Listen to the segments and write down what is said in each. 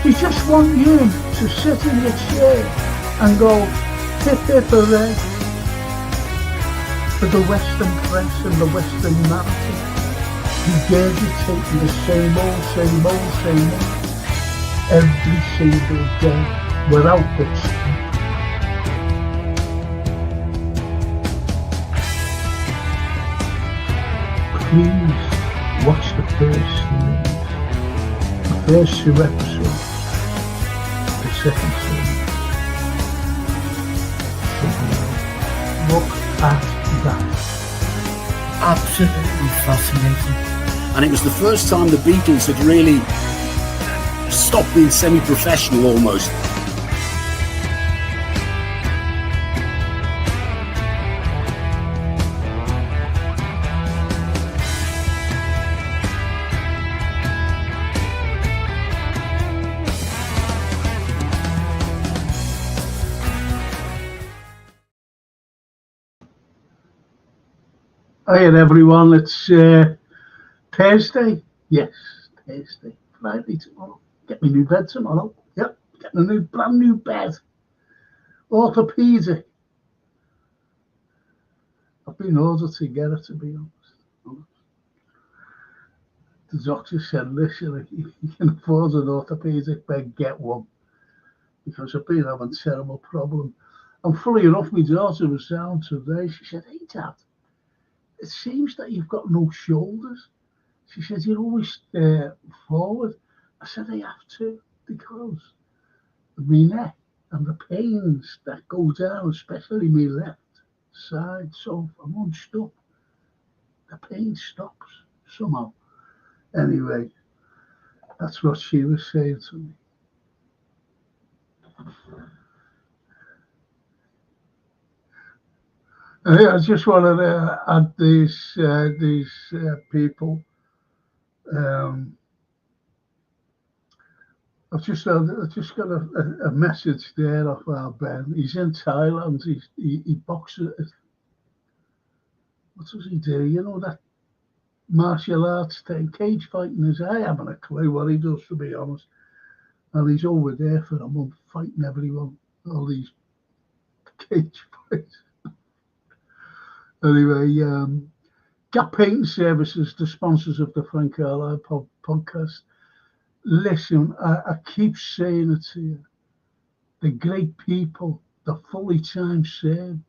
They just want you to sit in your chair and go, hip hip hooray, for the Western press and the Western narrative, regurgitating the same old, every single day, without the Please watch the first 2 episodes, the second series. Look at that. Absolutely fascinating. And it was the first time the Beatles had really stopped being semi-professional almost. Hi everyone, it's Thursday. Yes, Thursday. Friday tomorrow. Get me new bed tomorrow. Yep, getting a brand new bed. Orthopedic. I've been ordered to get it, to be honest. The doctor said, listen, if you can afford an orthopedic bed, get one. Because I've been having a terrible problem. And fully enough, my daughter was down today. She said, hey Dad, it seems that you've got no shoulders. She said, you're always forward. I said, I have to, because of my neck and the pains that go down, especially my left side. So if I'm hunched up, the pain stops somehow. Anyway, that's what she was saying to me. I just wanted to add these people. I've just got a message there off our Ben. He's in Thailand. He boxes. What does he do? You know, that martial arts thing, cage fighting. I haven't a clue what he does, to be honest. And he's over there for a month fighting everyone, all these cage fights. Anyway, Gap Painting Services, the sponsors of the Frank Carlyle podcast. Listen, I keep saying it to you. The great people, the fully time served,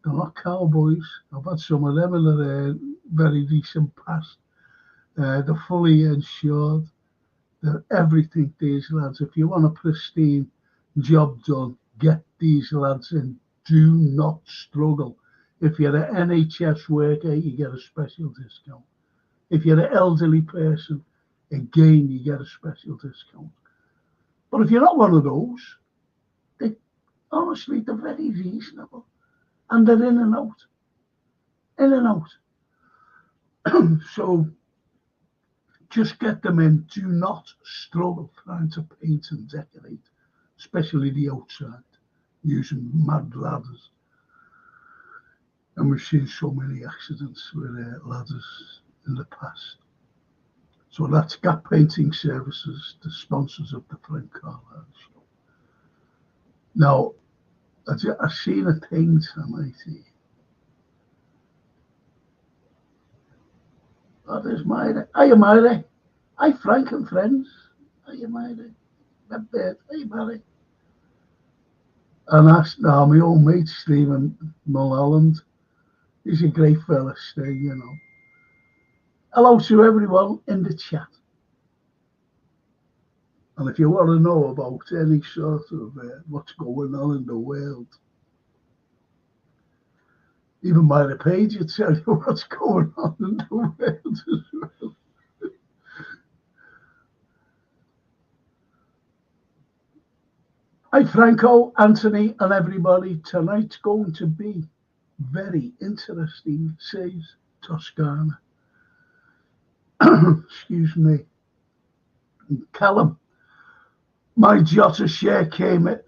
they're not cowboys. I've had some of them in a very recent past. They're fully insured. They're everything, these lads. If you want a pristine job done, get these lads in. Do not struggle. If you're an NHS worker, you get a special discount. If you're an elderly person, again, you get a special discount. But if you're not one of those, honestly, they're very reasonable. And they're in and out. In and out. So just get them in. Do not struggle trying to paint and decorate, especially the outside, using mad ladders. And we've seen so many accidents with ladders in the past. So that's Gap Painting Services, the sponsors of the Frank Carlyle show. Now, I've seen a thing tonight here. Oh, there's Myra. Hiya, Myra. Hi, Frank and friends. Hiya, Myra. Hey, Mary. And that's now my old mate, Stephen Mulholland. He's a great fella, Steve, you know. Hello to everyone in the chat. And if you want to know about any sort of what's going on in the world, even by the page, will tell you what's going on in the world as well. Hi, Franco, Anthony, and everybody. Tonight's going to be very interesting, says Toscana. Excuse me. Callum, my Jota share came at,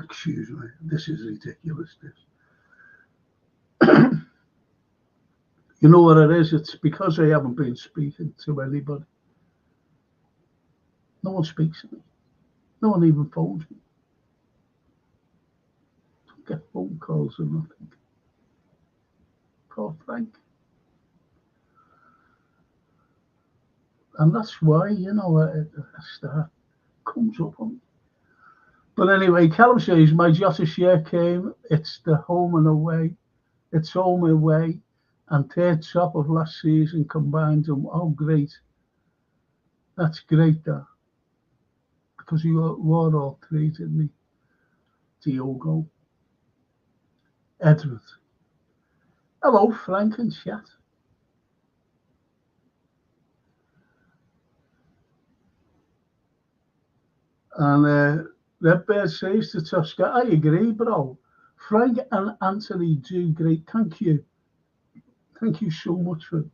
excuse me, this is ridiculous, this. You know what it is? It's because I haven't been speaking to anybody. No one speaks to me. No one even phones me. Don't get phone calls or nothing. Poor Frank. And that's why, a star comes up on me. But anyway, Callum says, my Jota share came. It's the home and away. It's home and away. And third top of last season combined them. Oh, great. That's great, that. Because you were all three, didn't he? Diogo. Edward. Hello, Frank and chat. And Redbeard says to Tosca, I agree, bro. Frank and Anthony do great. Thank you. Thank you so much for it.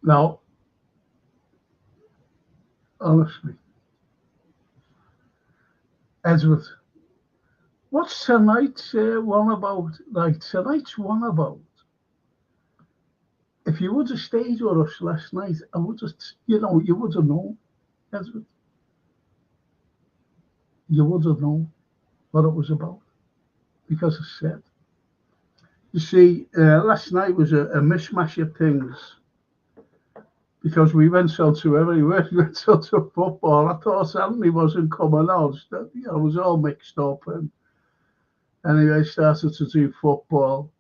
Now, honestly, Edward, what's tonight's one about? Like, tonight's one about. If you would have stayed with us last night, I would have, you would have known, Edward. You would have known what it was about. Because I said, you see, last night was a mishmash of things. Because we went so to everywhere, we went so to football. I thought Anthony wasn't coming out. It was all mixed up. And anyway, I started to do football.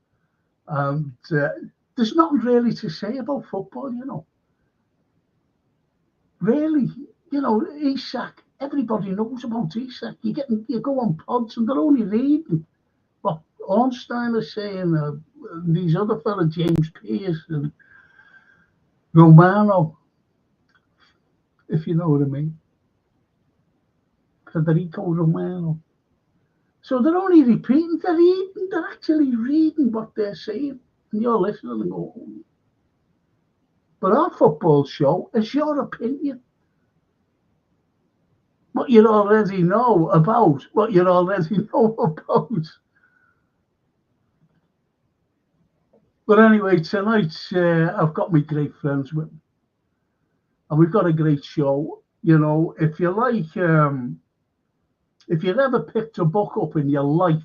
And there's nothing really to say about football, Really, Isak, everybody knows about Isak. You go on pods and they're only reading what Ornstein is saying, these other fellas, James Pearce and Romano, if you know what I mean. Federico Romano. So they're only repeating, they're actually reading what they're saying. And you're listening and go, oh. But our football show is your opinion. What you already know about, what you already know about. But anyway, tonight I've got my great friends with me. And we've got a great show. If you like, if you've ever picked a book up in your life,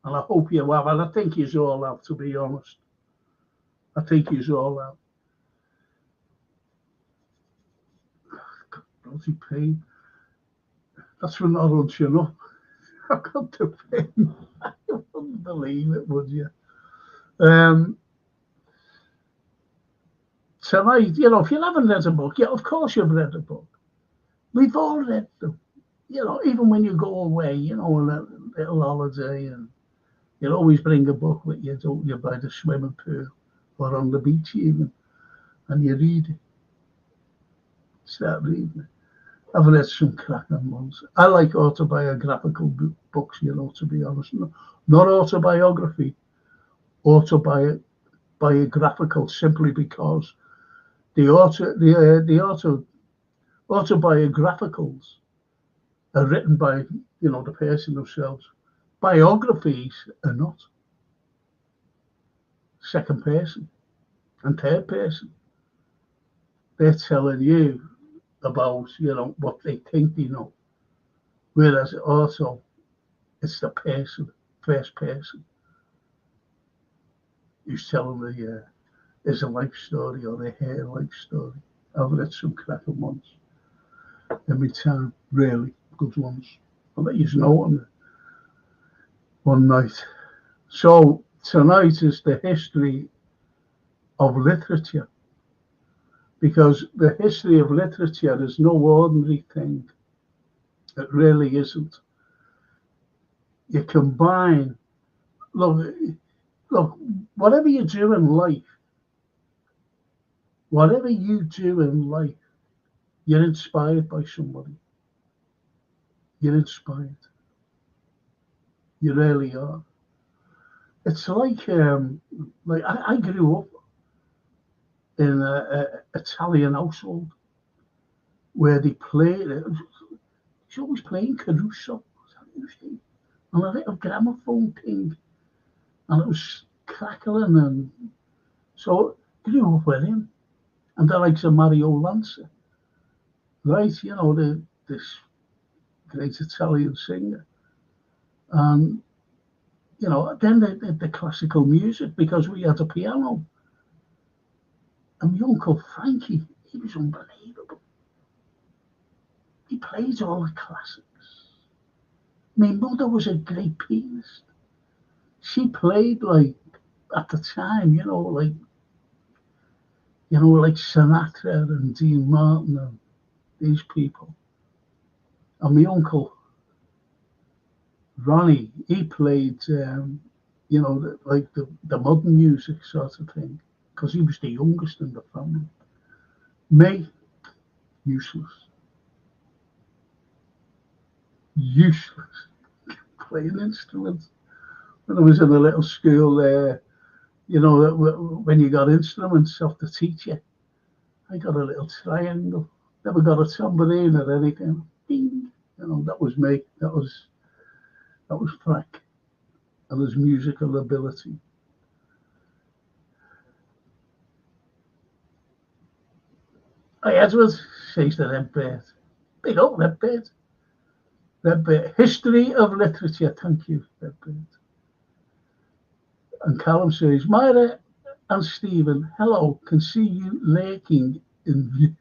and I hope you have, and I think you all have, to be honest. I think you all have. God, bloody pain. That's for not hunching up. I've got the pain. You wouldn't believe it, would you? Tonight, if you haven't read a book, yeah, of course you've read a book. We've all read them. Even when you go away, on a little holiday, and you'll always bring a book with you, don't you, by the swimming pool or on the beach even, and you read it. Start reading it. I've read some cracking ones. I like autobiographical books, to be honest. Not autobiography, autobiographical, simply because the autobiographicals are written by, the person themselves. Biographies are not. Second person and third person. They're telling you about, what they think they know. Whereas also, it's the person, first person, who's telling is a life story or her life story. I've read some cracking ones in my time, really good ones. I'll let you know on one night. So tonight is the history of literature, because the history of literature is no ordinary thing. It really isn't. You combine, look, whatever you do in life, you're inspired by somebody. You're inspired. You really are. It's like I grew up in an Italian household where they played. He's always playing Caruso on a little gramophone thing, and it was crackling, and so I grew up with him, and the likes of Mario Lanza. right, this great Italian singer. And, then the classical music, because we had a piano. And my uncle Frankie, he was unbelievable. He played all the classics. My mother was a great pianist. She played like, at the time, like Sinatra and Dean Martin and these people. And my uncle Ronnie, he played, like the modern music sort of thing, because he was the youngest in the family. Me, useless, useless, playing instruments. When I was in a little school there, when you got instruments off the teacher, I got a little triangle. Never got a tambourine or anything. Ding. That was me. That was Frank and his musical ability. Hey, Edward, says the Redbird. Big up, Redbird. Redbird. History of literature. Thank you, Redbird. And Callum says, Myra and Stephen, hello, can see you lurking in views.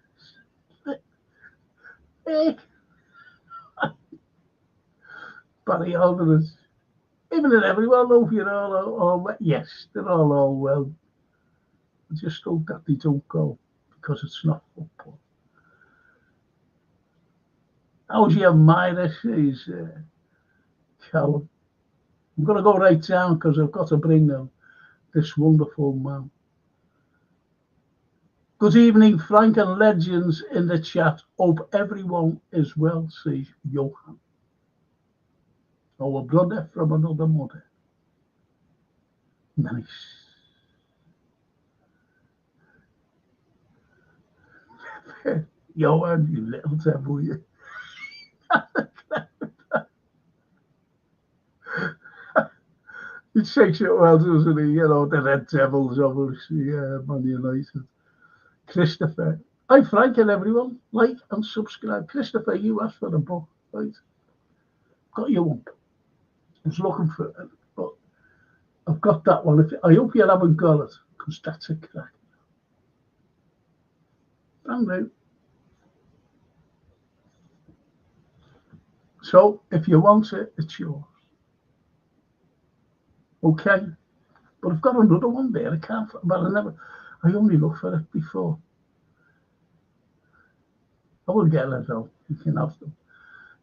Hey, Barry Alvarez. Even if everyone knows you're all well. Yes, they're all well. I just hope that they don't go because it's not football. How's your Myra, says Callum. I'm going to go right down because I've got to bring them this wonderful man. Good evening, Frank and legends in the chat. Hope everyone is well, says Johan. Our brother from another mother. Nice. Johan, you little devil, you. He takes it well, doesn't he? The Red Devils, obviously, Man United. Christopher. Hi, Frank and everyone. Like and subscribe. Christopher, you asked for a book, right? Got you one. I was looking for it, but I've got that one. I hope you haven't got it, because that's a crack. Brand new. So, if you want it, it's yours. Okay? But I've got another one there. I can't, I only looked for it before. I will get it though. You can have them.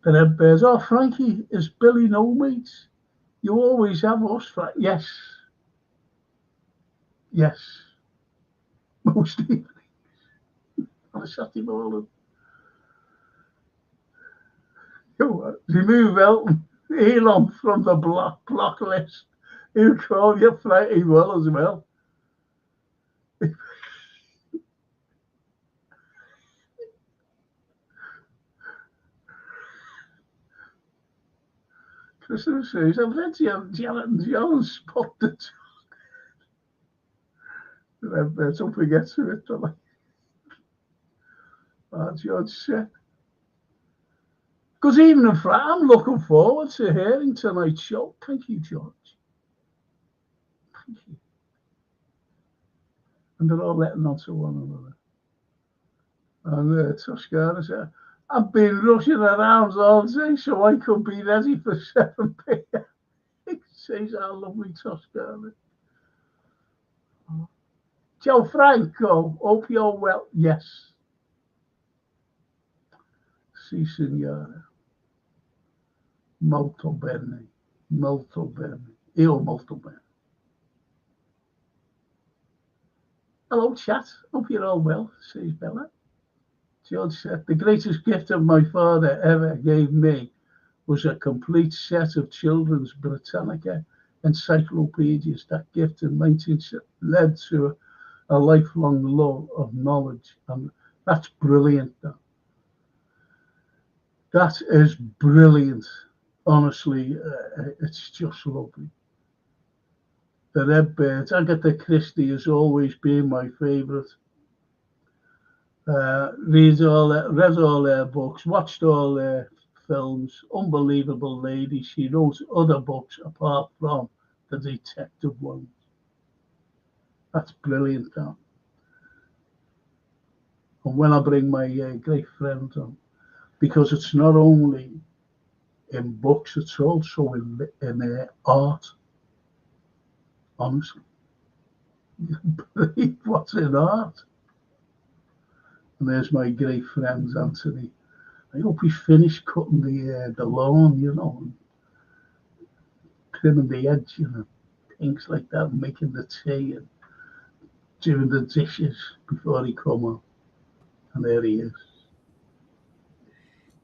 The Redbirds. Oh, Frankie, is Billy no mates? You always have us, Frank. Yes. Yes. Most evenings. On a Saturday morning. Remove Elon from the block list. He'll call you Frankie well as well. Christopher says, I've read Janet and John spotted. Don't forget to it, don't I? George said. Good evening, Frank. I'm looking forward to hearing tonight's show. Thank you, George. Thank you. And they're all letting on to one another. And Toscana said, I've been rushing around all day, so I could be ready for 7 p.m. He says, I love me, Toscana. Joe Franco, hope you're well. Yes. Si, signora. Molto bene. Molto bene. Io molto bene. Hello, chat. Hope you're all well, says Bella. George said, the greatest gift of my father ever gave me was a complete set of children's Britannica encyclopedias. That gift in 1960 led to a lifelong love of knowledge. And that's brilliant. That is brilliant. Honestly, it's just lovely. The Redbirds, Agatha Christie has always been my favourite. read read all their books, watched all their films. Unbelievable lady. She wrote other books apart from the detective ones. That's brilliant, that. And when I bring my great friend on, because it's not only in books, it's also in art. Honestly, believe what's in art. And there's my great friend Anthony. I hope we finish cutting the lawn, and trimming the edge, things like that, making the tea and doing the dishes before he come on. And there he is.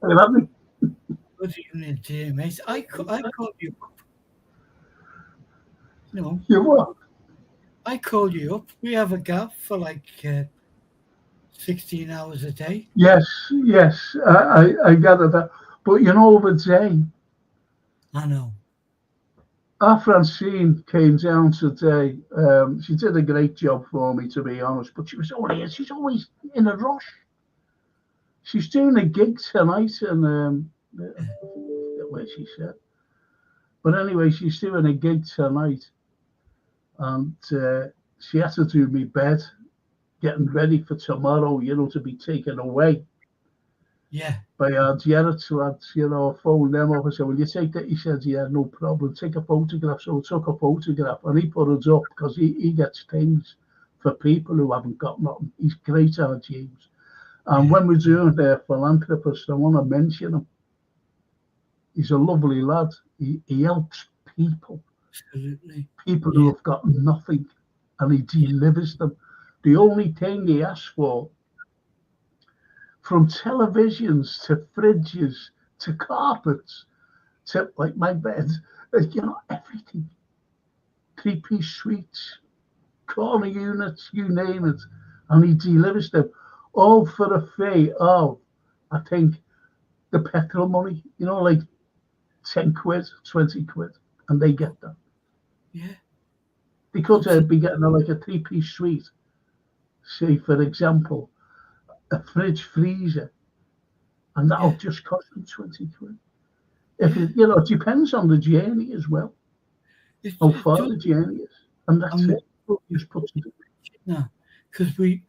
Are you happy? Good evening, dear mate. I called you up. No, You what? I called you up. We have a gap for like 16 hours a day. Yes, yes, I gather that. But over day, I know. our Francine came down today. She did a great job for me, to be honest. But she's always in a rush. She's doing a gig tonight, and I forget where she said. But anyway, she's doing a gig tonight, and she had to do me bed, getting ready for tomorrow, to be taken away Yeah. by our Jarrett's lads. I phoned them up and said, "Will you take that?" He said, "Yeah, no problem. Take a photograph." So I took a photograph, and he put it up because he gets things for people who haven't got nothing. He's great, our James. And when we're doing their philanthropist, I want to mention him. He's a lovely lad. He helps people. Absolutely. People who have got nothing, and he delivers them. The only thing he asks for, from televisions to fridges to carpets to like my bed, everything. 3-piece suites, corner units, you name it, and he delivers them all for a fee of, I think, the petrol money, like 10 quid, 20 quid, and they get that. Yeah. They could be getting like a 3-piece suite, say, for example, a fridge freezer, and that'll just cost them 20 quid. If it depends on the journey as well, how far the journey is, and that's it. Just puts it. No, because we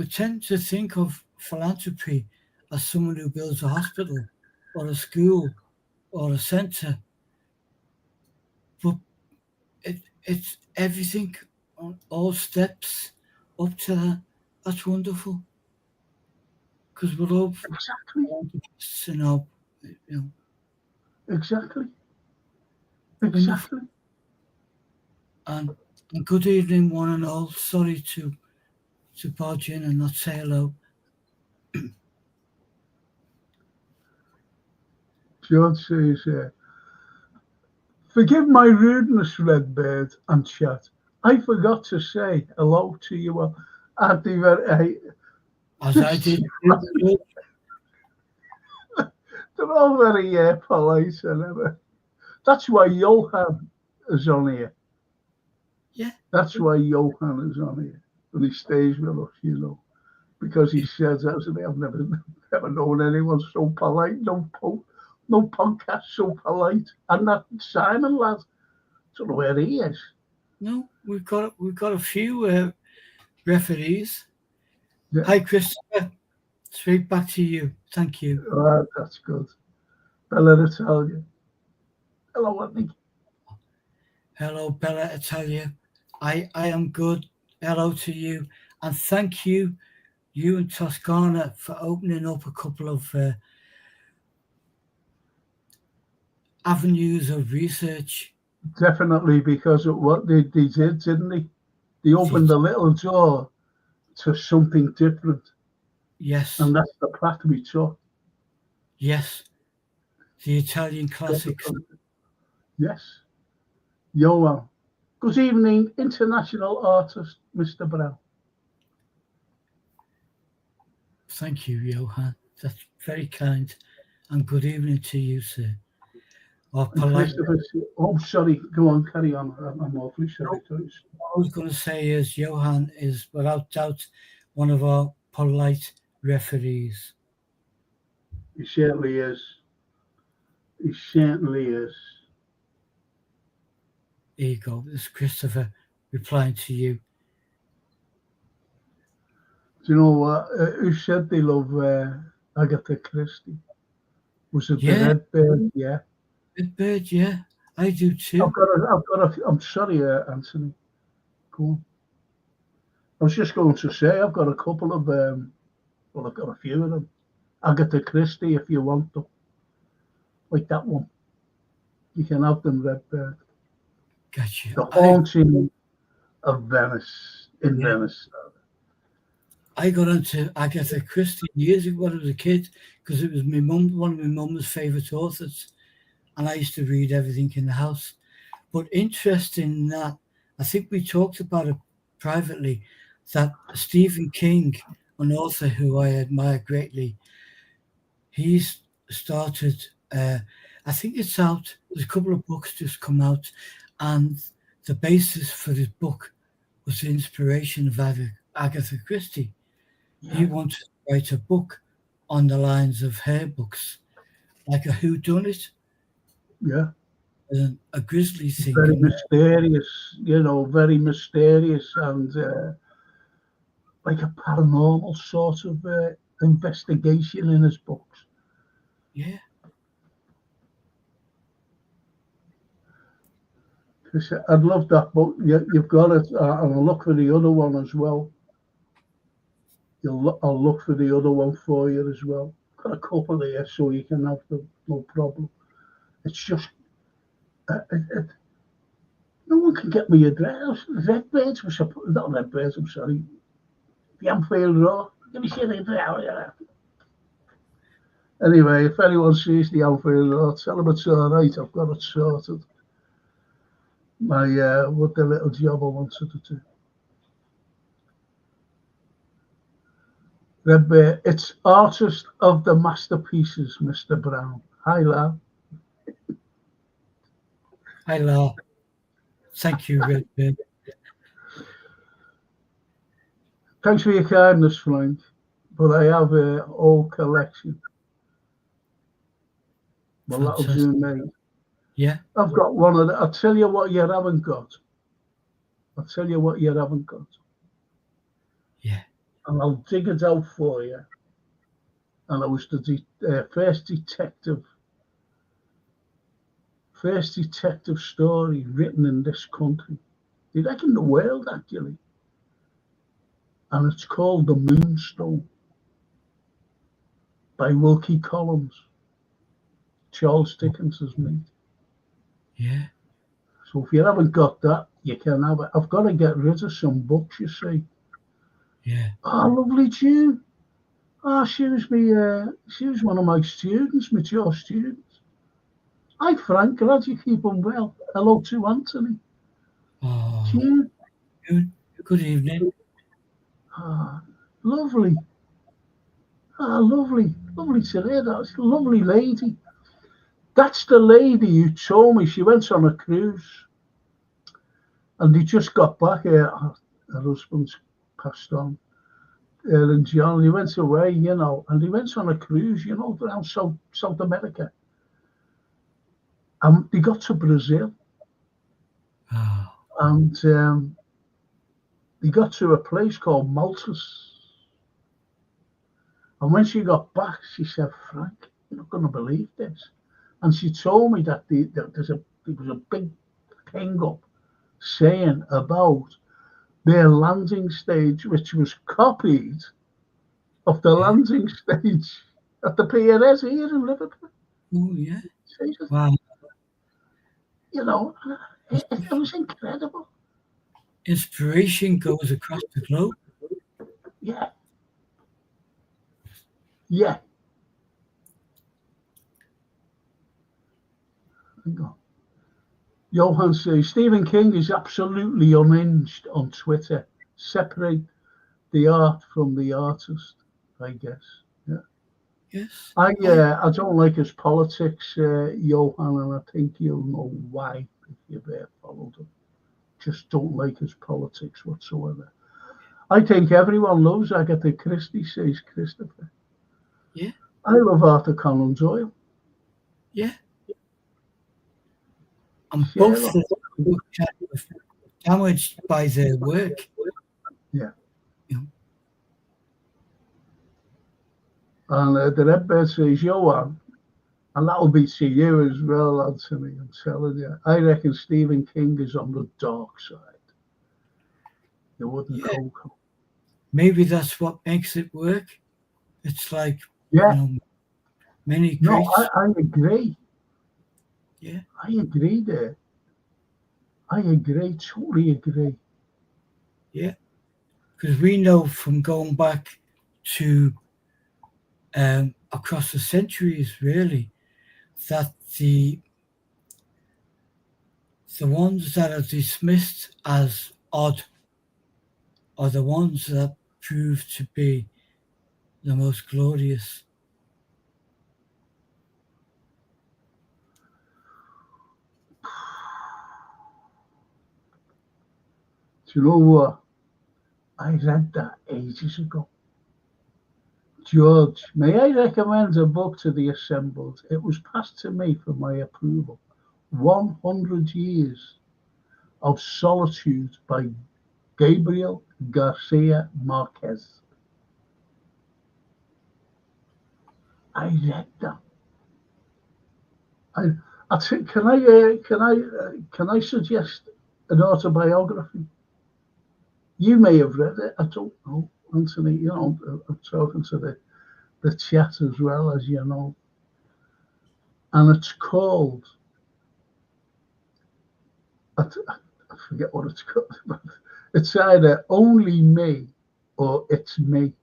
tend to think of philanthropy as someone who builds a hospital or a school or a centre, but it's everything on all steps up to that. That's wonderful, because we're all Exactly. Exactly. Exactly. And good evening, one and all. Sorry to barge in and not say hello. George says, "Forgive my rudeness, Redbird and chat. I forgot to say hello to you all at the very." As I did. They're all very polite and everything. That's why Johan is on here. Yeah. That's why Johan is on here. And he stays with us, because he says, hasn't he, I've never known anyone so polite, no podcast so polite. And that Simon lad, don't know where he is. No, we've got a few referees. Yeah. Hi, Christopher. Straight back to you. Thank you. That's good. Bella Italia. Hello, Whitney. Hello, Bella Italia. I am good. Hello to you. And thank you and Toscana, for opening up a couple of avenues of research. Definitely, because of what they did, didn't they? They opened a little door to something different. Yes. And that's the path we took. Yes. The Italian classics. Yes. Johan. Good evening, international artist, Mr. Brown. Thank you, Johan. That's very kind. And good evening to you, sir. Oh, sorry. Go on, carry on. I'm awfully sorry. What I was going to say is Johan is, without doubt, one of our polite referees. He certainly is. He certainly is. Here you go. This is Christopher replying to you. Do you know what? Who said they love Agatha Christie? Was it the Yeah, Red Bird? Yeah. Red Bird, yeah. I do too. I'm sorry, Anthony. Go on. I was just going to say I've got a couple of well, I've got a few of them. Agatha Christie, if you want them, like that one, you can have them. Red Bird. Gotcha. The Haunting of Venice in Yeah. Venice. I got into Agatha Christie years ago when I was a kid because it was one of my mum's favourite authors, and I used to read everything in the house. But interesting that I think we talked about it privately, that Stephen King, an author who I admire greatly, he's started. I think it's out. There's a couple of books just come out, and the basis for his book was the inspiration of Agatha Christie. Yeah. He wanted to write a book on the lines of her books, like a whodunit, Yeah. a grisly thing. Very mysterious, very mysterious and like a paranormal sort of investigation in his books. Yeah. I'd love that book. You've got it, and I'll look for the other one as well. I'll look for the other one for you as well. Got a couple here, so you can have them, no problem. It's just no one can get me address. Red Birds was not Red Birds. I'm sorry, the Anfield Road. Give me your address. Anyway, if anyone sees the Anfield Road, tell them it's all right. I've got it sorted. What the little job I wanted to do. Red Bear, it's artist of the masterpieces, Mr. Brown. Hi, Lau. Hi, Lau. Thank you, Red Bird. Thanks for your kindness, Frank. But I have a whole collection. Well, that'll do me. Yeah. I've got one of the. I'll tell you what you haven't got. I'll tell you what you haven't got. Yeah. And I'll dig it out for you. And it was the first detective story written in this country. They reckon the world, actually. And it's called The Moonstone by Wilkie Collins. Charles Dickens's mate. Yeah. So if you haven't got that, you can have it. I've got to get rid of some books, you see. Yeah. Oh, lovely June. Oh, she was one of my students, mature students. Hi, Frank. Glad you keep on well. Hello to Anthony. Oh, June. good evening. Ah, lovely. Ah, lovely. Lovely to hear that. It's a lovely lady. That's the lady who told me she went on a cruise. And they just got back here. Her husband's passed on. And John, he went away, and he went on a cruise, around South America. And they got to Brazil. Oh. And they got to a place called Maltas. And when she got back, she said, Frank, you're not going to believe this. And she told me that there was a big thing up saying about their landing stage, which was copied of the landing stage at the PRS here in Liverpool. Oh, yeah. Wow. It was incredible. Inspiration goes across the globe. Yeah. Yeah. Hang on. Johan says, Stephen King is absolutely unhinged on Twitter. Separate the art from the artist, I guess. Yeah. Yes. I don't like his politics, Johan, and I think you'll know why if you've followed him. Just don't like his politics whatsoever. I think everyone loves Agatha Christie, says Christopher. Yeah. I love Arthur Conan Doyle. Yeah. And both Sherlock. of them were kind of damaged by their work. Yeah. You know? And the Redbird says, Johan, and that'll be to you as well, Anthony, I'm telling you. I reckon Stephen King is on the dark side. You wouldn't Yeah. Coco. Maybe that's what makes it work. It's like, Yeah. you know, many No, greats. I agree. Yeah. I agree there. I agree, totally agree. Yeah. Because we know from going back to across the centuries, really, that the ones that are dismissed as odd are the ones that prove to be the most glorious. Do you know what? I read that ages ago. George, may I recommend a book to the assembled? It was passed to me for my approval. 100 Years of Solitude by Gabriel Garcia Marquez. I read that. I think, can I suggest an autobiography? You may have read it. I don't know, Anthony. You know, I'm talking to the chat as well, as you know, and it's called. I forget what it's called, but it's either Only Me or It's Me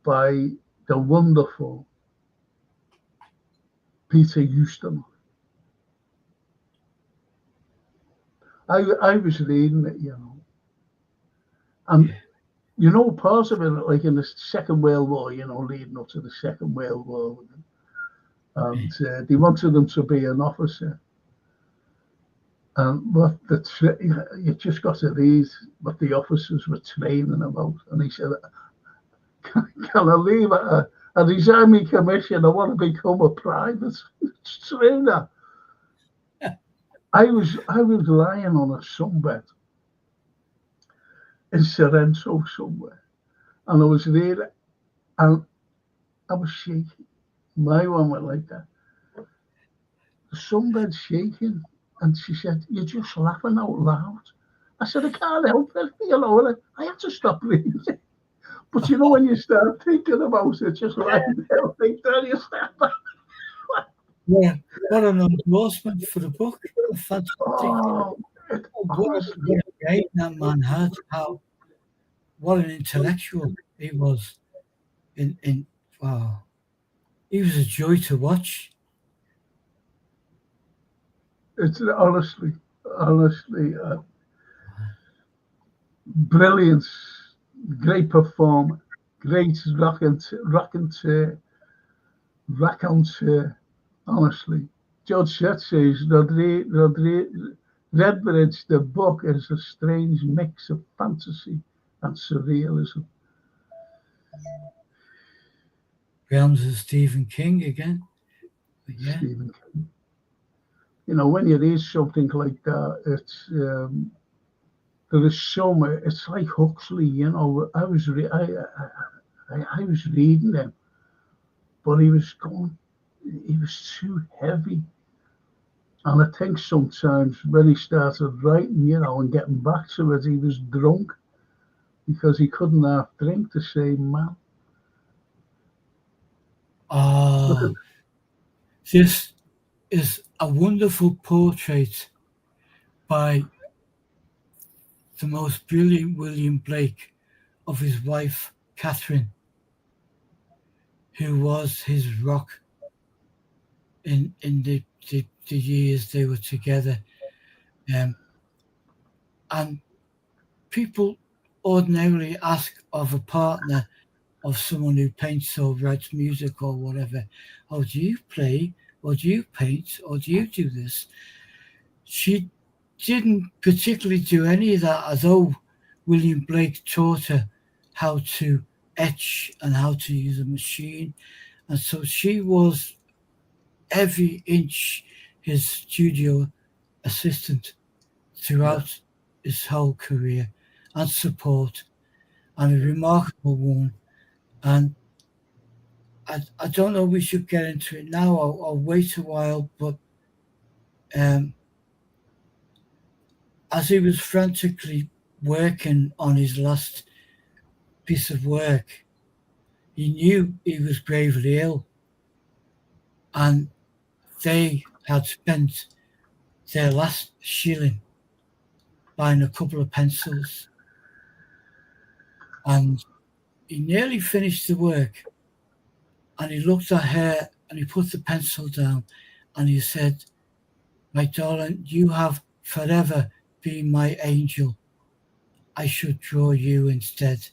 by the wonderful Peter Houston. I was reading it, you know, and you know, part of it, like in the Second World War, you know, leading up to the Second World War, and they wanted him to be an officer. And what you just got to read what the officers were training about, and he said, "Can I leave a resign me commission? I want to become a private." It's true that. I was lying on a sunbed in Sorrento somewhere, and I was there, and I was shaking. My one went like that. The sunbed's shaking, and she said, "You're just laughing out loud." I said, "I can't help it, you know." I had to stop reading it. But you know, when you start thinking about it, just lying there, like that, you start back. Yeah, what an endorsement for the book. Fantastic. Oh, What a brain that man had. What an intellectual he was. Wow. He was a joy to watch. it's honestly, brilliance, great performer, great raconteur, honestly. George Shet says Redbridge, the book, is a strange mix of fantasy and surrealism. Realms of Stephen King again. But yeah. Stephen King. You know, when you read something like that, there is so much. It's like Huxley. You know, I was reading him, but he was too heavy. And I think sometimes when he started writing, you know, and getting back to it, he was drunk because he couldn't half drink the same man. Oh, this is a wonderful portrait by the most brilliant William Blake of his wife, Catherine, who was his rock in the years they were together. And people ordinarily ask of a partner, of someone who paints or writes music or whatever, oh, do you play or do you paint or do you do this? She didn't particularly do any of that, although William Blake taught her how to etch and how to use a machine. And so she was every inch his studio assistant throughout his whole career, and support, and a remarkable woman. And I don't know, we should get into it now. I'll wait a while, but um, as he was frantically working on his last piece of work, he knew he was gravely ill, and they had spent their last shilling buying a couple of pencils, and he nearly finished the work, and he looked at her and he put the pencil down and he said, "My darling, you have forever been my angel. I should draw you instead."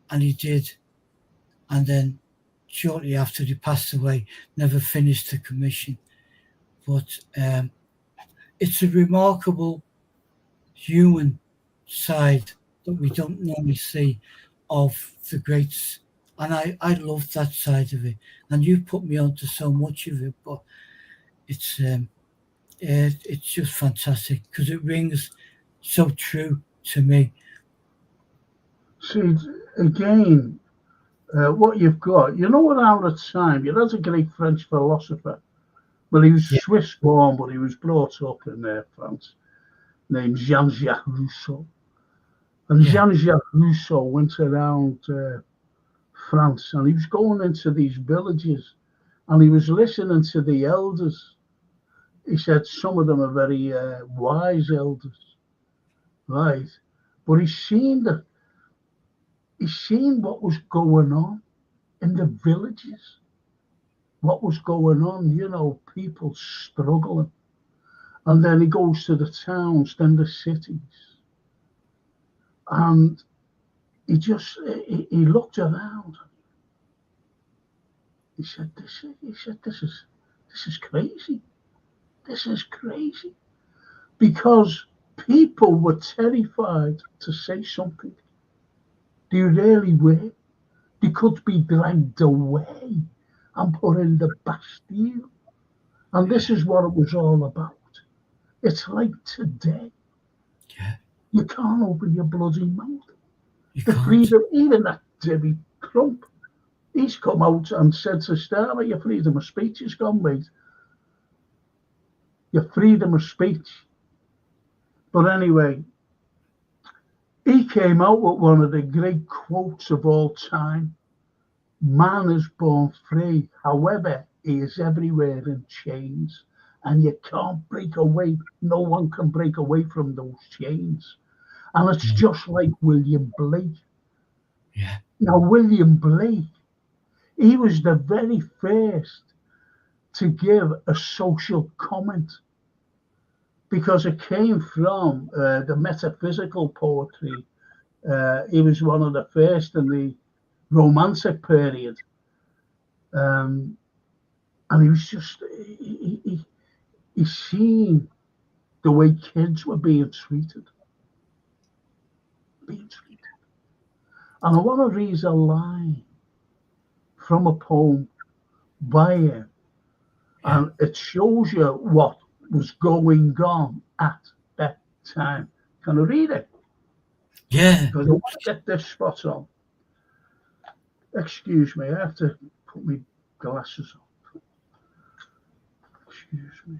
And he did. And then shortly after he passed away, never finished the commission. But it's a remarkable human side that we don't normally see of the greats. And I love that side of it. And you put me onto so much of it, but it's just fantastic because it rings so true to me. See, again, what you've got, around the time, there's a great French philosopher. Well, he was Yeah, Swiss born, but he was brought up in France, named Jean-Jacques Rousseau. And yeah, Jean-Jacques Rousseau went around France, and he was going into these villages, and he was listening to the elders. He said some of them are very wise elders, right? But he's seen what was going on in the villages, what was going on, people struggling. And then he goes to the towns, then the cities. And he looked around. He said, this is crazy. This is crazy. Because people were terrified to say something. They really were. They could be dragged away and put in the Bastille. And this is what it was all about. It's like today. yeah. You can't open your bloody mouth. You The can't. freedom, even that Jimmy Crump, he's come out and said to Starmer, your freedom of speech is gone, mate. Your freedom of speech. But anyway, he came out with one of the great quotes of all time. Man is born free. However, he is everywhere in chains. And you can't break away. No one can break away from those chains. And it's No. just like William Blake. Yeah, Now, William Blake, he was the very first to give a social comment because it came from the metaphysical poetry. He was one of the first in the Romantic period. And he was just, he seen the way kids were being treated. Being treated. And I want to read a line from a poem by him. yeah, And it shows you what was going on at that time. Can I read it? yeah. Because I want to get this spot on. Excuse me, I have to put my glasses on. Excuse me.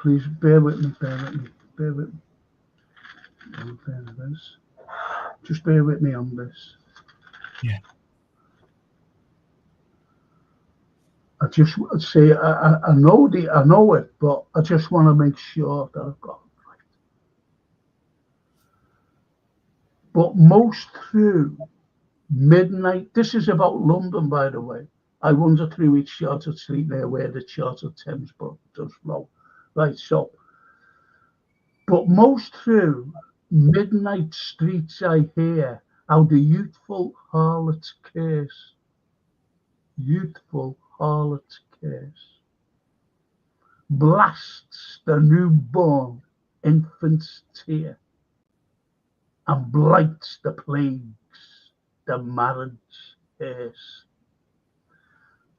Please bear with me, bear with me, bear with me. Bear with this. Just bear with me on this. Yeah. I just say I know it, but I just want to make sure that I've got it right. But most through midnight, this is about London, by the way. I wander through each chartered street there where the chartered Thames does flow. Right, so, but most through midnight streets I hear how the youthful harlots curse. Youthful harlots curse. blasts the newborn infant's tear, and blights the plagues, the marriage hearse.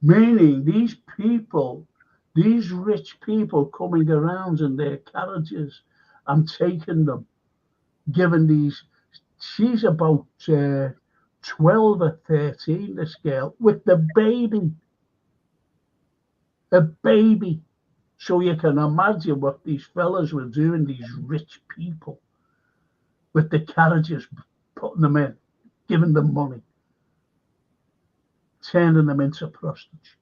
Meaning these people, these rich people coming around in their carriages and taking them, giving these, she's about 12 or 13, this girl, with the baby, a baby. So you can imagine what these fellas were doing, these rich people, with the carriages, putting them in, giving them money, turning them into prostitutes.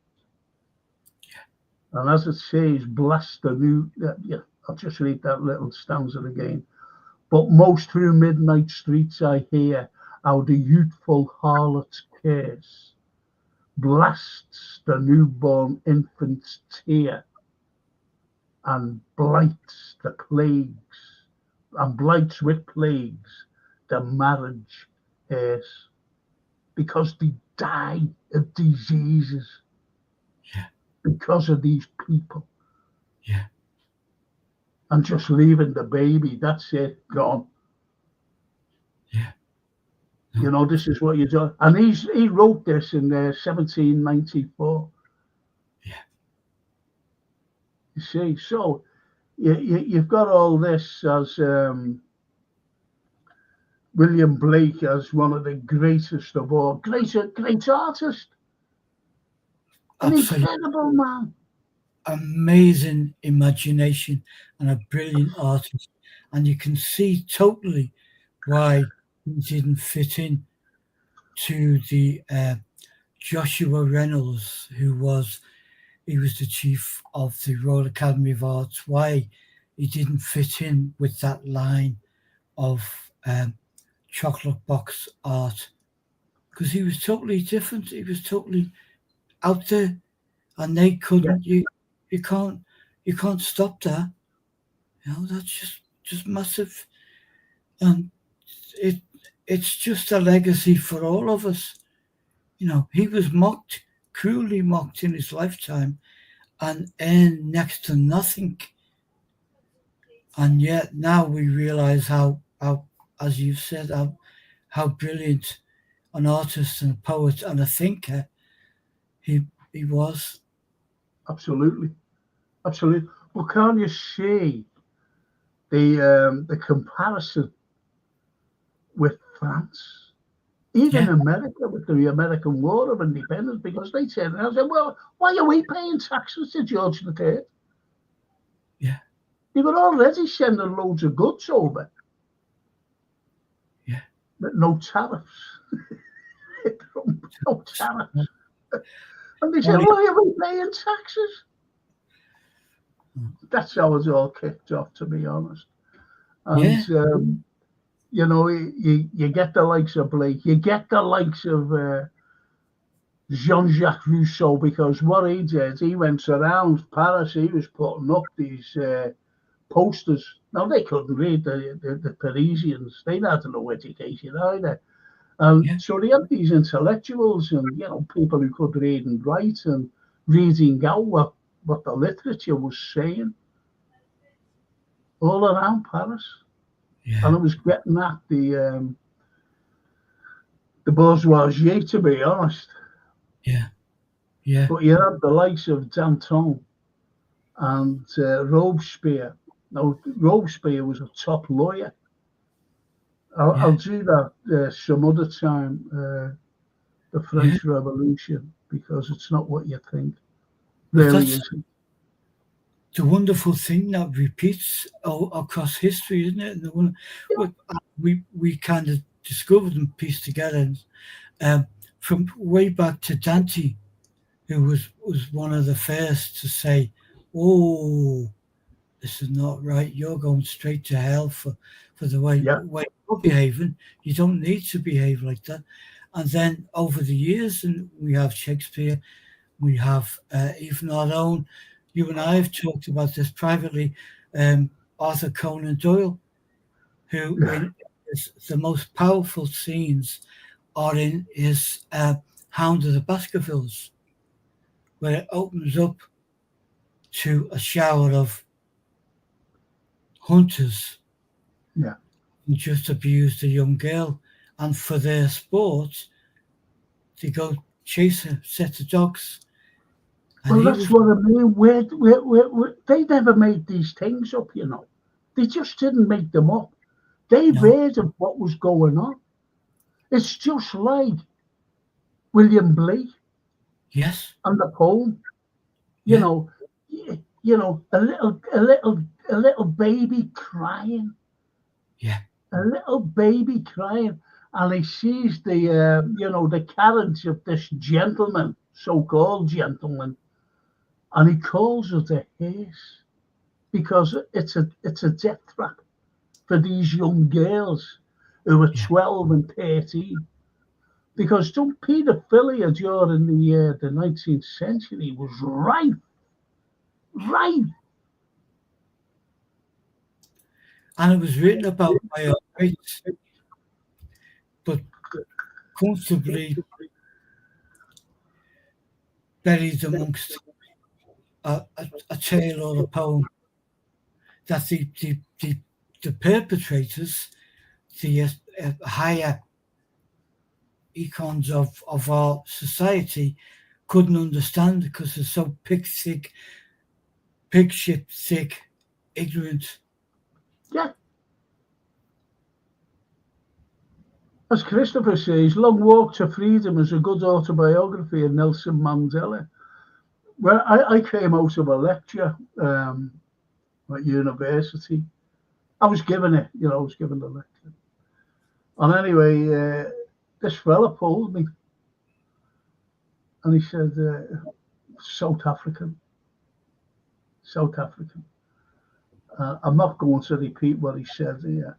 And as it says, bless the new, yeah, I'll just read that little stanza again. But most through midnight streets I hear how the youthful harlot's curse blasts the newborn infant's tear, and blights the plagues, and blights with plagues the marriage hearse, because they die of diseases. Yeah. Because of these people. Yeah. And just leaving the baby, that's it, gone. Yeah. No. You know, this is what you do. And he wrote this in 1794. Yeah. You see, so you've got all this as William Blake as one of the greatest of all, great artist. An incredible man. Amazing imagination and a brilliant artist. And you can see totally why he didn't fit in to the Joshua Reynolds, he was the chief of the Royal Academy of Arts, why he didn't fit in with that line of chocolate box art, because he was totally different. He was totally out there, and they couldn't. Yeah. You can't stop that. You know, that's just massive, and it's just a legacy for all of us. You know, he was mocked, cruelly mocked in his lifetime, and earned next to nothing. And yet now we realize how as you've said, how brilliant an artist and a poet and a thinker he was. Absolutely. Well, can't you see the comparison with France? Even America, with the American War of Independence, because they said, and I said, well, why are we paying taxes to George III? Yeah. They were already sending loads of goods over. Yeah. But no tariffs. No tariffs. And they said, why are we paying taxes? That's how it all kicked off, to be honest. And, you know, you get the likes of Blake, you get the likes of Jean-Jacques Rousseau, because what he did, he went around Paris, he was putting up these posters. Now, they couldn't read, the Parisians, they had no education either. So they had these intellectuals and, you know, people who could read and write and reading out what the literature was saying all around Paris. Yeah. And it was getting at the bourgeoisie, to be honest. Yeah. Yeah. But you had the likes of Danton and Robespierre. Now, Robespierre was a top lawyer. I'll do that some other time, the French Revolution, because it's not what you think. Really isn't. The wonderful thing that repeats across history, isn't it? And we kind of discovered and pieced together from way back to Dante, who was one of the first to say, "Oh, this is not right. You're going straight to hell for the way you're behaving. You don't need to behave like that." And then over the years, and we have Shakespeare, we have even our own. You and I have talked about this privately. Arthur Conan Doyle, who in the most powerful scenes are in his Hound of the Baskervilles, where it opens up to a shower of hunters Yeah. who just abused a young girl. And for their sport, they go chase a set of dogs. And Well, he that's was, what I mean. They never made these things up, you know. They just didn't make them up. They no, read of what was going on. It's just like William Blake yes, and the poem. You yeah, know, you know, a little baby crying, yeah, a little baby crying, and he sees the carriage of this gentleman, so-called gentleman, and he calls it a hearse because it's a death trap for these young girls who are yeah. 12 and 13. Because some paedophilia during the 19th century was rife, rife. And it was written about by a whites, but comfortably buried amongst a tale or a poem that the perpetrators, the higher econs of our society, couldn't understand because they're so pig shit thick, ignorant. Yeah. As Christopher says, Long Walk to Freedom is a good autobiography of Nelson Mandela. Well, I came out of a lecture at university. I was given it, I was given the lecture. And anyway, this fella pulled me and he said, South African, South African. I'm not going to repeat what he said here.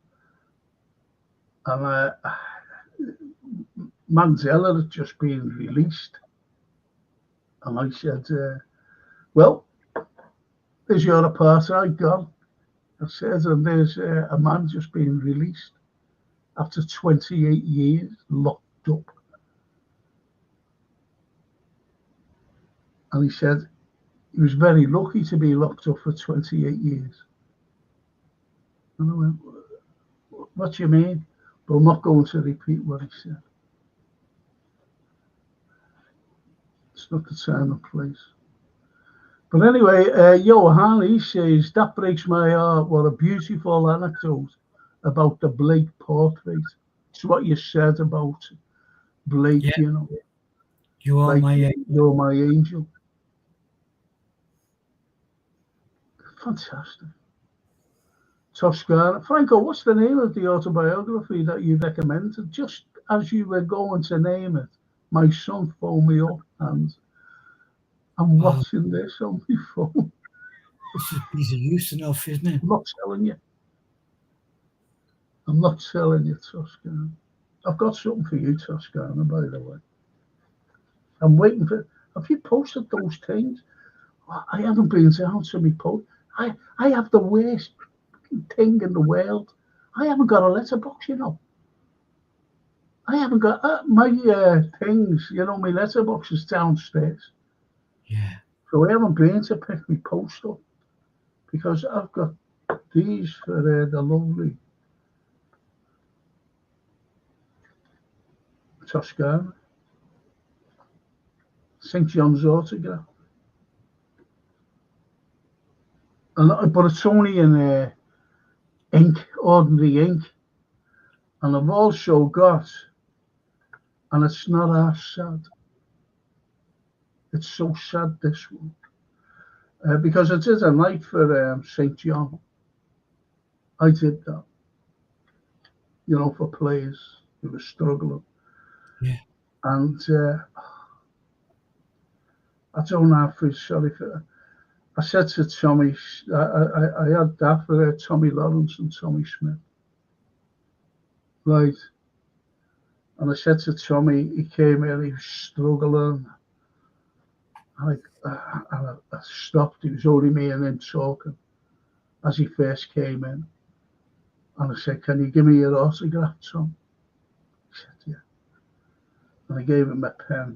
And Mandela had just been released. And I said, well, is your apartheid gone? I said, and there's a man just being released after 28 years locked up. And he said he was very lucky to be locked up for 28 years. And I went, what do you mean? But I'm not going to repeat what he said. It's not the time and place. But anyway, Johan, he says, that breaks my heart. What a beautiful anecdote about the Blake portrait. It's what you said about Blake, Yeah, you are like, my you're my angel. Fantastic. Toscana. Franco, what's the name of the autobiography that you recommended? Just as you were going to name it, my son phoned me up and I'm watching this on my phone. It's a piece of use enough, isn't it? I'm not telling you. I'm not telling you, Toscana. I've got something for you, Toscana, by the way. I'm waiting for. Have you posted those things? I haven't been down to me post. I have the worst thing in the world. I haven't got a letterbox, you know. I haven't got my things, my letterbox is downstairs. Yeah. So I haven't been to pick my post up because I've got these for the lovely Toscana. St. John's autograph. But it's only in ink, ordinary ink. And I've also got, and it's not as sad. It's so sad, this one. Because I did a night for St. John. I did that, for players who were struggling. Yeah. And I don't know if he's sorry for. I said to Tommy, I had that for Tommy Lawrence and Tommy Smith. Right. And I said to Tommy, he came in, he was struggling. I stopped, it was only me and him talking as he first came in. And I said, can you give me your autograph, Tom? He said, yeah. And I gave him a pen,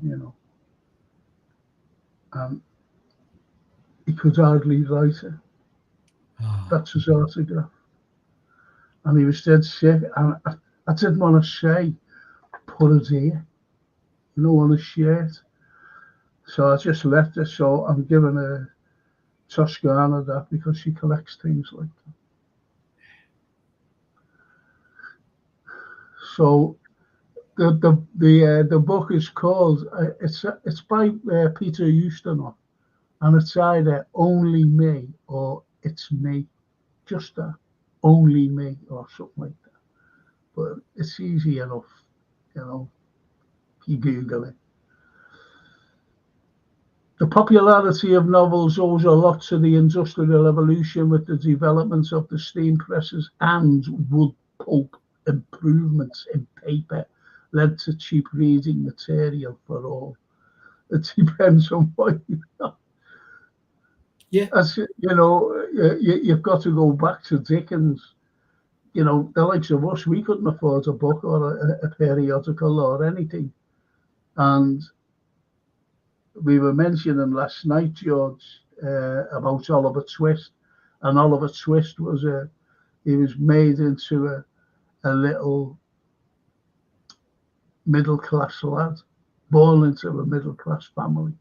And he could hardly write it. Oh, That's his autograph. And he was dead sick. And I didn't want to say, put it here, on his shirt. So I just left it. So I'm giving Toscana that because she collects things like that. So the book is called it's by Peter Ustinov, and it's either Only Me or It's Me, just that, Only Me or something like that. But it's easy enough, if you Google it. The popularity of novels owes a lot to the Industrial Revolution with the development of the steam presses and wood pulp. Improvements in paper led to cheap reading material for all. It depends on what you know. yeah, As you've got to go back to Dickens. The likes of us, we couldn't afford a book or a periodical or anything. And we were mentioning last night, George, about Oliver Twist, and Oliver Twist he was made into a little middle class lad, born into a middle class family,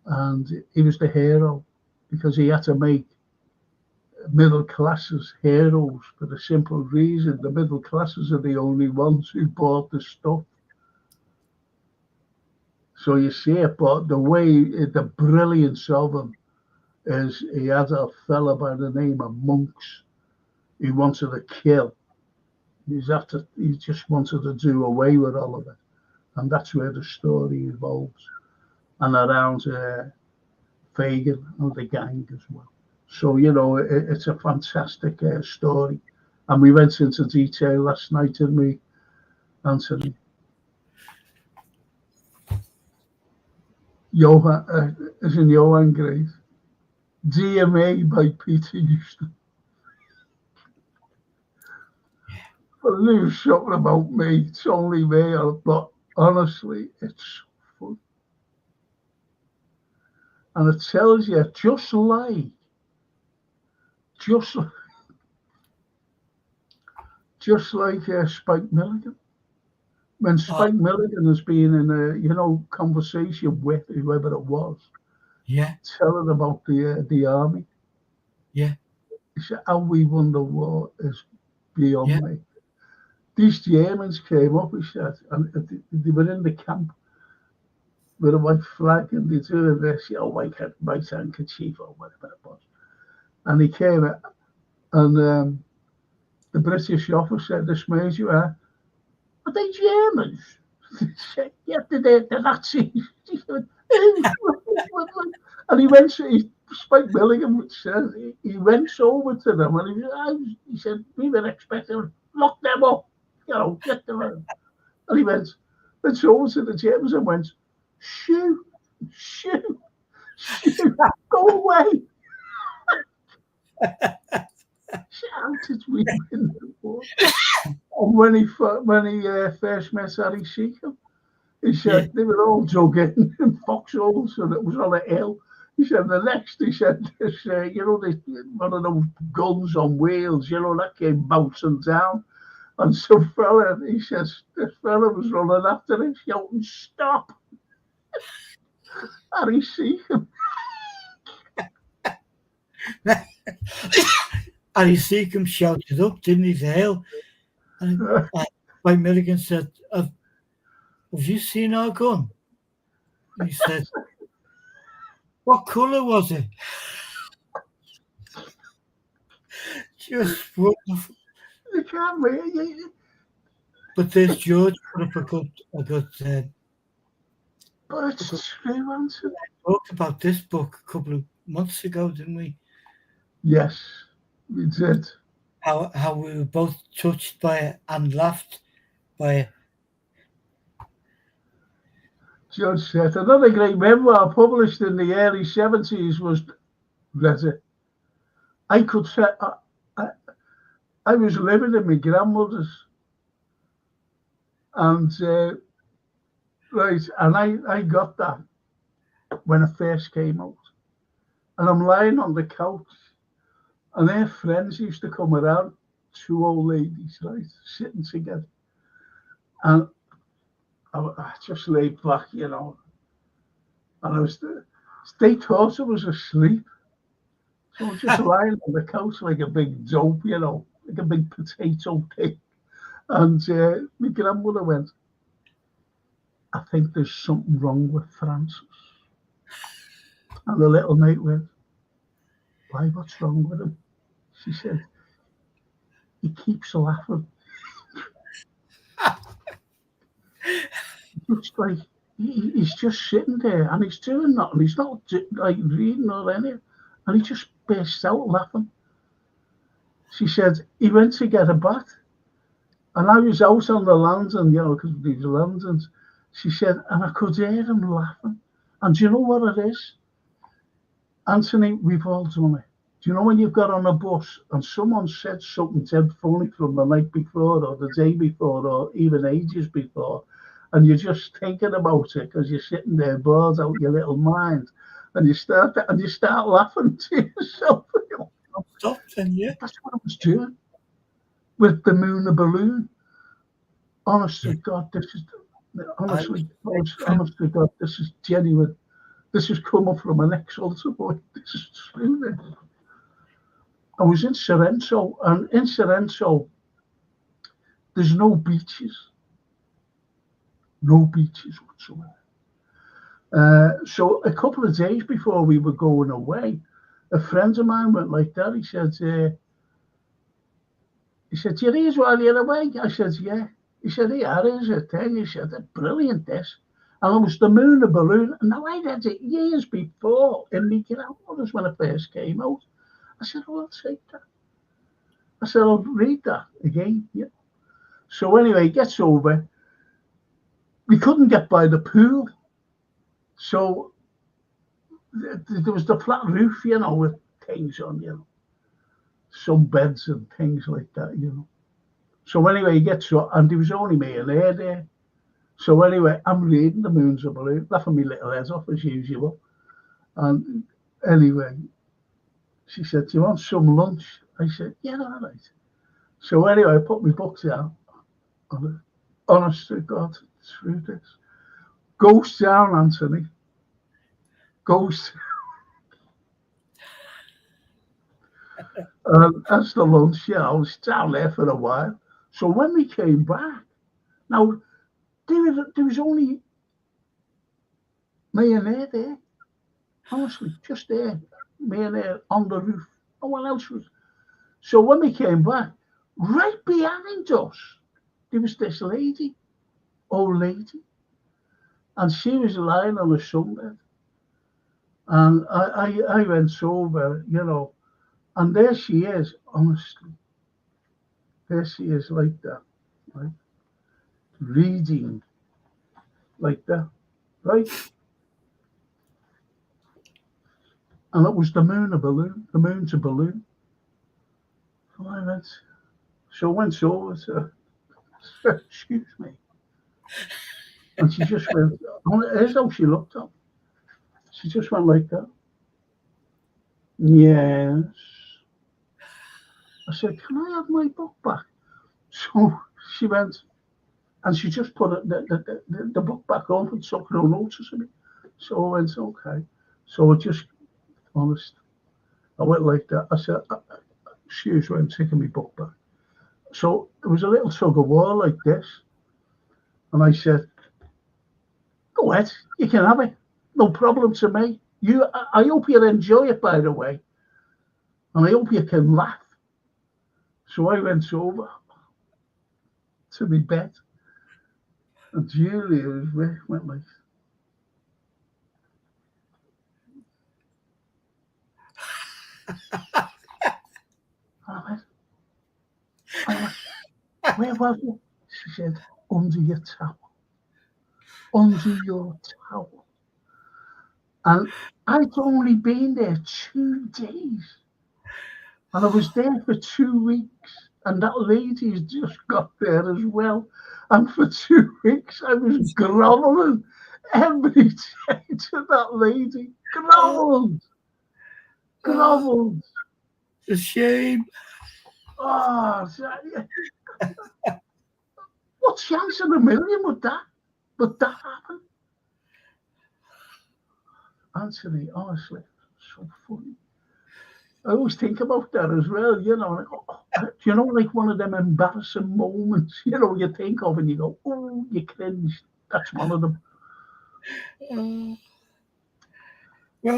and he was the hero because he had to make middle classes heroes for the simple reason the middle classes are the only ones who bought the stuff. So you see it, but the brilliance of him is he had a fella by the name of Monks he wanted to kill. He just wanted to do away with all of it. And that's where the story evolves. And around Fagin and the gang as well. So, it's a fantastic story. And we went into detail last night, didn't we, Anthony? Isn't Johan great? DMA by Peter Houston. Well, there's something about me. It's only me, but honestly, it's so fun. And it tells you just like Spike Milligan. When Spike Milligan has been in a conversation with whoever it was, yeah, telling about the army. yeah, He said, how we won the war is beyond yeah, me. These Germans came up, he said, and they were in the camp with a white flag and they doing this, white handkerchief or whatever it was. And he came and the British officer dismayed you are they Germans? He said, yeah, the Nazis. He said, and Spike Milligan says he went over to them and he said, we were expecting lock them up, get them out. And he went over to the Germans and went, shoot, go away. Shouted we win the war. And when he first met Harry Seacombe, he said they were all dug in foxholes and it was on a hill. He said this, this, one of those guns on wheels, that came bouncing down. And some fella, he says, this fella was running after him, shouting, stop. Harry Seacombe. Harry Seacombe shouted up, didn't he, to hell? And Mike Milligan said, have you seen our gun? He said, what colour was it? Just wonderful. You can't wait. But there's George put up a good but it's true, Anthony. We talked about this book a couple of months ago, didn't we? Yes, we did. How we were both touched by it and laughed by it. George said another great memoir published in the early 70s was Greta. I could say I was living in my grandmother's, and right, and I got that when it first came out, and I'm lying on the couch, and their friends used to come around, two old ladies, right, sitting together, and I just laid back, and they thought I was asleep, so I'm just lying on the couch like a big dope, like a big potato pig, and my grandmother went, I think there's something wrong with Francis, and the little mate went, why, what's wrong with him? She said, he keeps laughing. Looks like he's just sitting there and he's doing nothing. He's not like reading or anything. And he just burst out laughing. She said he went to get a bath. And I was out on the landing, because of these landings. She said, and I could hear him laughing. And do you know what it is? Anthony, we've all done it. Do you know when you've got on a bus and someone said something dead funny from the night before or the day before or even ages before, and you're just thinking about it because you're sitting there bored out your little mind, and you start laughing to yourself. Something, yeah. That's what I was doing with the moon and balloon. Honest to God, this is honest to God, this is genuine. This is coming from an ex-altar boy. This is true. I was in Sorrento, and in Sorrento, there's no beaches whatsoever. So a couple of days before we were going away, a friend of mine went like that. He said, do you read while you're away? I said, yeah. He said, yeah, here's a thing. He said, brilliant, this. And it was the moon and balloon. And now I read it years before in my grandmother's when it first came out. I said, oh, I'll take that. I said, I'll read that again. Yeah. So anyway, he gets over. We couldn't get by the pool. So there was the flat roof, with things on, some beds and things like that, So anyway, he gets up, and there was only me and her there. So anyway, I'm reading the moons and balloons, laughing my little head off as usual. And anyway, she said, do you want some lunch? I said, yeah, all right. So anyway, I put my book down. Honest to God, through this. Goes down, Anthony. Goes down. That's the lunch, I was down there for a while. So when we came back, now, there was only me and her there. Honestly, just there. Me and her on the roof. No one else was. So when we came back, right behind us, there was this old lady, and she was lying on a sunbed. And I went over, and there she is, honestly. There she is like that, right? Reading like that, right? And it was the moon's a balloon. So I went over to her, excuse me. And she just went, here's how she looked up. She just went like that. Yes. I said, can I have my book back? So she went, and she just put the book back on and took no notice of me. So I went, okay. So I just, honest, I went like that. I said, excuse me, I'm taking my book back. So it was a little tug of war like this. And I said, go ahead, you can have it. No problem to me. I hope you enjoy it, by the way. And I hope you can laugh. So I went over to my bed. And Julia went like, I went, where was you? She said, under your towel. Under your towel. And I'd only been there 2 days. And I was there for 2 weeks. And that lady's just got there as well. And for 2 weeks, I was groveling every day to that lady. Groveling. Grovelled. It's a shame. Oh, what chance in a million would that happen? Anthony, honestly, so funny. I always think about that as well, like, like one of them embarrassing moments, you think of and you go, oh, you cringe. That's one of them. Well,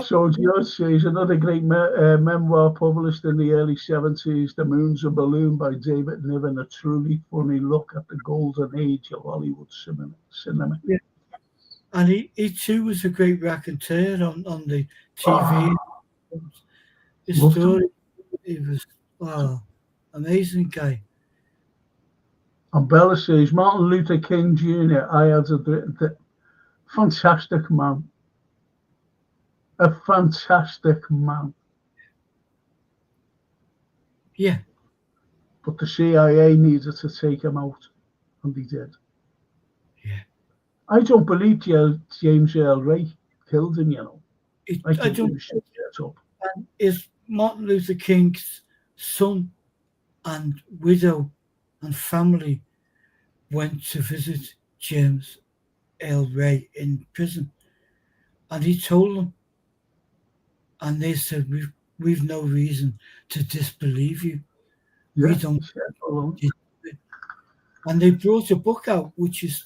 So George says another great memoir published in the early 70s, The Moon's a Balloon by David Niven, a truly funny look at the golden age of Hollywood cinema. yeah. And he too was a great raconteur on the TV. His Loved him. story, he was amazing guy. And Bella says Martin Luther King Jr. I had the fantastic man. A fantastic man. Yeah. But the CIA needed to take him out, and they did. Yeah. I don't believe James Earl Ray killed him, I think he was set up. And is Martin Luther King's son and widow and family went to visit James Earl Ray in prison, and he told them, and they said, we've no reason to disbelieve you. Yeah, we don't. And they brought a book out, which is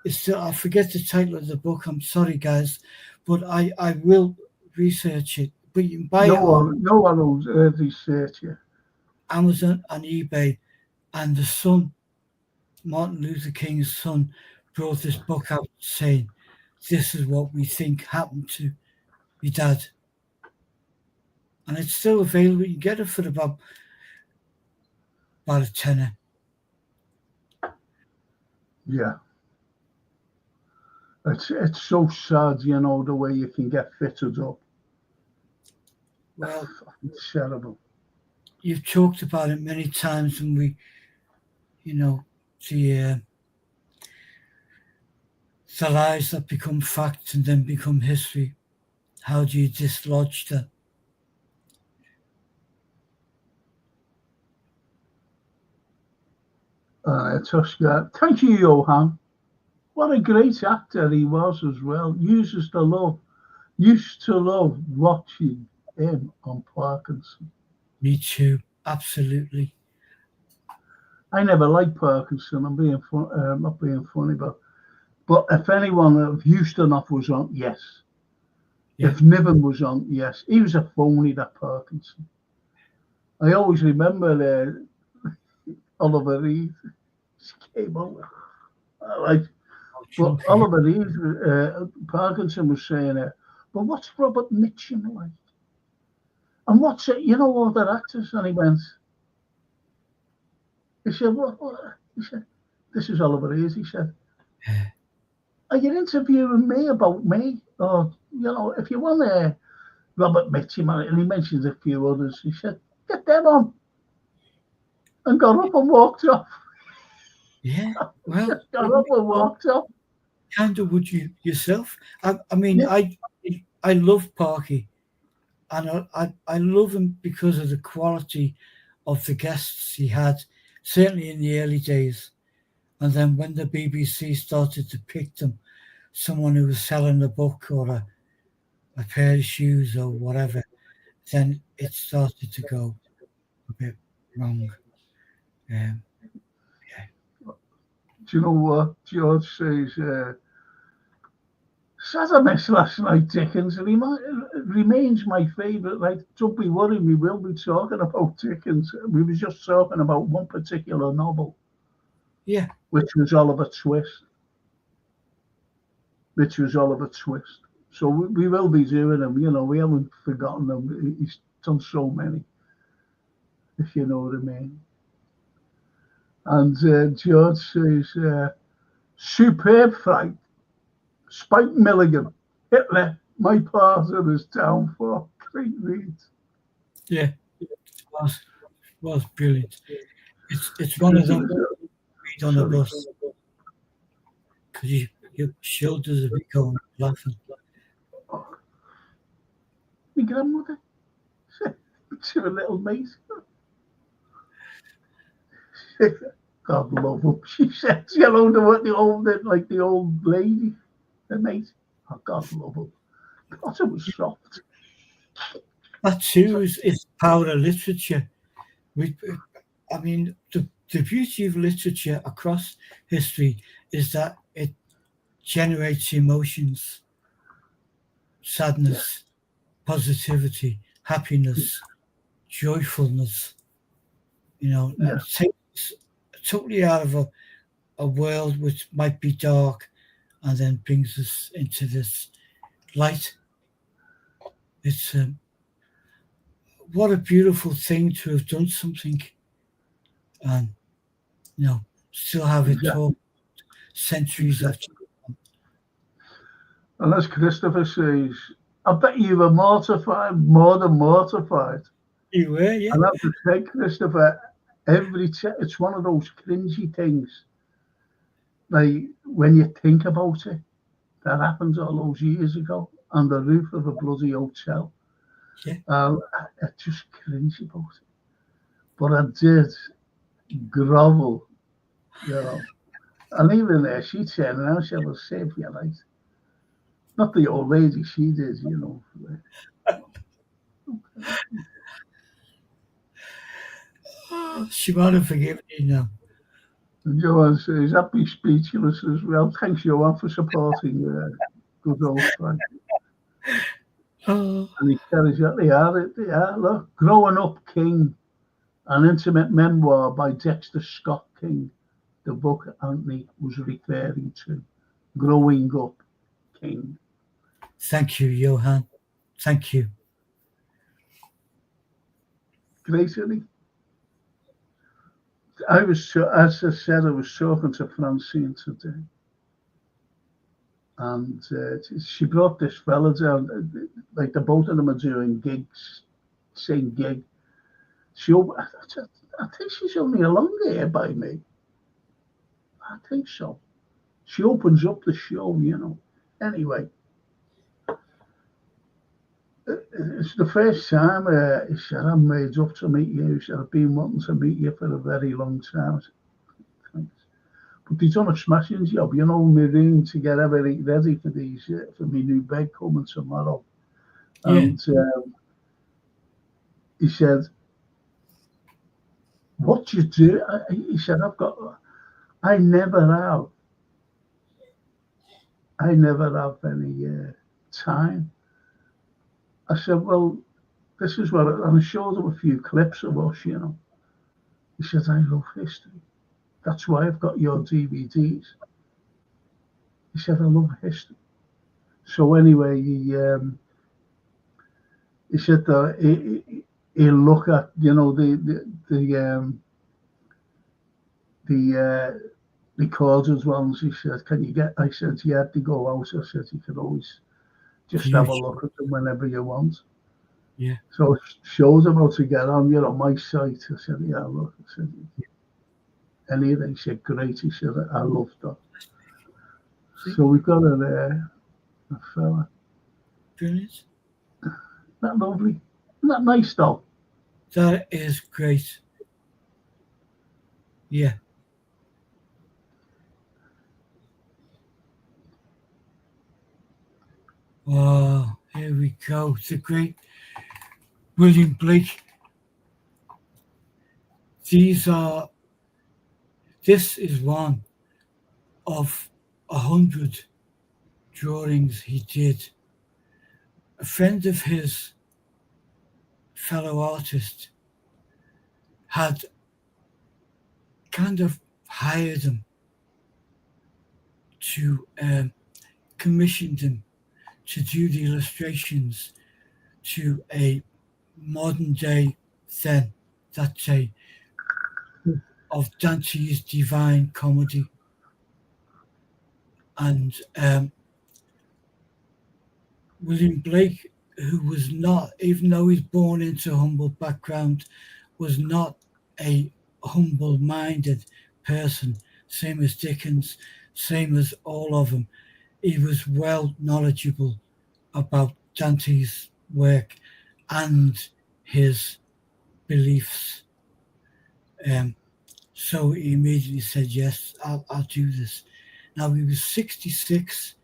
still, I forget the title of the book. I'm sorry, guys, but I will research it. But you can buy it on no one will research it. Amazon and eBay. And the son, Martin Luther King's son, brought this book out saying, this is what we think happened to my dad. And it's still available. You can get it for about a tenner. Yeah. It's so sad, the way you can get fitted up. Well, it's terrible. You've talked about it many times, and we, the lies that become facts and then become history. How do you dislodge that? Thank you, Johan. What a great actor he was as well. Used to love watching him on Parkinson. Me too, absolutely. I never liked Parkinson. I'm being not being funny, but if anyone of Houston was on, yes. Yeah. If Niven was on, yes. He was a phony, that Parkinson. I always remember Oliver Reed. She came over. But Oliver Reed, Parkinson was saying, but what's Robert Mitchum like? And what's it, other actors? And he went, he said, what? He said, this is Oliver Reed. He said, are you interviewing me about me? Or, if you want Robert Mitchum, and he mentions a few others, he said, get them on. And got up and walked off. Yeah, well, got up and walked off. Kind of would you yourself? I mean, yeah. I love Parky, and I love him because of the quality of the guests he had, certainly in the early days. And then when the BBC started to pick them, someone who was selling a book or a pair of shoes or whatever, then it started to go a bit wrong. Yeah. Do you know what George says? Sad I missed last night, Dickens, and he remains my favourite. Like, don't be worried, we will be talking about Dickens. We were just talking about one particular novel. Yeah. Which was Oliver Twist. So we will be doing him, we haven't forgotten him. He's done so many, if you know what I mean. And George says, superb fight. Spike Milligan, Hitler, my partner is down for great read. Yeah, it was brilliant. It's one of them read on the bus because your shoulders are going laughing. My grandmother, to a little mate. God love him. She said, you know, the old lady, the mate. Oh, God love him. God, it was soft. That too is power of literature. I mean, the beauty of literature across history is that it generates emotions, Yeah, sadness, positivity, happiness, joyfulness, yeah, and takes totally out of a world which might be dark and then brings us into this light. It's what a beautiful thing to have done something and, still have it exactly. taught centuries Exactly. after. And as Christopher says, I bet you were mortified, more than mortified. You were, yeah. And I have to say, Christopher, it's one of those cringy things. Like when you think about it, that happened all those years ago on the roof of a bloody hotel. Yeah. I just cringe about it. But I did grovel, you know. And even there, she said, and I said, well, save your life. Not the old lady, she did, you know. She might have forgiven you now. And Joanne says, happy speechless as well. Thanks, Joanne, for supporting good old Frank. Oh, And he carries out, they are, look, Growing Up King, an intimate memoir by Dexter Scott King, the book Anthony was referring to. Growing Up King. thank you, Johan. Thank you. Great, isn't he? As I said, I was talking to Francine today, and she brought this fella down. Like the both of them are doing gigs, same gig. I think she's only along here by me. I think so. She opens up the show, you know. Anyway, it's the first time he said, I'm made up to meet you. He said, I've been wanting to meet you for a very long time. I said, thanks. But he's done a smashing job, you know, me ring to get everything ready for for my new bed coming tomorrow. Yeah. And he said, what you do? He said, I never have, I never have any time. I said, well, this is what, and I showed him a few clips of us, you know. He said, I love history. That's why I've got your DVDs. He said, I love history. So anyway, he said that he'll look at, you know, the recorded ones. He said, can you get, I said, yeah, they go out. I said, you can always just have a look at them whenever you want. Yeah. So I showed him how to get on, you know, my site. I said, yeah, look. I said, anything. He said, great. He said, I love that. See? So we've got a fella. Brilliant. Isn't that lovely? Isn't that nice, though? That is great. Yeah. Oh, here we go. The great William Blake. This is one of 100 drawings he did. A friend of his, fellow artist, had kind of hired him to commissioned him to do the illustrations to a modern day then, that's a of Dante's Divine Comedy. And William Blake, who was not, even though he's born into a humble background, was not a humble-minded person, same as Dickens, same as all of them. He was well knowledgeable about Dante's work and his beliefs. So he immediately said, yes, I'll do this. Now, he was 66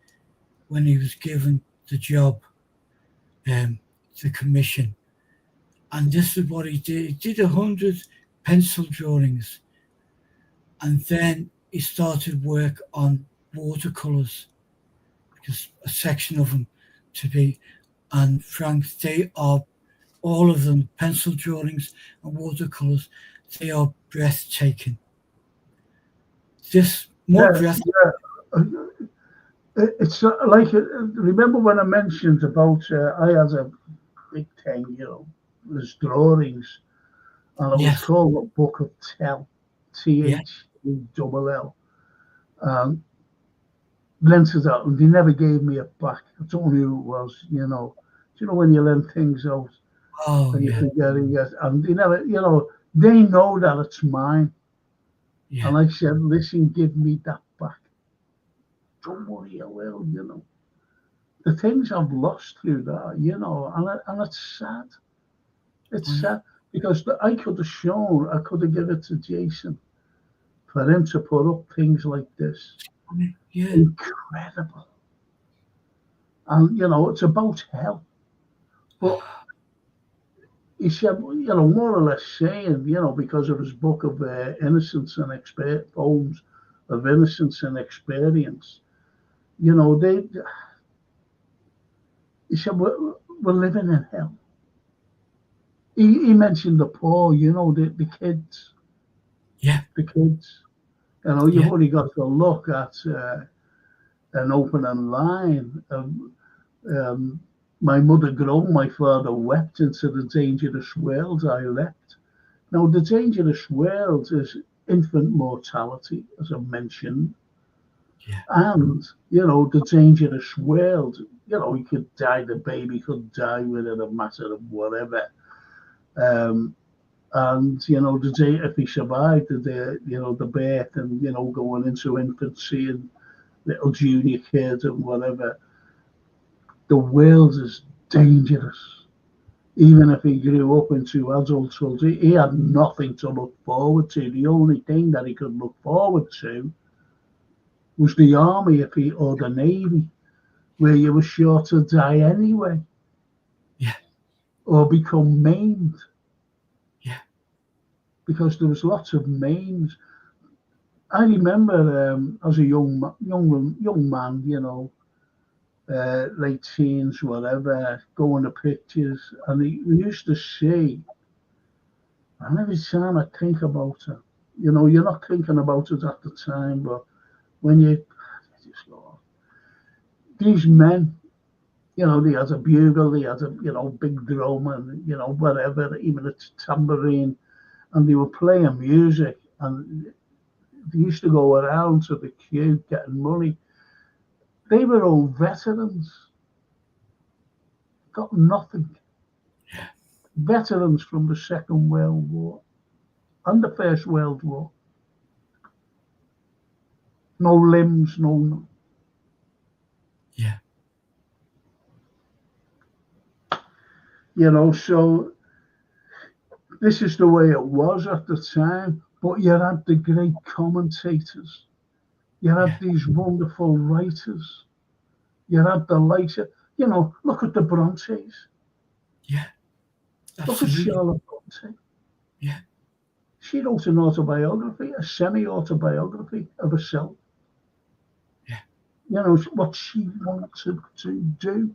when he was given the job, the commission. And this is what he did. He did 100 pencil drawings. And then he started work on watercolours, because a section of them to be. And Frank, they are, all of them, pencil drawings and watercolours, they are breathtaking. Just more breathtaking. It's like, remember when I mentioned about I had a big thing, there's drawings, and it was Yes. called a Book of Tell, Yeah. THELL. Lent it out, and they never gave me it back. I don't know who it was, Do you know when you lend things out Oh, and you yeah. forget it, and they never, they know that it's mine. Yeah. And I said, listen, give me that back. Don't worry, I will, The things I've lost through that, and it's sad. It's sad because I could have given it to Jason for him to put up things like this. Yeah. Incredible. And, it's about hell. But he said, more or less saying, because of his book of innocence and poems of innocence and experience, he said, we're living in hell. He mentioned the poor, the kids. Yeah. The kids. You've only got to look at an opening line. My mother groaned, my father wept into the dangerous world I left. Now, the dangerous world is infant mortality, as I mentioned. Yeah. And, the dangerous world, he could die, the baby could die within a matter of whatever. And, the day, if he survived the birth and, going into infancy and little junior kids and whatever, the world is dangerous. Even if he grew up into adulthood, he had nothing to look forward to. The only thing that he could look forward to was the army or the navy, where you were sure to die anyway. Yeah. Or become maimed. Yeah. Because there was lots of maims. I remember as a young man, late teens, whatever, going to pictures, and we used to see, and every time I think about it, you're not thinking about it at the time, but when you just go, these men, they had a bugle, they had a big drum, and whatever, even a tambourine, and they were playing music, and they used to go around to the queue getting money. They were all veterans, got nothing. Yeah. Veterans from the Second World War and the First World War. No limbs, no. Yeah. So this is the way it was at the time. But you had the great commentators. You had these wonderful writers. You had the likes of, look at the Brontes. Yeah. Look at Charlotte Bronte. Yeah. She wrote an autobiography, a semi-autobiography of herself. Yeah. What she wanted to do.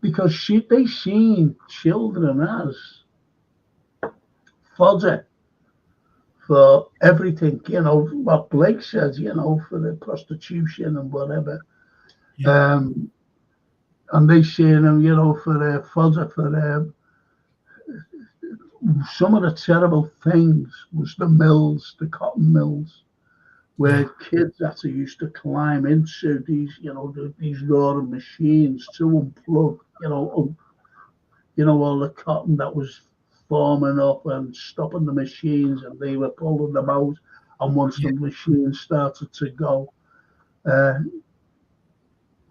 Because they seen children as fodder for everything, what Blake says, for the prostitution and whatever. Yeah. And they seen them, for fodder for some of the terrible things was the mills, the cotton mills, where kids actually used to climb into these, these roaring machines to unplug, all the cotton that was forming up and stopping the machines, and they were pulling them out. And once the machines started to go, they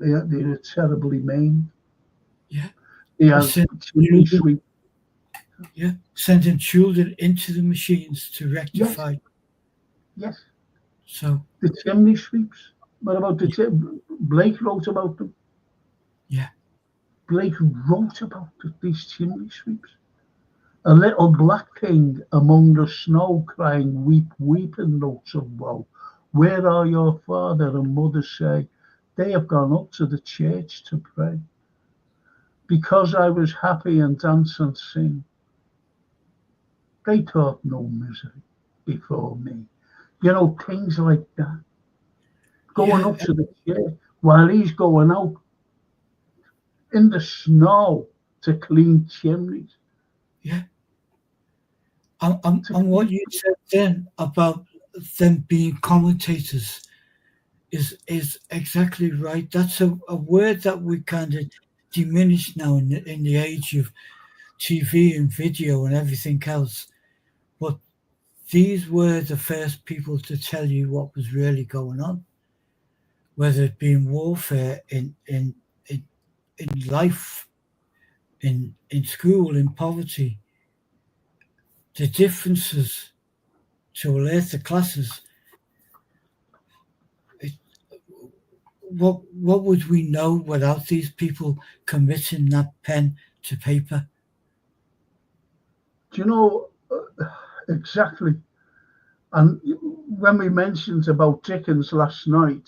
were terribly maimed. Yeah. They had chimney sweep. Yeah, sending children into the machines to Yes, rectify. yes. So, The chimney sweeps. What about Blake wrote about them. yeah, Blake wrote about these chimney sweeps. A little black thing among the snow crying, weep, weep in notes of woe. Where are your father and mother say? They have gone up to the church to pray. Because I was happy and dance and sing, they thought no misery before me. You know, things like that. Going yeah, up to the church while he's going out in the snow to clean chimneys. yeah. And To what clean, you said then about them being commentators is exactly right. That's a word that we kind of diminish now in the age of TV and video and everything else. But these were the first people to tell you what was really going on, whether it be in warfare, in, in life, in school, in poverty, the differences to later classes. It, what would we know without these people committing that pen to paper? do you know exactly? And when we mentioned about Dickens last night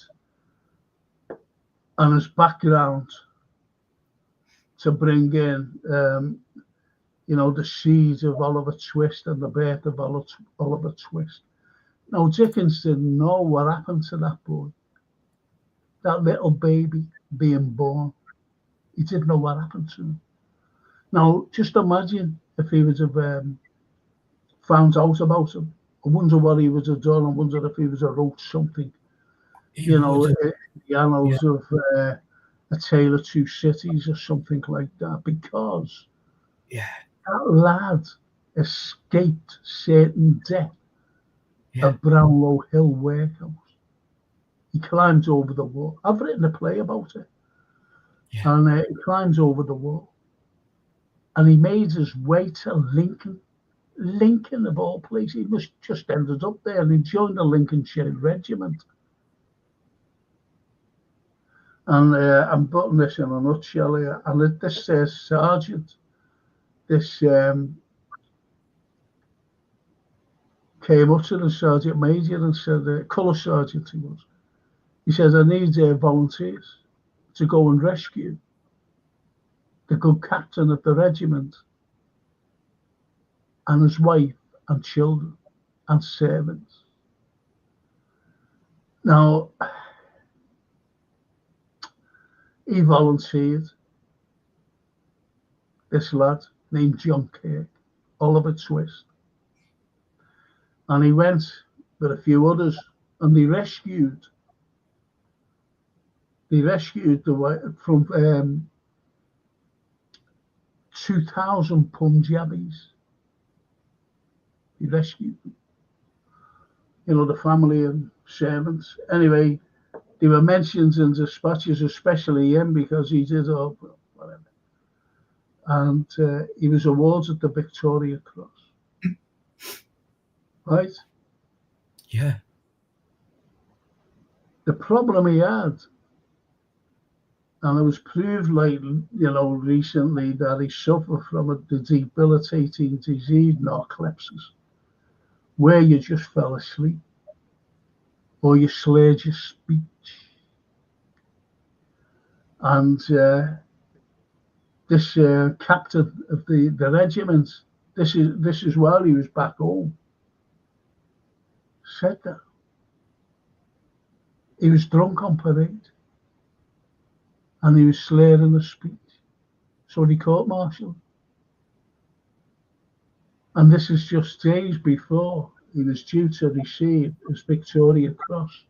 and his background to bring in, the seeds of Oliver Twist and the birth of Oliver Twist. Now, Dickens didn't know what happened to that boy, that little baby being born. He didn't know what happened to him. Now, just imagine if he would have found out about him. I wonder what he would have done. I wonder if he would have wrote something, He would have, the yeah, annals of A Tale of Two Cities or something like that, because yeah, that lad escaped certain death yeah, at Brownlow Hill Warehouse. He climbs over the wall. I've written a play about it. yeah, And he climbs over the wall. And he made his way to Lincoln. Lincoln, of all places. He must just ended up there and he joined the Lincolnshire Regiment. And I'm putting this in a nutshell here. And this sergeant, this came up to the sergeant major and said, colour sergeant he was. He said, I need volunteers to go and rescue the good captain of the regiment and his wife and children and servants. Now, he volunteered, this lad named John Kirk, Oliver Twist, and he went with a few others and they rescued from 2,000 Punjabis. He rescued them, the family and servants. Anyway, they were mentioned in dispatches, especially him, because he did all whatever. And he was awarded the Victoria Cross. Right? yeah, The problem he had, and it was proved recently that he suffered from a debilitating disease, narcolepsy, where you just fell asleep or you slurred your speech. And this captain of the regiment, this is while he was back home, said that he was drunk on parade and he was slurring his speech. So he court-martialed. And this is just days before he was due to receive his Victoria Cross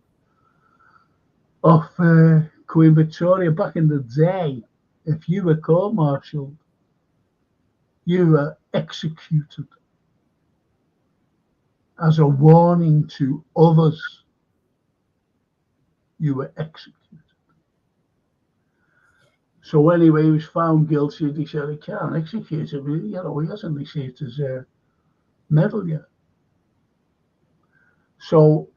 of Queen Victoria. Back in the day, if you were court-martialed, you were executed as a warning to others. You were executed. So anyway, he was found guilty. He said he can't execute him. He hasn't received his medal yet. So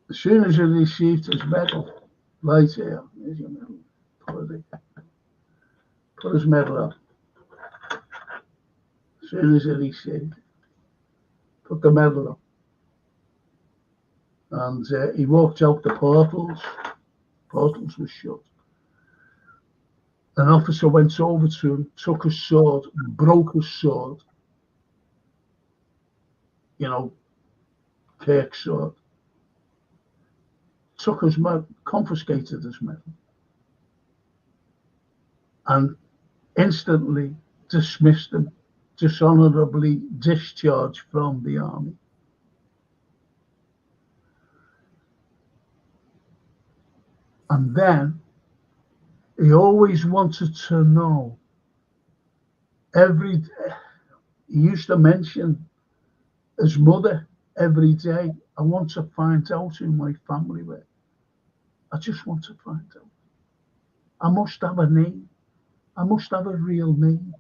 as soon as he received his medal, right here, here's your medal. Put his medal up. As soon as he received, put the medal up. And he walked out the portals. Portals were shut. An officer went over to him, took his sword, broke his sword. Kirk's sword. Took his medal, confiscated his medal. And instantly dismissed him, dishonorably discharged from the army. And then he always wanted to know he used to mention his mother every day. I want to find out who my family were. I just want to find out. I must have a name. I must have a real name.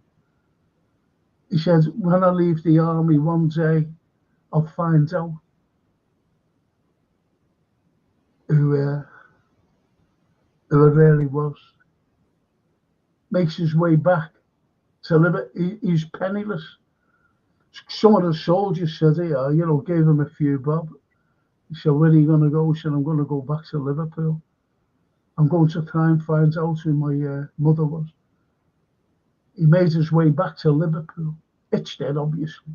He said, when I leave the army one day, I'll find out who it really was. Makes his way back to live. He's penniless. Some of the soldiers said, gave him a few bob. He said, where are you going to go? He said, I'm going to go back to Liverpool. I'm going to try and find out who my mother was. He made his way back to Liverpool. It's dead, obviously.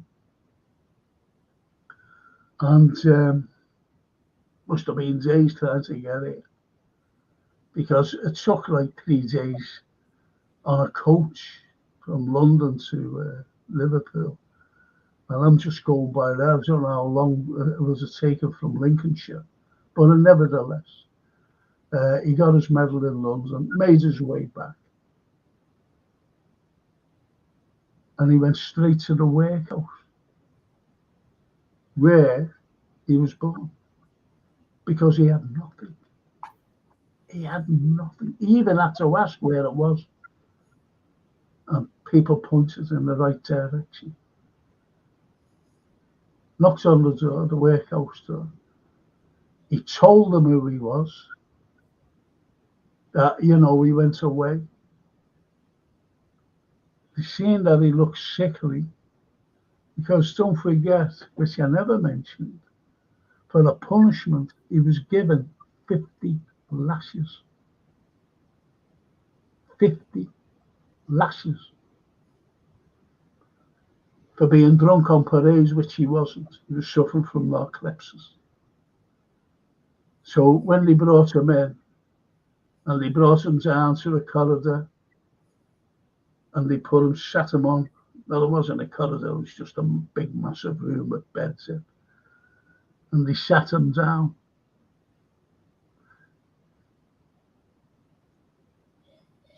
And must have been days trying to get it. Because it took like 3 days on a coach from London to Liverpool. And I'm just going by there. I don't know how long it was taken from Lincolnshire. But nevertheless, he got his medal in London, made his way back. And he went straight to the workhouse where he was born. Because he had nothing. He had nothing. He even had to ask where it was. And people pointed in the right direction. Knocked on the door, the workhouse door. He told them who he was. That, he went away. They seen that he looked sickly. Because don't forget, which I never mentioned, for the punishment, he was given 50 lashes. 50 lashes. For being drunk on parade, which he wasn't. He was suffering from narcolepsy. So when they brought him in, and they brought him down to the corridor, and they sat him on, well, it wasn't a corridor, it was just a big, massive room with beds in. And they sat him down.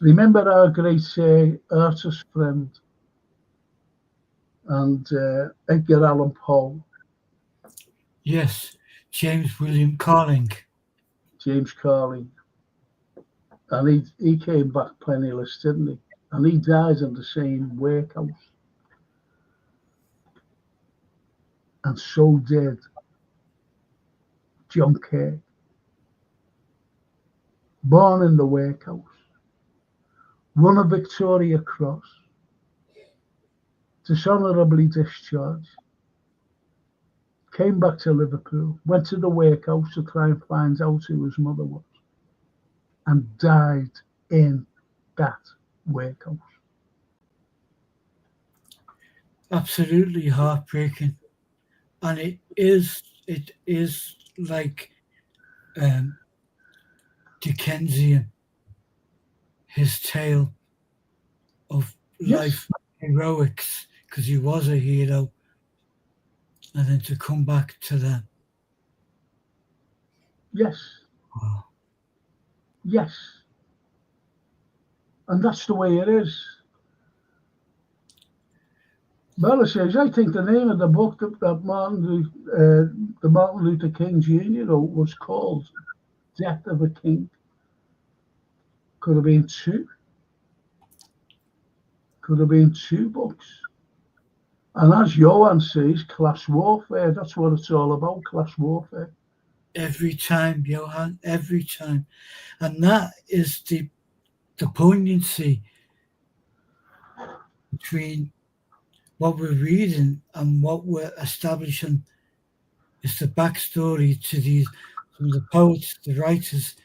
Remember our great artist friend and Edgar Allan Poe? Yes, James William Carling. James Carlyle. And he came back penniless, didn't he? And he died in the same workhouse. And so did John Kirk. Born in the workhouse. Won a Victoria Cross. Dishonorably discharged. Came back to Liverpool. Went to the workhouse to try and find out who his mother was. And died in that workhouse. Absolutely heartbreaking. And it is like Dickensian, his tale of life heroics, because he was a hero, and then to come back to that. Yes. Oh. Yes. And that's the way it is. Well, it says, I think the name of the book that Martin Luther King Jr. wrote was called Death of a King. Could have been 2, Could have been 2 books. And as Johan says, class warfare, that's what it's all about, class warfare. Every time, Johan, every time. And that is the poignancy between what we're reading and what we're establishing is the backstory to these, from the poets, the writers,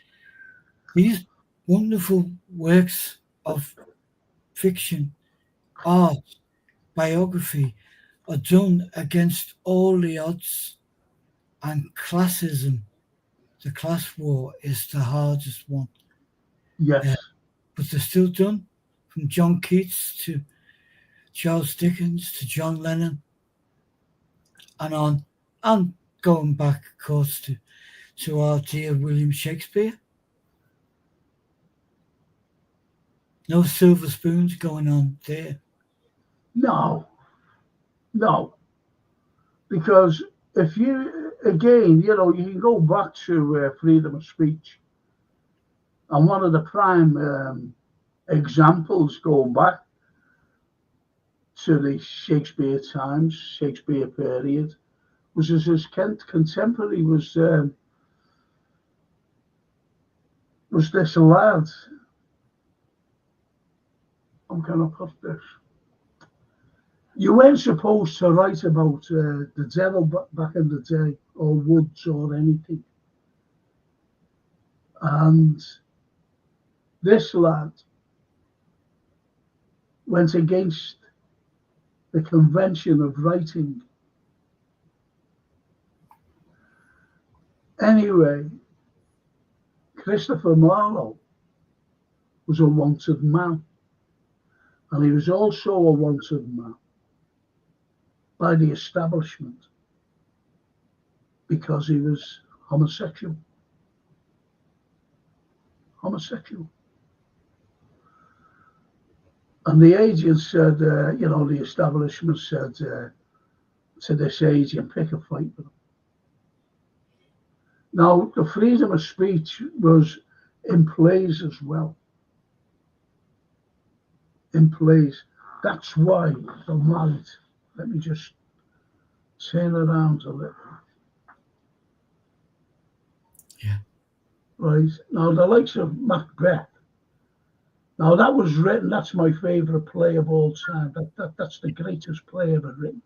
these wonderful works of fiction, art, biography are done against all the odds, and classism, the class war, is the hardest one. Yes. But they're still done, from John Keats to Charles Dickens to John Lennon and on, and going back, of course, to our dear William Shakespeare. No silver spoons going on there. No. Because if you, again, you can go back to freedom of speech. And one of the prime examples going back to the Shakespeare times, Shakespeare period, was his contemporary was this lad. I'm going to put this. You weren't supposed to write about the devil back in the day, or woods, or anything. And this lad went against the convention of writing. Anyway, Christopher Marlowe was a wanted man. And he was also a wanted man by the establishment because he was homosexual. And the agent said, the establishment said to this agent, pick a fight with him. Now, the freedom of speech was in plays as well. In plays. That's why the light, let me just turn around a little. Yeah. Right. Now, the likes of Macbeth. Now, that was written, that's my favourite play of all time. That's the greatest play ever written.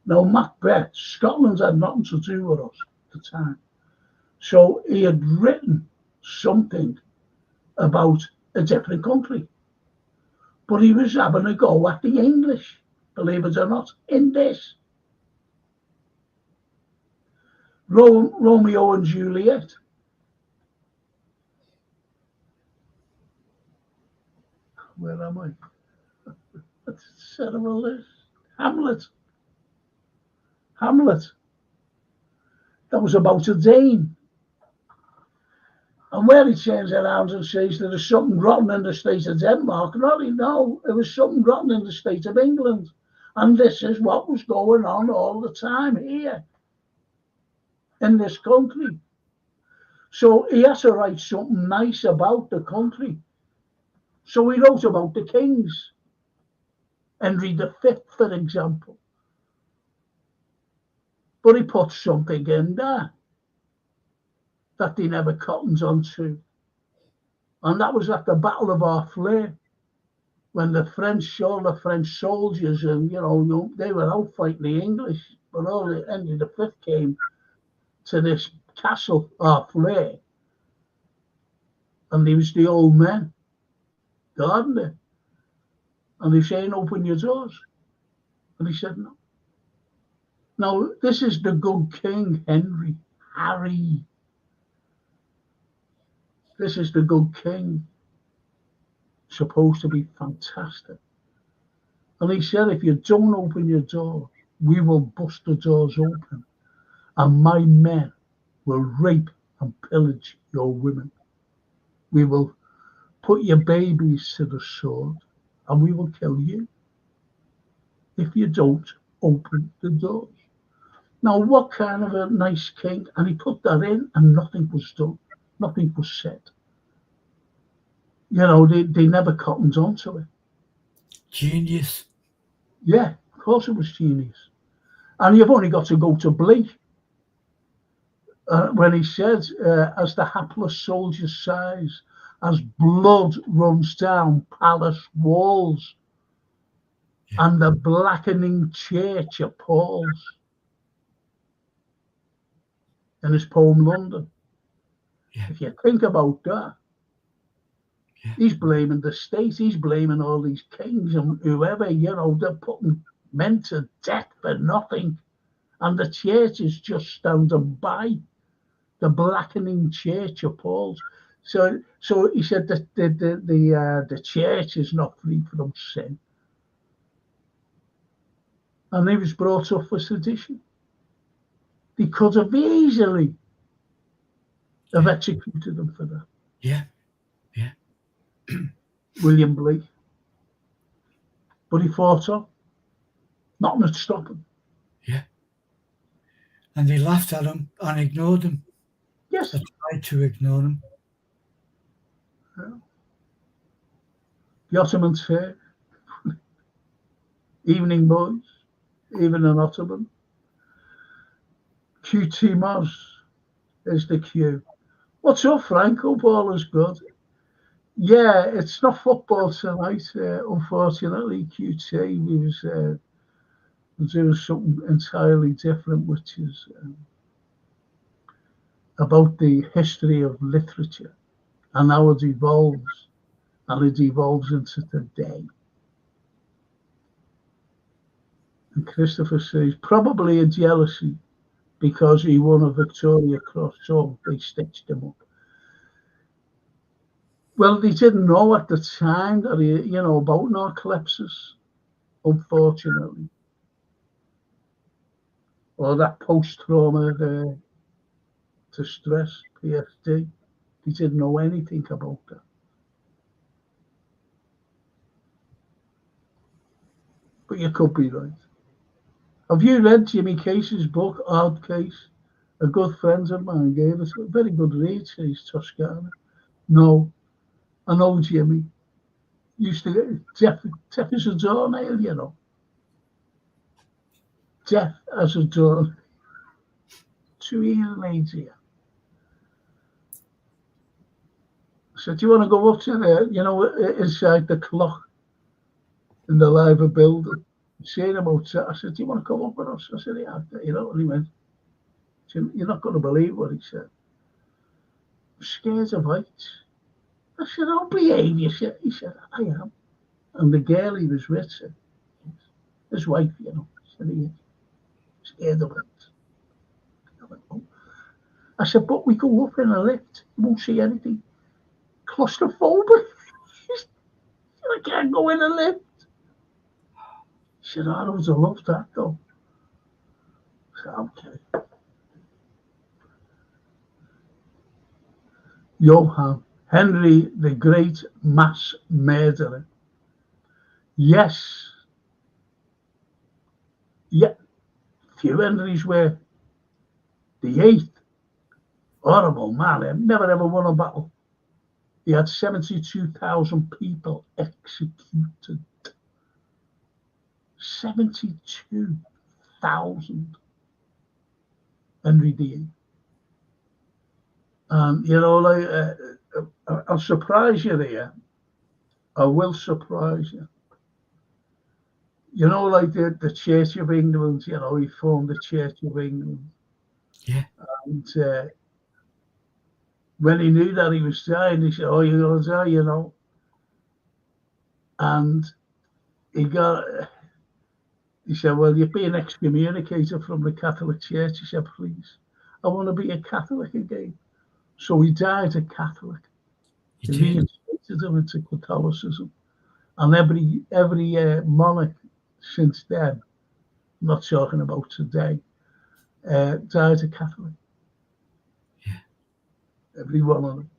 Now, Macbeth, Scotland had nothing to do with us at the time. So he had written something about a different country. But he was having a go at the English, believe it or not, in this. Romeo and Juliet. Where am I? That's terrible, this. Hamlet. That was about a Dane. And where he turns around and says there is something rotten in the state of Denmark, no, it was something rotten in the state of England. And this is what was going on all the time here in this country. So he had to write something nice about the country. So he wrote about the kings. Henry V, for example. But he put something in there that they never cottoned onto. And that was at the Battle of Harfleur, when the French, all the French soldiers, and they were out fighting the English, but all the Henry V came to this castle, Harfleur, and he was the old men guarding it. And they saying, open your doors. And he said, no. Now, this is the good king, Harry. This is the good king. Supposed to be fantastic. And he said, if you don't open your doors, we will bust the doors open. And my men will rape and pillage your women. We will put your babies to the sword, and we will kill you if you don't open the doors. Now, what kind of a nice king? And he put that in, and nothing was done. Nothing was said. They never cottoned onto it. Genius. Yeah, of course it was genius. And you've only got to go to Blake when he said, as the hapless soldiers sighs, as blood runs down palace walls, and the blackening church appalls. In his poem London. Yeah. If you think about that, he's blaming the state, he's blaming all these kings and whoever, they're putting men to death for nothing. And the church is just standing by. The blackening church appalls. So he said that the church is not free from sin. And he was brought up for sedition. They could have easily have executed him for that. Yeah. William Blake. But he fought on. Nothing had stopped him. Yeah. And they laughed at him and ignored him. Yes. They tried to ignore him. Yeah. The Ottoman fair. Evening boys. Even an Ottoman. QT Moz is the Q. What's up, Frank? Hope all is good. Yeah, it's not football tonight, unfortunately. QT, we was doing something entirely different, which is about the history of literature and how it evolves, and it evolves into today. And Christopher says, probably a jealousy because he won a Victoria Cross, so they stitched him up. Well, they didn't know at the time that about narcolepsis, unfortunately, or that post-trauma distress, PSD. They didn't know anything about that. But you could be right. Have you read Jimmy Case's book, Hard Case? A good friend of mine gave us a very good read, says Toscana. No, I know Jimmy. Used to get deaf as a doornail, Deaf as a doornail. 2 years later. I said, do you want to go up to there, inside the clock in the Liver building? Saying about that, I said, do you want to come up with us? I said, yeah, and he went, you're not going to believe what he said. I'm scared of heights. I said, I'll behave, you said. He said, I am. And the girl he was with said, his wife, said he is scared of heights. I went, oh. I said, but we go up in a lift, you won't see anything. Claustrophobic. I can't go in a lift. He said, I would have loved that though. I said, okay. Johann, Henry the Great mass murderer. Yes. Yeah. Few Henrys were. The 8th. Horrible man. He never ever won a battle. He had 72,000 people executed. 72,000. Henry VIII. And I'll surprise you there. I will surprise you. Like the Church of England, he formed the Church of England. Yeah. And when he knew that he was dying, he said, oh, you're going to die, And he said, well, you're being excommunicated from the Catholic Church. He said, please, I want to be a Catholic again. So he died a Catholic. He reinstated him into Catholicism. And every monarch since then, I'm not talking about today, died a Catholic. Yeah. Every one of them.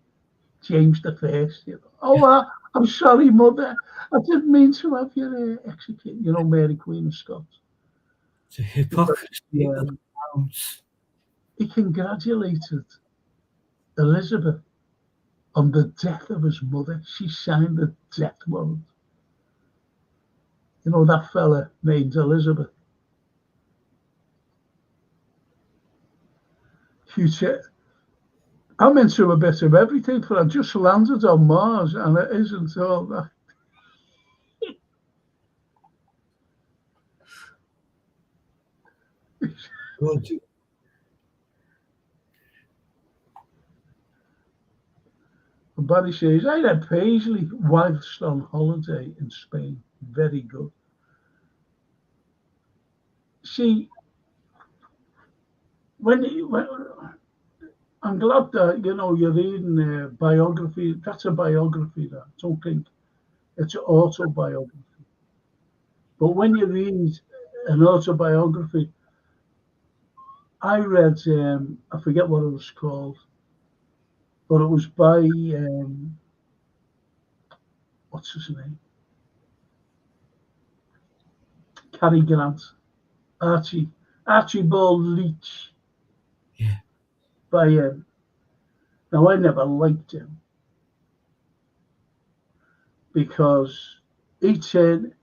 James the First. Oh, I'm sorry, Mother. I didn't mean to have you executed. Mary Queen of Scots. The hypocrisy of the pounds. He congratulated Elizabeth on the death of his mother. She signed the death warrant. You know, that fella named Elizabeth. She said, I'm into a bit of everything, but I just landed on Mars and it isn't all that. Good. And Barry says, I had Paisley whilst on holiday in Spain. Very good. See, when I'm glad that, you know, you're reading a biography. That's a biography, that. I don't think it's an autobiography. But when you read an autobiography, I read, I forget what it was called, but it was by, what's his name? Cary Grant, Archibald Leach, Yeah. by him. Now, I never liked him because he said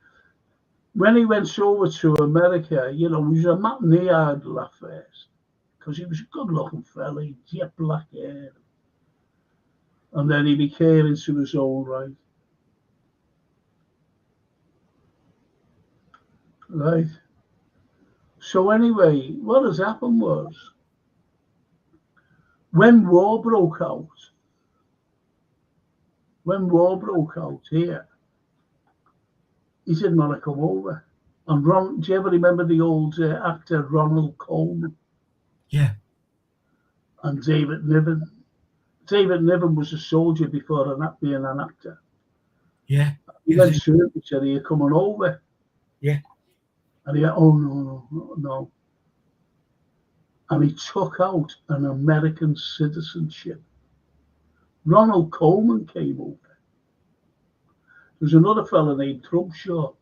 when he went over to America, you know, he was a matinee idol at first because he was a good looking fella, he had black hair. And then he became into his own right. Right. So anyway, what has happened was when war broke out, here, he didn't want to come over. And do you ever remember the old actor Ronald Coleman? Yeah. And David Niven? David Niven was a soldier before being an actor. Yeah. He went to him and said, are you coming over? Yeah. And he went, oh, no. And he took out an American citizenship. Ronald Coleman came over. There's another fellow named Trubshaw,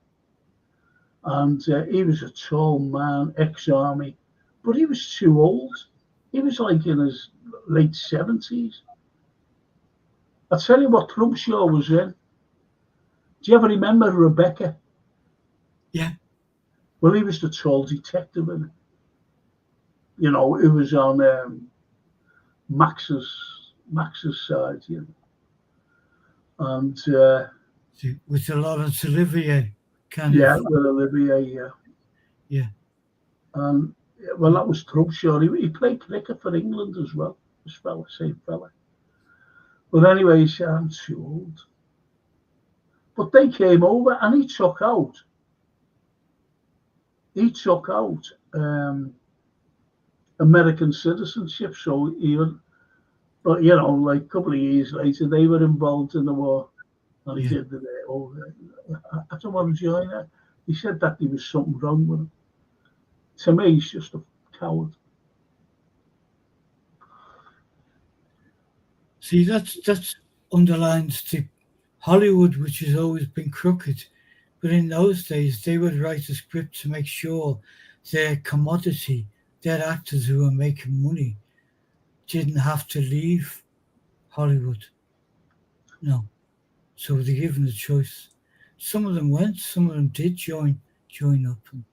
and he was a tall man, ex-army, but he was too old. He was like in his late 70s. I'll tell you what Trubshaw was in. Do you ever remember Rebecca? Yeah. Well, he was the tall detective in it. You know, it was on Max's side, you know. And with a lot of Olivier kind yeah, of. with Olivia, yeah. Yeah. And well, that was Trubshaw. He played cricket for England as well. This fella, same fella. But anyway, he said, I'm too old. But they came over and he took out American citizenship. So but you know, like a couple of years later, they were involved in the war, and he did the over. I don't want to join it. He said that there was something wrong with him. To me, he's just a coward. See, that's underlines the Hollywood, which has always been crooked. But in those days, they would write a script to make sure their commodity, their actors who were making money, didn't have to leave Hollywood. No. So they're given a choice. Some of them went, some of them did join up, and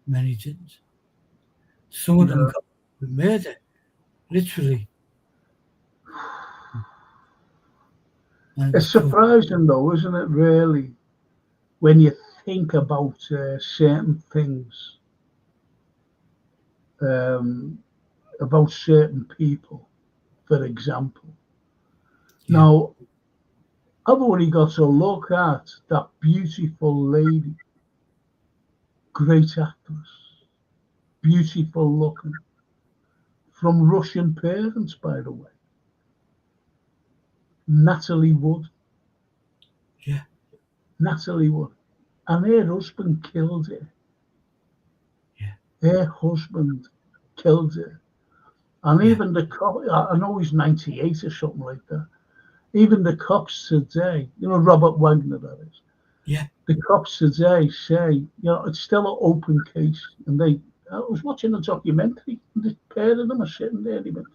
many didn't. Some of them got murder, literally. And It's surprising, though, isn't it? Really, when you think about certain things, about certain people, for example. Yeah. Now, I've only got to look at that beautiful lady, great actress, beautiful looking, from Russian parents, by the way, Natalie Wood. Yeah. Natalie Wood. And her husband killed her. Yeah. Her husband killed her. And even the cop, I know he's 98 or something like that. Even the cops today, you know, Robert Wagner, that is. Yeah. The cops today say, you know, it's still an open case. And I was watching a documentary, and the pair of them are sitting there. They went,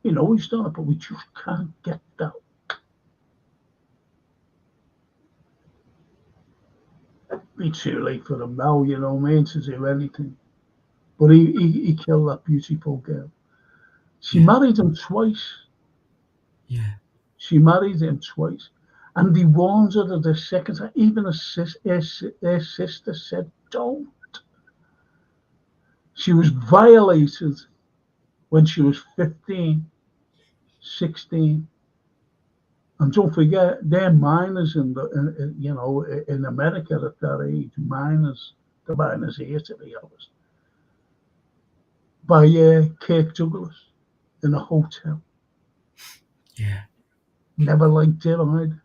you know, he's done it, but we just can't get that. be too late for him now, you know what I mean, to do anything. But he killed that beautiful girl. She married him twice. Yeah. She married him twice. And he warned her that the second time, even her sister said, don't. She was violated when she was 15, 16. And don't forget, they're minors in America at that age, minors. The minors here, to be honest. By Kirk Douglas in a hotel. Yeah. Never liked it either.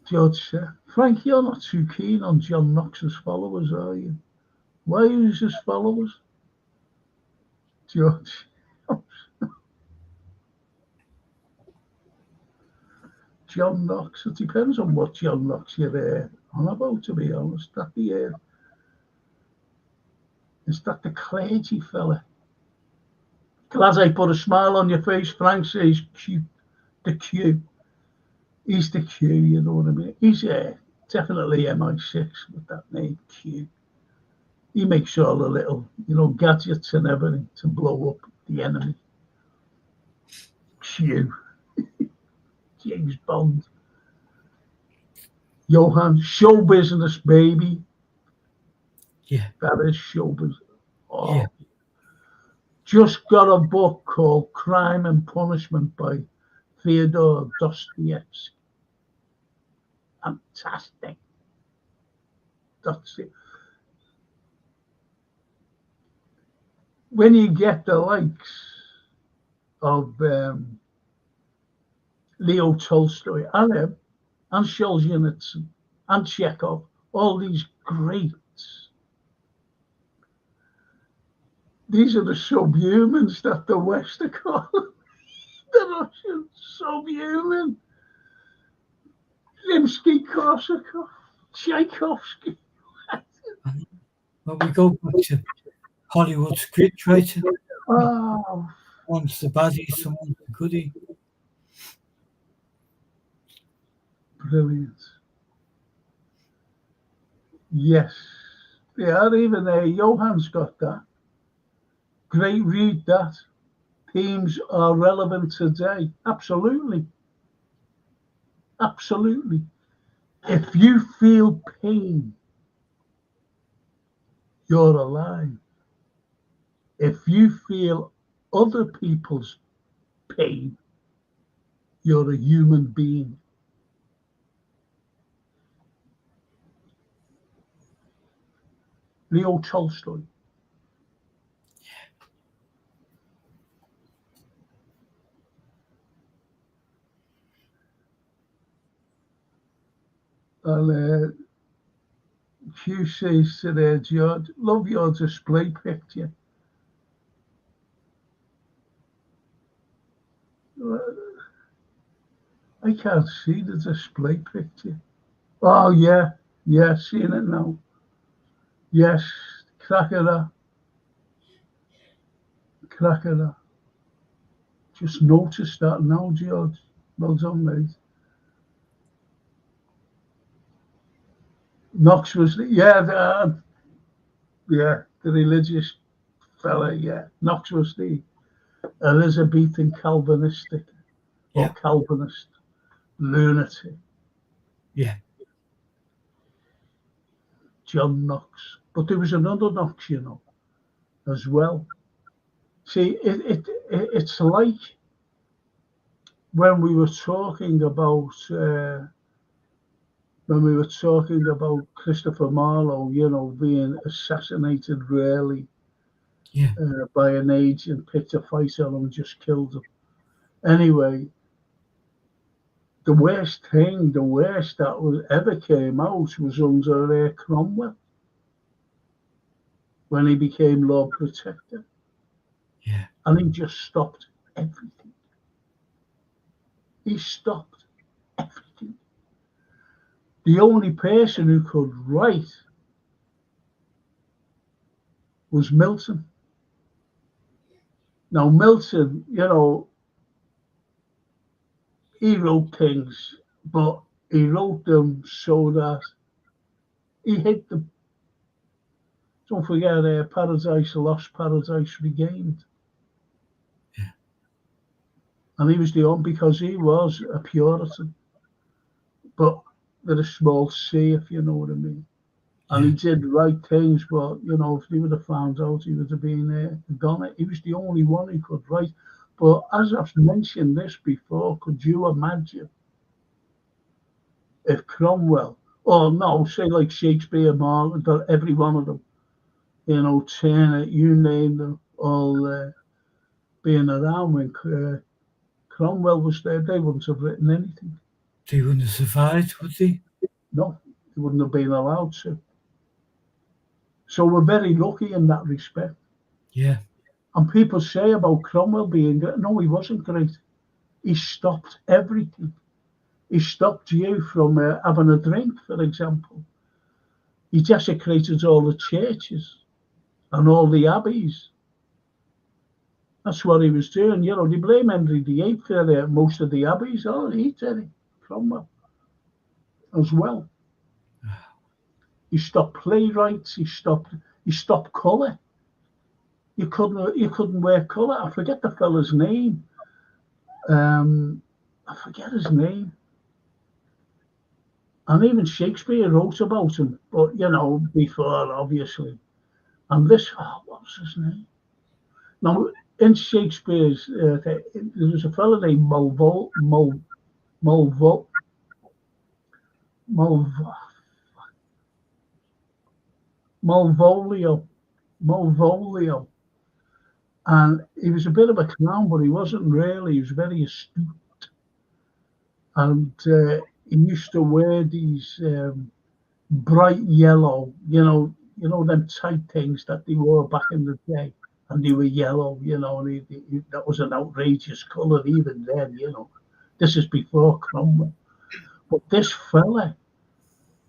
George said, Frank, you're not too keen on John Knox's followers, are you? Why is his followers? George. John Knox. It depends on what John Knox you're on about, to be honest. Is that the clergy fella? Glad I put a smile on your face. Frank says Q. The Q. He's the Q, you know what I mean? He's definitely MI6 with that name, Q. He makes all the little, gadgets and everything to blow up the enemy. Q. James Bond. Johan, show business, baby. Yeah. That is show business. Oh. Yeah. Just got a book called Crime and Punishment by Fyodor Dostoevsky. Fantastic. That's it. When you get the likes of Leo Tolstoy and him, and Solzhenitsyn, and Chekhov, all these greats, these are the subhumans that the West are calling. The Russians, subhuman. Rimsky-Korsakov, Tchaikovsky. Well, we go back to Hollywood scriptwriting. Oh, One's the baddie, someone's the goodie. brilliant. Yes. Yeah, even Johan's got that. Great read, that. Themes are relevant today. Absolutely. Absolutely. If you feel pain, you're alive. If you feel other people's pain, you're a human being. Leo Tolstoy. And Hugh says to George, love your display picture. I can't see the display picture. Oh, yeah, seeing it now. Yes, cracker. Just noticed that now, George. Well done, mate. Knox was, the religious fella, yeah. Knox was the Elizabethan Calvinistic or Calvinist lunatic. Yeah. John Knox. But there was another Knox, as well. See, it's like when we were talking about Christopher Marlowe, being assassinated rarely by an agent, picked a fight on him and just killed him. Anyway, the worst that was ever came out was under Cromwell when he became Lord Protector. Yeah. And he just stopped everything. He stopped everything. The only person who could write was Milton. Now, Milton, he wrote things, but he wrote them so that he hid them. Don't forget, Paradise Lost, Paradise Regained. Yeah. And he was the one, because he was a Puritan, but with a small C, if you know what I mean. And he did right things, but, you know, if he would have found out, he would have been done it. He was the only one who could write. But as I've mentioned this before, could you imagine if Cromwell, or no, say like Shakespeare, Marlowe, every one of them, you know, Turner, you name them, all being around when Cromwell was there, they wouldn't have written anything. They wouldn't have survived, would they? No, they wouldn't have been allowed to. So we're very lucky in that respect. Yeah. And people say about Cromwell being great. No, he wasn't great. He stopped everything. He stopped you from having a drink, for example. He desecrated all the churches and all the abbeys. That's what he was doing. You know, they blame Henry VIII for most of the abbeys. Oh, he did it. Cromwell as well. He stopped playwrights. He stopped colour. You couldn't wear colour. I forget the fella's name. I forget his name. And even Shakespeare wrote about him, but you know, before obviously. And this, what was his name? Now, in Shakespeare's, there was a fellow named Malvolio, and he was a bit of a clown, but he wasn't really. He was very astute, and he used to wear these bright yellow, them tight things that they wore back in the day, and they were yellow, and that was an outrageous colour even then, This is before Cromwell. But this fella,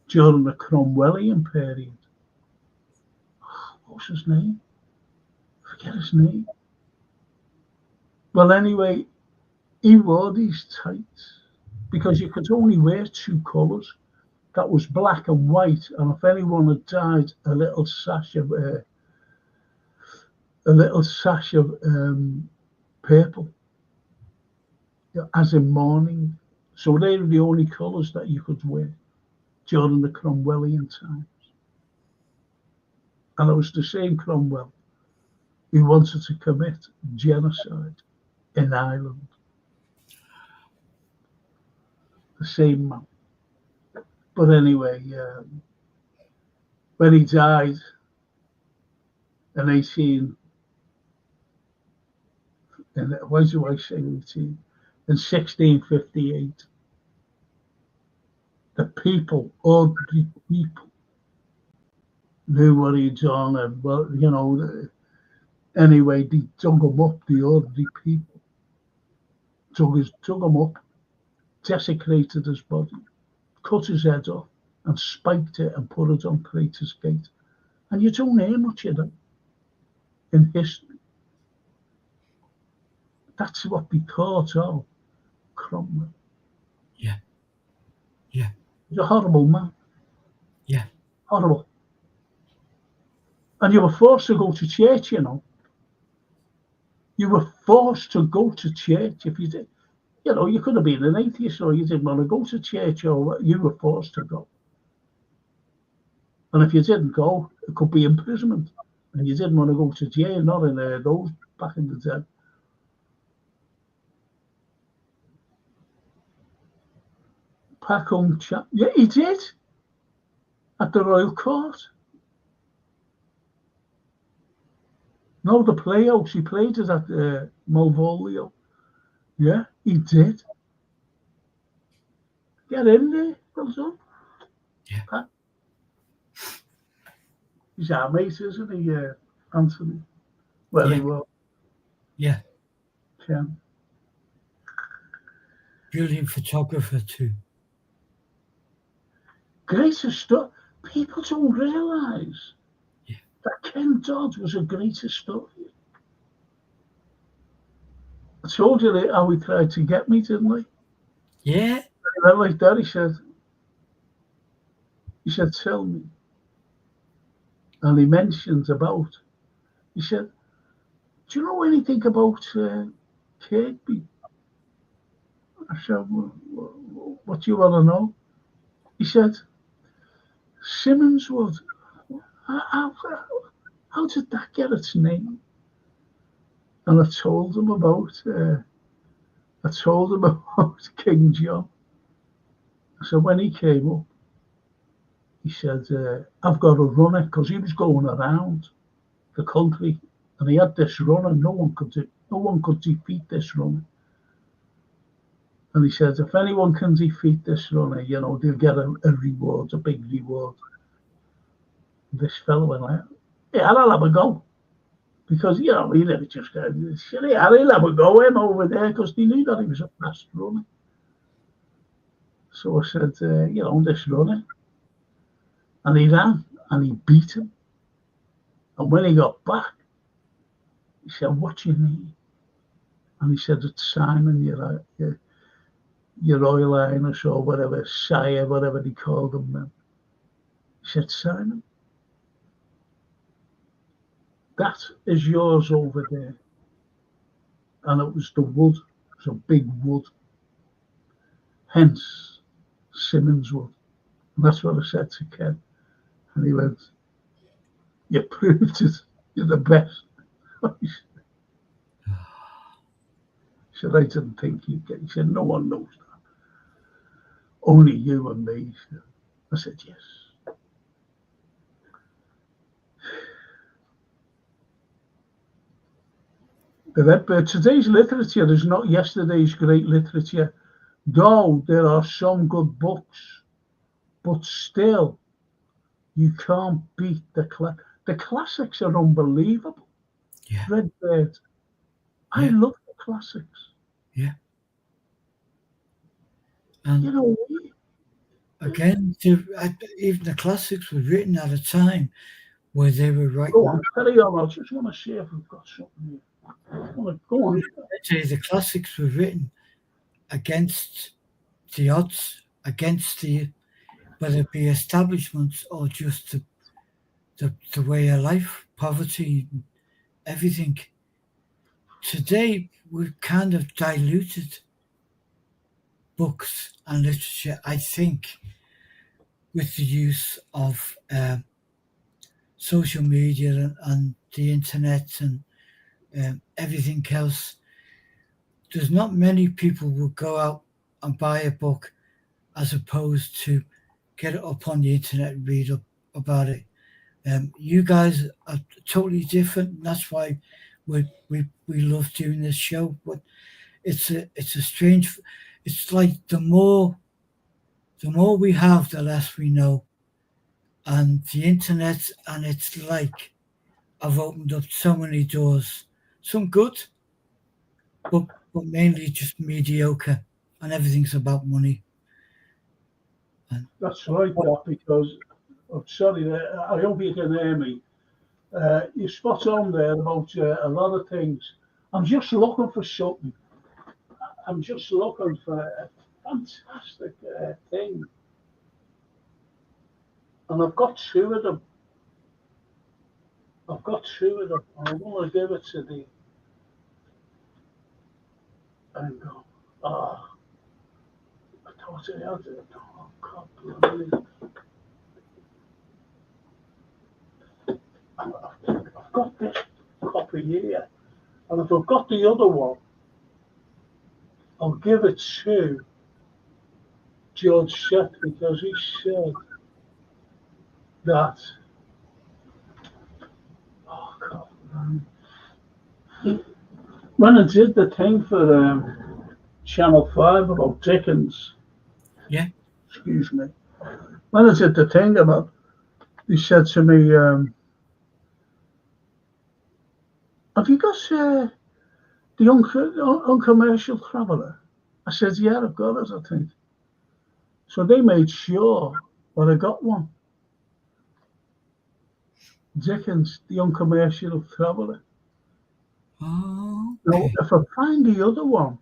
during the Cromwellian period, what was his name? Forget his name. Well, anyway, he wore these tights because you could only wear two colours. That was black and white, and if anyone had died, a little sash of purple, as in mourning. So they were the only colours that you could wear during the Cromwellian times. And it was the same Cromwell who wanted to commit genocide in Ireland. The same man. But anyway, when he died in 1658, the people, ordinary people, knew what he'd done, and anyway, they dug him up, the ordinary people, dug him up, desecrated his body, cut his head off, and spiked it and put it on Crater's Gate. And you don't hear much of that in history. That's what we thought of Cromwell. Yeah. Yeah. He's a horrible man. Yeah. Horrible. And you were forced to go to church, You were forced to go to church if you did. You could have been an atheist, or you didn't want to go to church, or you were forced to go. And if you didn't go, it could be imprisonment. And you didn't want to go to jail, not in those back in the day. Packham chap. Yeah, he did. At the Royal Court. No, the Playhouse. He played it at Malvolio. Yeah, he did. Get in there. Well done. Yeah. Pat. He's our mate, isn't he, Anthony? Well, Yeah. he will. Yeah. Yeah. Brilliant photographer too. Greater stuff. People don't realise that Ken Dodd was a great historian. I told you how he tried to get me, didn't I? Yeah. He went like that. He said, He said, tell me. And he mentioned about, he said, do you know anything about Kirkby? I said, what do you want to know? He said, Simmons Wood. How, how did that get its name? And I told him about King John. So when he came up, he said, I've got a runner, because he was going around the country and he had this runner. No one could defeat this runner. And he said, if anyone can defeat this runner, you know, they'll get a reward, a big reward. This fellow went like, yeah, I'll have a go. Because, you know, he never just said, yeah, I'll have a go him over there, because they knew that he was a fast runner. So I said, you know, this runner. And he ran and he beat him. And when he got back, he said, what you need? And he said, it's Simon, your Royal Highness or whatever, Sire, whatever they called him then. He said, Simon, that is yours over there. And it was the wood, it was a big wood. Hence, Simmons Wood. And that's what I said to Ken. And he went, you proved it, you're the best. He said, I didn't think you'd get it. He said, no one knows that. Only you and me. I said, yes. But today's literature is not yesterday's great literature, though there are some good books, but still, you can't beat the classics are unbelievable. Yeah. Redbird. I love the classics. Yeah. And you know, again, even the classics were written at a time where they were writing. Go on, carry on. I just want to see if we've got something here. Go on. The classics were written against the odds, against the, whether it be establishments or just the way of life, poverty, everything. Today, we've kind of diluted books and literature, I think, with the use of social media and the internet and everything else. There's not many people who go out and buy a book as opposed to get it up on the internet and read up about it. You guys are totally different. And that's why we love doing this show. But it's a strange. It's like the more we have, the less we know. And the internet and it's like I've opened up so many doors. Some good, but mainly just mediocre, and everything's about money. And that's right, Doc, because I'm sorry, I hope you can hear me. You're spot on there about a lot of things. I'm just looking for something. I'm just looking for a fantastic thing. And I've got two of them. I'm going to give it to the. Hang on. I thought I had it. Oh, God, bloody. I've got this copy here. And if I've got the other one, I'll give it to George Seth because he said that. Oh, God, man. When I did the thing for Channel 5 about Dickens, excuse me, when I did the thing about, he said to me, have you got the Uncommercial Traveller? I said, yeah, I've got it, I think. So they made sure that I got one. Dickens, the Uncommercial Traveller. Oh, okay. Now, if I find the other one,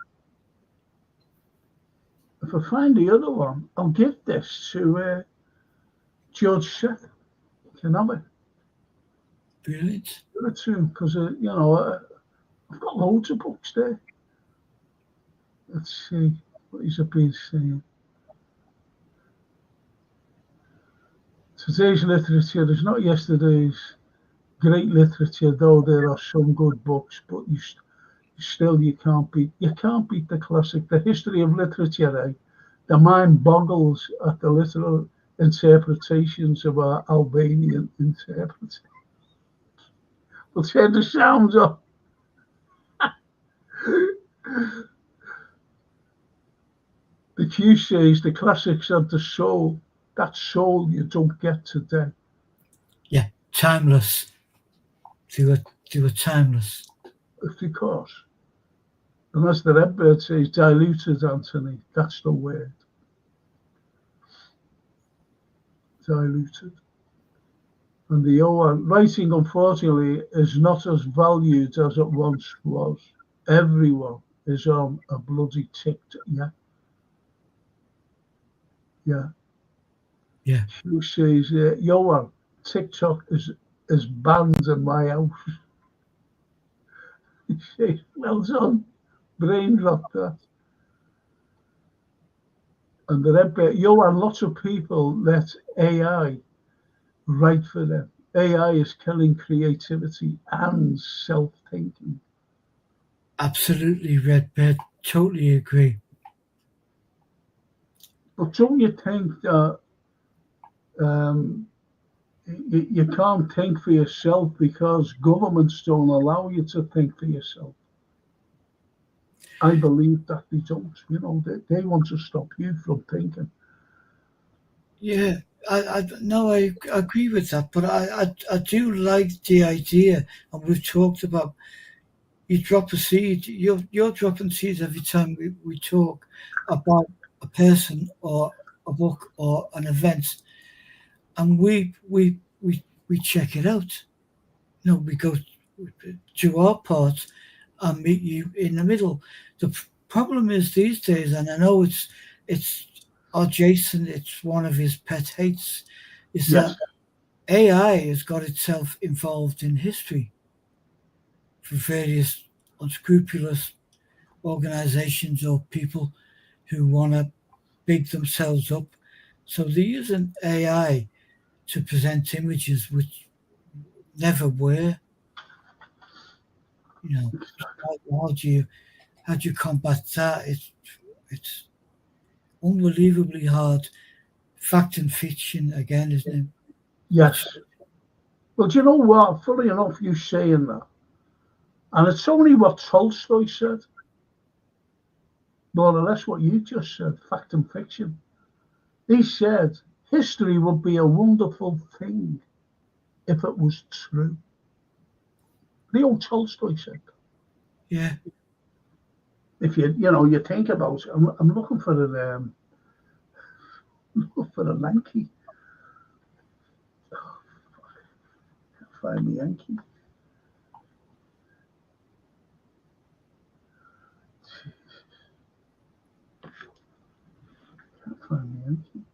I'll give this to George said, you can have it. Brilliant. Give it to him because, I've got loads of books there. Let's see what he's been saying. Today's literature is not yesterday's great literature, though there are some good books, but you can't beat the classic. The history of literature, eh? The mind boggles at the literal interpretations of our Albanian interpreters. We'll turn the sounds up. The Q says the classics of the soul, that soul you don't get today. Yeah, timeless. They were timeless. Of course. And as the Redbird says, diluted, Anthony. That's the word. Diluted. And the writing, unfortunately, is not as valued as it once was. Everyone is on a bloody TikTok. Yeah. She says, Johan, TikTok is banned in my house. He says, well done. Brain dropped that. And the Redbird, Johan, lots of people let AI write for them. AI is killing creativity and self-thinking. Absolutely, Redbird. Totally agree. But don't you think that you can't think for yourself because governments don't allow you to think for yourself? I believe that they don't. They want to stop you from thinking. Yeah, I agree with that, but I do like the idea, and we've talked about you drop a seed. You're dropping seeds every time we talk about a person or a book or an event, and we check it out. We go do our part and meet you in the middle. The problem is these days, and I know it's Jason, it's one of his pet hates, is Yes. that AI has got itself involved in history for various unscrupulous organizations or people who want to big themselves up. So they're using AI to present images which never were. How do you combat that? It's unbelievably hard. Fact and fiction again, isn't it? Yes. Well, do you know what? Funny enough, you saying that. And it's only what Tolstoy said. More or less what you just said, fact and fiction. He said, history would be a wonderful thing if it was true. The old Tolstoy said. Yeah. If you think about it, I'm looking for a Yankee. Oh, can't find the Yankee. Can't find the Yankee.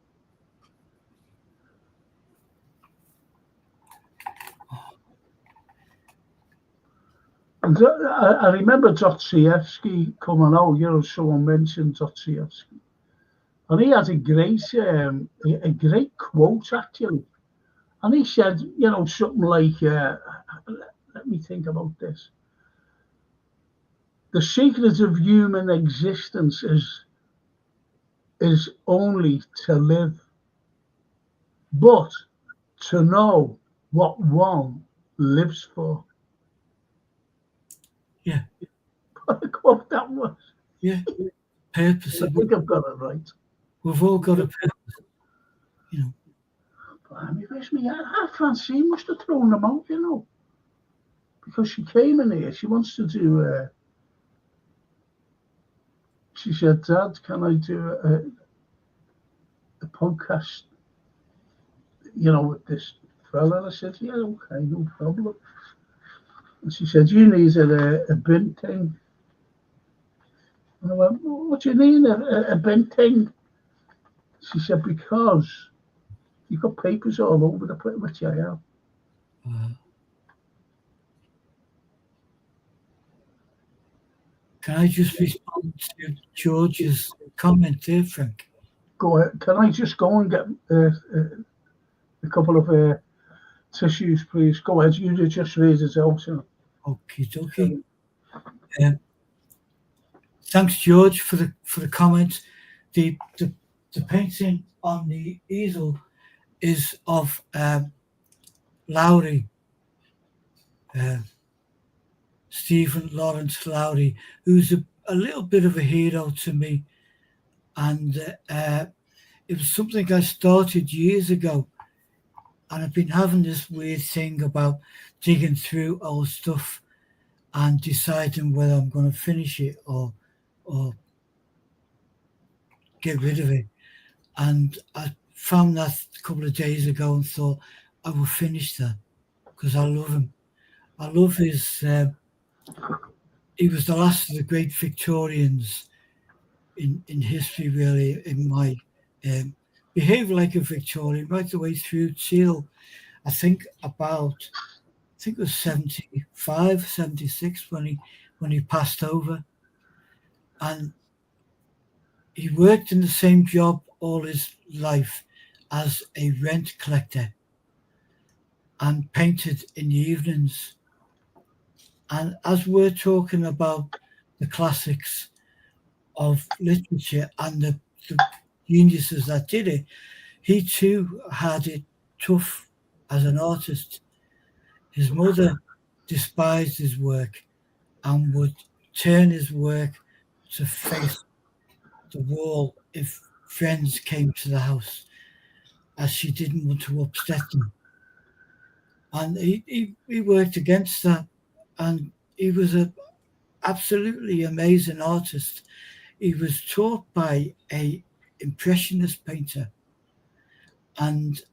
And I remember Dostoevsky coming out. Someone mentioned Dostoevsky, and he had a great quote actually. And he said, something like, let me think about this. The secret of human existence is only to live, but to know what one lives for. Yeah. What a quote that was. Yeah. Purpose. I think I've got it right. We've all got a purpose. Francine must have thrown them out, because she came in here. She wants to do. She said, "Dad, can I do a podcast? With this fella?" And I said, "Yeah, okay, no problem." And she said, "You need a bin thing." And I went, "What do you mean a bin thing?" She said, "Because You've got papers all over the place, which I have. Can I just respond to George's comment there, Frank? Go ahead. Can I just go and get a couple of tissues, please? Go ahead. You just read it out. So. Okie dokie. Thanks, George, for the comment. The painting on the easel is of Lowry, Stephen Lawrence Lowry, who's a little bit of a hero to me, and it was something I started years ago, and I've been having this weird thing about digging through old stuff and deciding whether I'm going to finish it or get rid of it. And I found that a couple of days ago and thought I will finish that because I love him. I love his. He was the last of the great Victorians in history, really. In my behaved like a Victorian right the way through till I think it was 75, 76 when he passed over, and he worked in the same job all his life as a rent collector and painted in the evenings. And as we're talking about the classics of literature and the geniuses that did it, he too had it tough as an artist. His mother despised his work and would turn his work to face the wall if friends came to the house, as she didn't want to upset them. And he worked against that, and he was an absolutely amazing artist. He was taught by a impressionist painter, and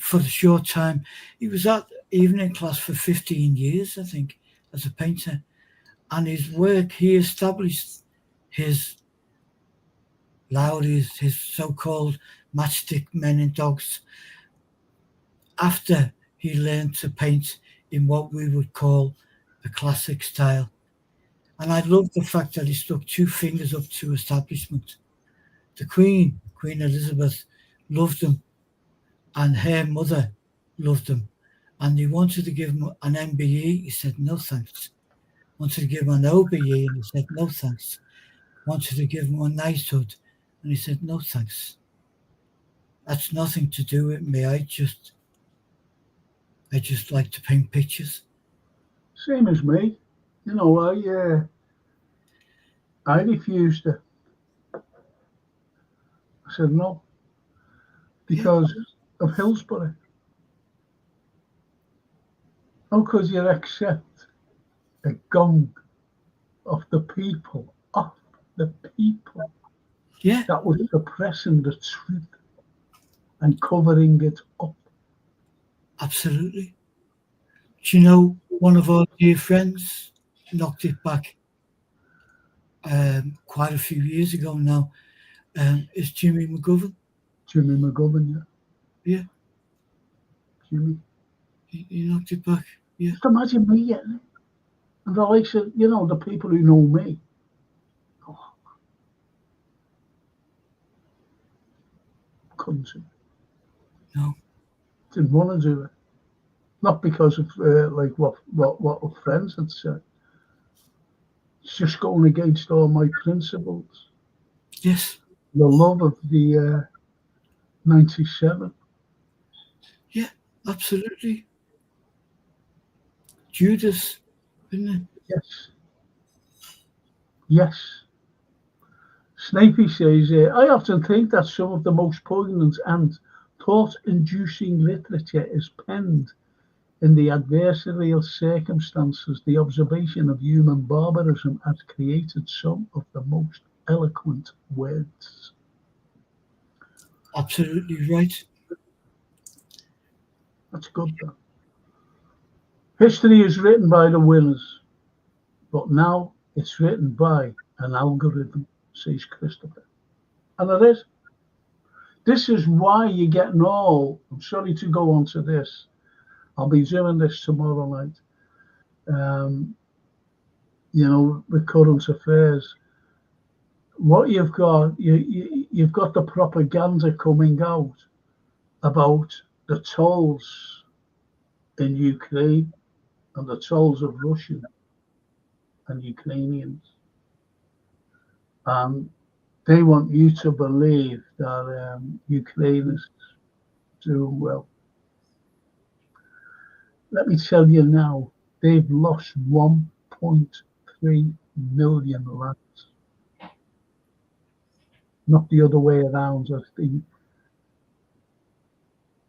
for the short time he was at evening class for 15 years, I think, as a painter. And his work, he established his Lowry's, his so-called matchstick men and dogs, after he learned to paint in what we would call the classic style. And I love the fact that he stuck two fingers up to establishment. The Queen Elizabeth, loved him, and her mother loved him. And he wanted to give him an MBE. He said, no thanks. Wanted to give him an OBE, and he said, no thanks. Wanted to give him a knighthood, and he said, no thanks. That's nothing to do with me. I just like to paint pictures. Same as me. You know, I refused it. I said no because of Hillsborough. How could you accept a gong of the people, Yeah, that was suppressing the truth and covering it up? absolutely. Do you know, one of our dear friends knocked it back quite a few years ago now. Is Jimmy McGovern. Jimmy McGovern, Yeah. Jimmy. He knocked it back. Yeah. Just imagine me getting it. And the likes of, you know, the people who know me. Oh, couldn't do it. No. Didn't want to do it. Not because of like what friends had said. It's just going against all my principles. Yes. The love of the 97. Yeah, absolutely. Judas, isn't it? Yes. Yes. Snapey says, I often think that some of the most poignant and thought-inducing literature is penned in the adversarial circumstances. The observation of human barbarism has created some of the most eloquent words. Absolutely right. That's good, though. History is written by the winners, but now it's written by an algorithm, says Christopher. And it is. This is why you're getting all. I'm sorry to go on to this. I'll be doing this tomorrow night. Um, with current affairs. What you've got, you've got the propaganda coming out about the tolls in Ukraine and the tolls of Russian and Ukrainians. And they want you to believe that Ukraine is doing well. Let me tell you now, they've lost 1.3 million lads. Not the other way around, as the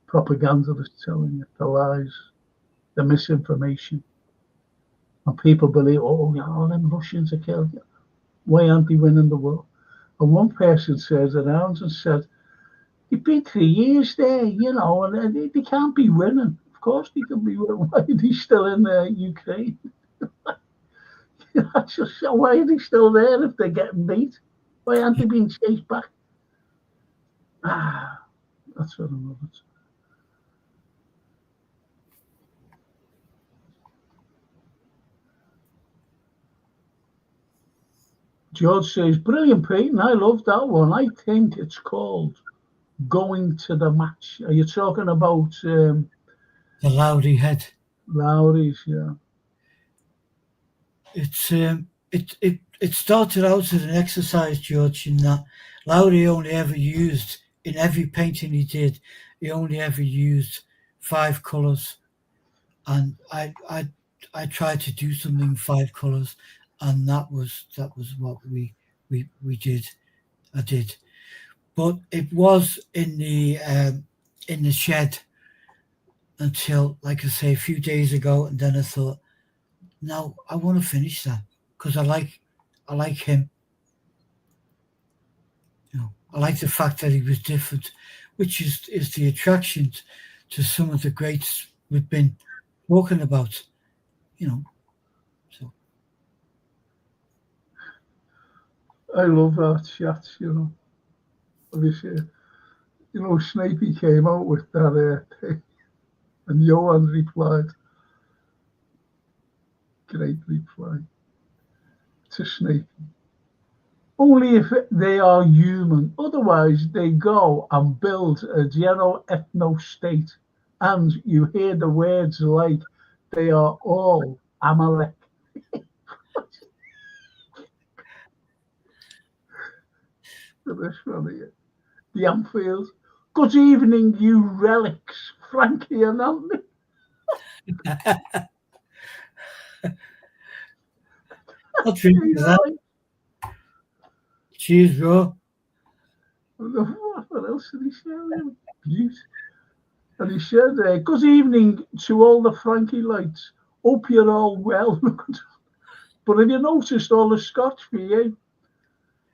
propaganda is telling you, the lies, the misinformation. And people believe, oh, yeah, all them Russians are killed. Why aren't they winning the war? And one person says around and said, they've been 3 years there, and they can't be winning. Of course they can be winning. Why are they still in Ukraine? Why are they still there if they're getting beat? Why aren't they being chased back? That's what I'm about. George says, brilliant, Peyton. I love that one. I think it's called Going to the Match. Are you talking about The Lowry head. Lowry's, yeah. It started out as an exercise, George, in that Lowry only ever used, in every painting he did, he only ever used 5 colours. And I tried to do something in 5 colours, and that was what we did. I did, but it was in the shed until, like I say, a few days ago, and then I thought, no, I want to finish that because I like him. I like the fact that he was different, which is the attraction to some of the greats we've been talking about. So I love that chat, Obviously, Snapey came out with that thing, and Johan replied, great reply to Snapey. Only if they are human. Otherwise, they go and build a general ethno-state. And you hear the words like, they are all Amalek. This one here. The Anfield. Good evening, you relics, Frankie and Andy. I'll drink to that. Cheers, bro. What else did he say? Beauty. And he said, good evening to all the Frankie lights. Hope you're all well. But have you noticed all the scotch for you?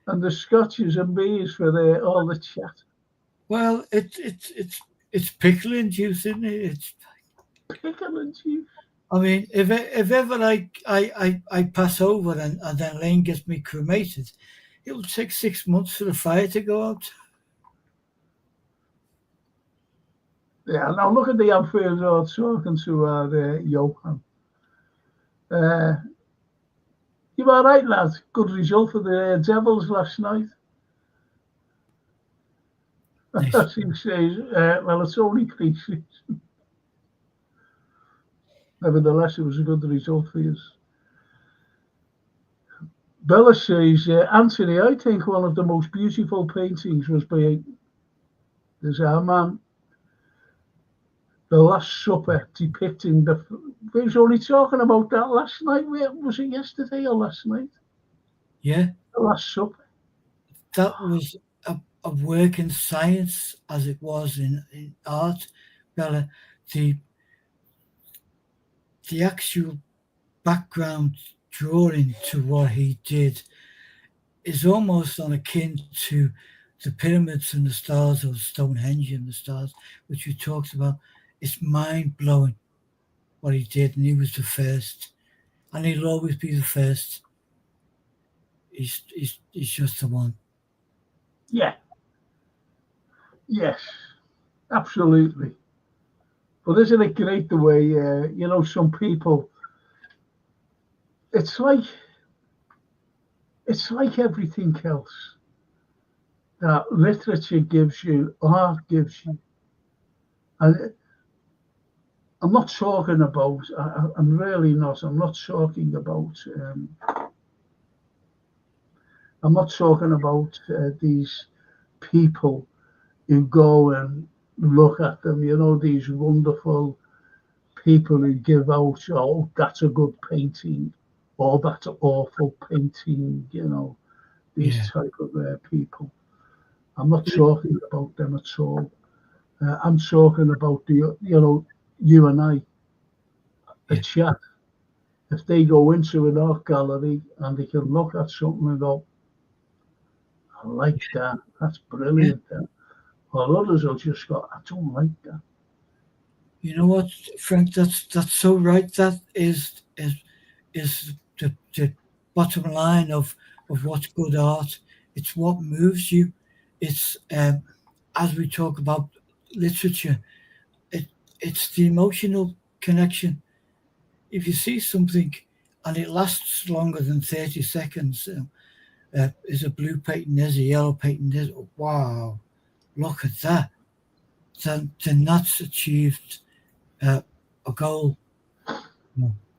And the scotches and beers for all the chat. Well, it's pickling juice, isn't it? It's pickling juice. I mean, if ever I pass over and then Lane gets me cremated, it will take 6 months for the fire to go out. Yeah, now look at the Anfield Road talking to Johan. You all right, lad? Good result for the Devils last night. As he says, well, it's only pre-season. Nevertheless, it was a good result for you. Bella says, Anthony, I think one of the most beautiful paintings was by there's our man, The Last Supper, depicting the. We was only talking about that last night. Was it yesterday or last night? Yeah. The Last Supper. That was a work in science as it was in art, Bella. The actual background drawing to what he did is almost on akin to the pyramids and the stars, or Stonehenge and the stars, which we talked about. It's mind-blowing what he did, and he was the first. And he'll always be the first. He's just the one. Yeah. Yes, absolutely. But isn't it great the way, some people, it's like, it's like everything else that literature gives you, art gives you. And I'm not talking about, I'm really not, I'm not talking about these people who go and look at them, these wonderful people who give out, oh, that's a good painting, or that's an awful painting, these Yeah. type of people. I'm not talking about them at all. I'm talking about you and I, a Yeah. chat. If they go into an art gallery and they can look at something and go, I like that, that's Yeah. brilliant. That. Or others will just go, I don't like that. You know what, Frank? That's so right. That is the bottom line of what's good art. It's what moves you. It's as we talk about literature. It it's the emotional connection. If you see something and it lasts longer than 30 seconds, is a blue painting, there's a yellow painting, there's wow, look at that. Then that's achieved a goal,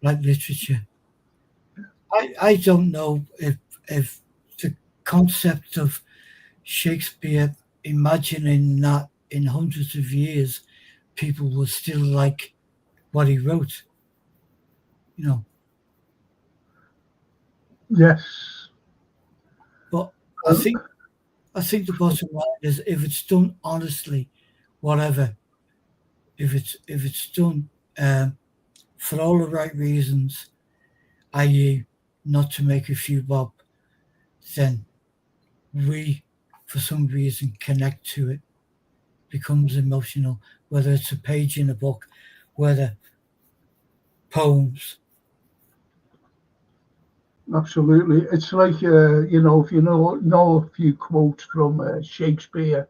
like literature. I don't know if the concept of Shakespeare imagining that in hundreds of years people will still like what he wrote, you know. Yes. But I Um, think I think the bottom line is if it's done honestly, whatever, if it's done for all the right reasons, i.e., not to make a few bob, then we, for some reason, connect to it, becomes emotional, whether it's a page in a book, whether poems. Absolutely. It's like, if you know a few quotes from Shakespeare,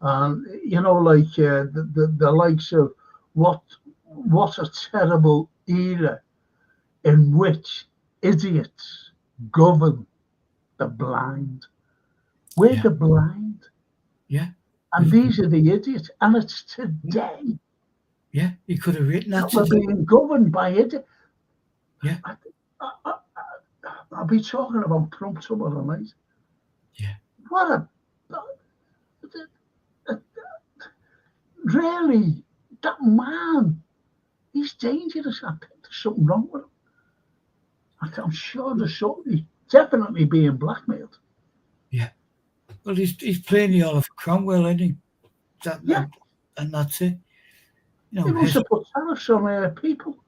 and, like the likes of what, what a terrible era in which idiots govern the blind. We're Yeah, the blind, yeah, and we've, these are the idiots. And it's yeah, today yeah. You could have written that that we're today. being governed by idiots. Yeah, I, I, I'll be talking about Trump tomorrow night. yeah, What really, that man, he's dangerous. I think there's something wrong with him. I'm sure there's something. He's definitely being blackmailed. yeah. Well, he's playing the Oliver Cromwell, isn't he? That Yeah, and that's it. You he know, wants his to put tariffs on people.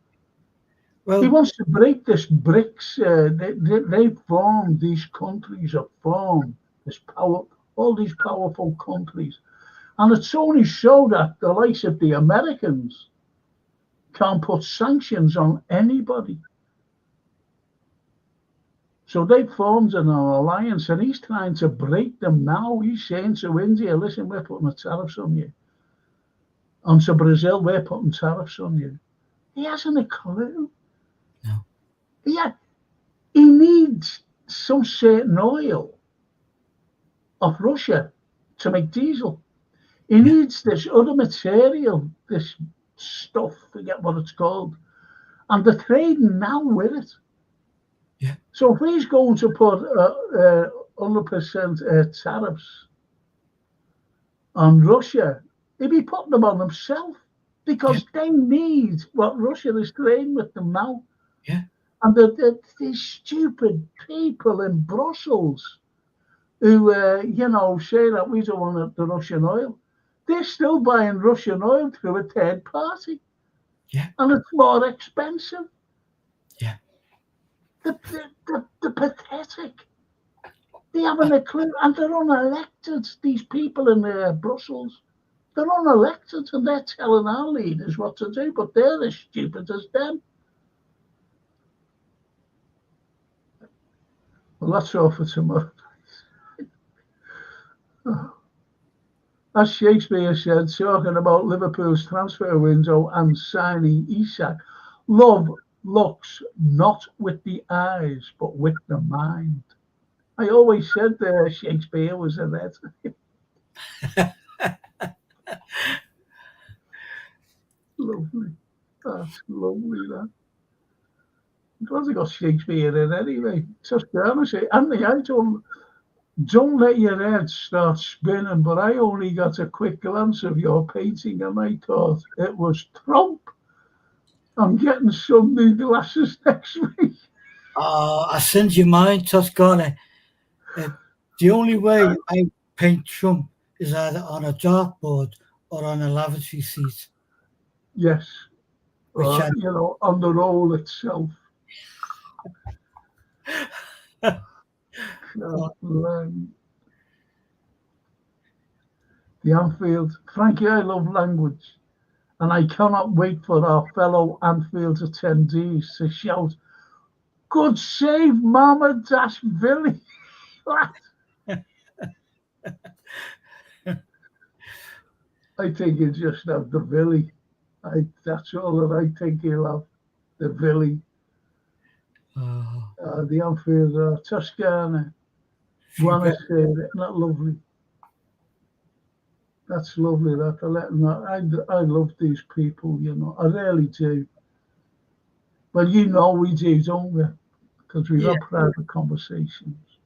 He well, wants to break this BRICS. They formed, these countries have formed this power, all these powerful countries. And it's only so that the likes of the Americans can't put sanctions on anybody. So they formed an alliance, and he's trying to break them now. He's saying to India, listen, we're putting the tariffs on you. And to Brazil, we're putting tariffs on you. He hasn't a clue. no, Yeah, he needs some certain oil of Russia to make diesel. He yeah, needs this other material, this stuff, forget what it's called. And they're trading now with it. yeah, So if he's going to put 100% tariffs on Russia, he'd be putting them on himself yeah, because they need what Russia is trading with them now. yeah, And these stupid people in Brussels who, say that we don't want the Russian oil, they're still buying Russian oil through a third party, yeah, and it's more expensive. yeah. The pathetic. They haven't a clue, and they're unelected. These people in Brussels, they're unelected, and they're telling our leaders what to do, but they're as stupid as them. Well, that's all for tomorrow. as Shakespeare said, talking about Liverpool's transfer window and signing Isak, love looks not with the eyes, but with the mind. I always said Shakespeare was a red. Lovely. That's lovely, that. I'm glad I got Shakespeare in anyway. Just honestly, Andy, don't let your head start spinning, but I only got a quick glance of your painting and I thought it was Trump. I'm getting some new glasses next week. I send you mine, Toscana. The only way I paint Trump is either on a dartboard or on a lavatory seat. Yes. Which I, on the roll itself. The Anfield. Frankie, I love language, and I cannot wait for our fellow Anfield attendees to shout, "Good save, Mama Dash Billy!" I think you just have the Billy. That's all that I think he'll have. The Billy. The Anfield, Toscana. Buenos Aires, isn't that lovely? That's lovely. I love these people, I really do. Well, we do, don't we? Because we've had private conversations.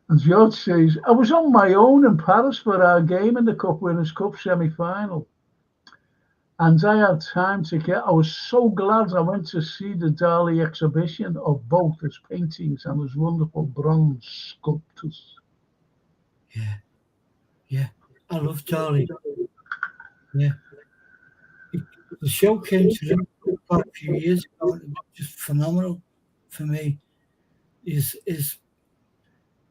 And George says, I was on my own in Paris for our game in the Cup Winners' Cup semi-final. And I had time I was so glad I went to see the Dali exhibition of both his paintings and his wonderful bronze sculptures. Yeah. I love Dali. Yeah. The show came to Liverpool quite a few years ago. It was just phenomenal for me. His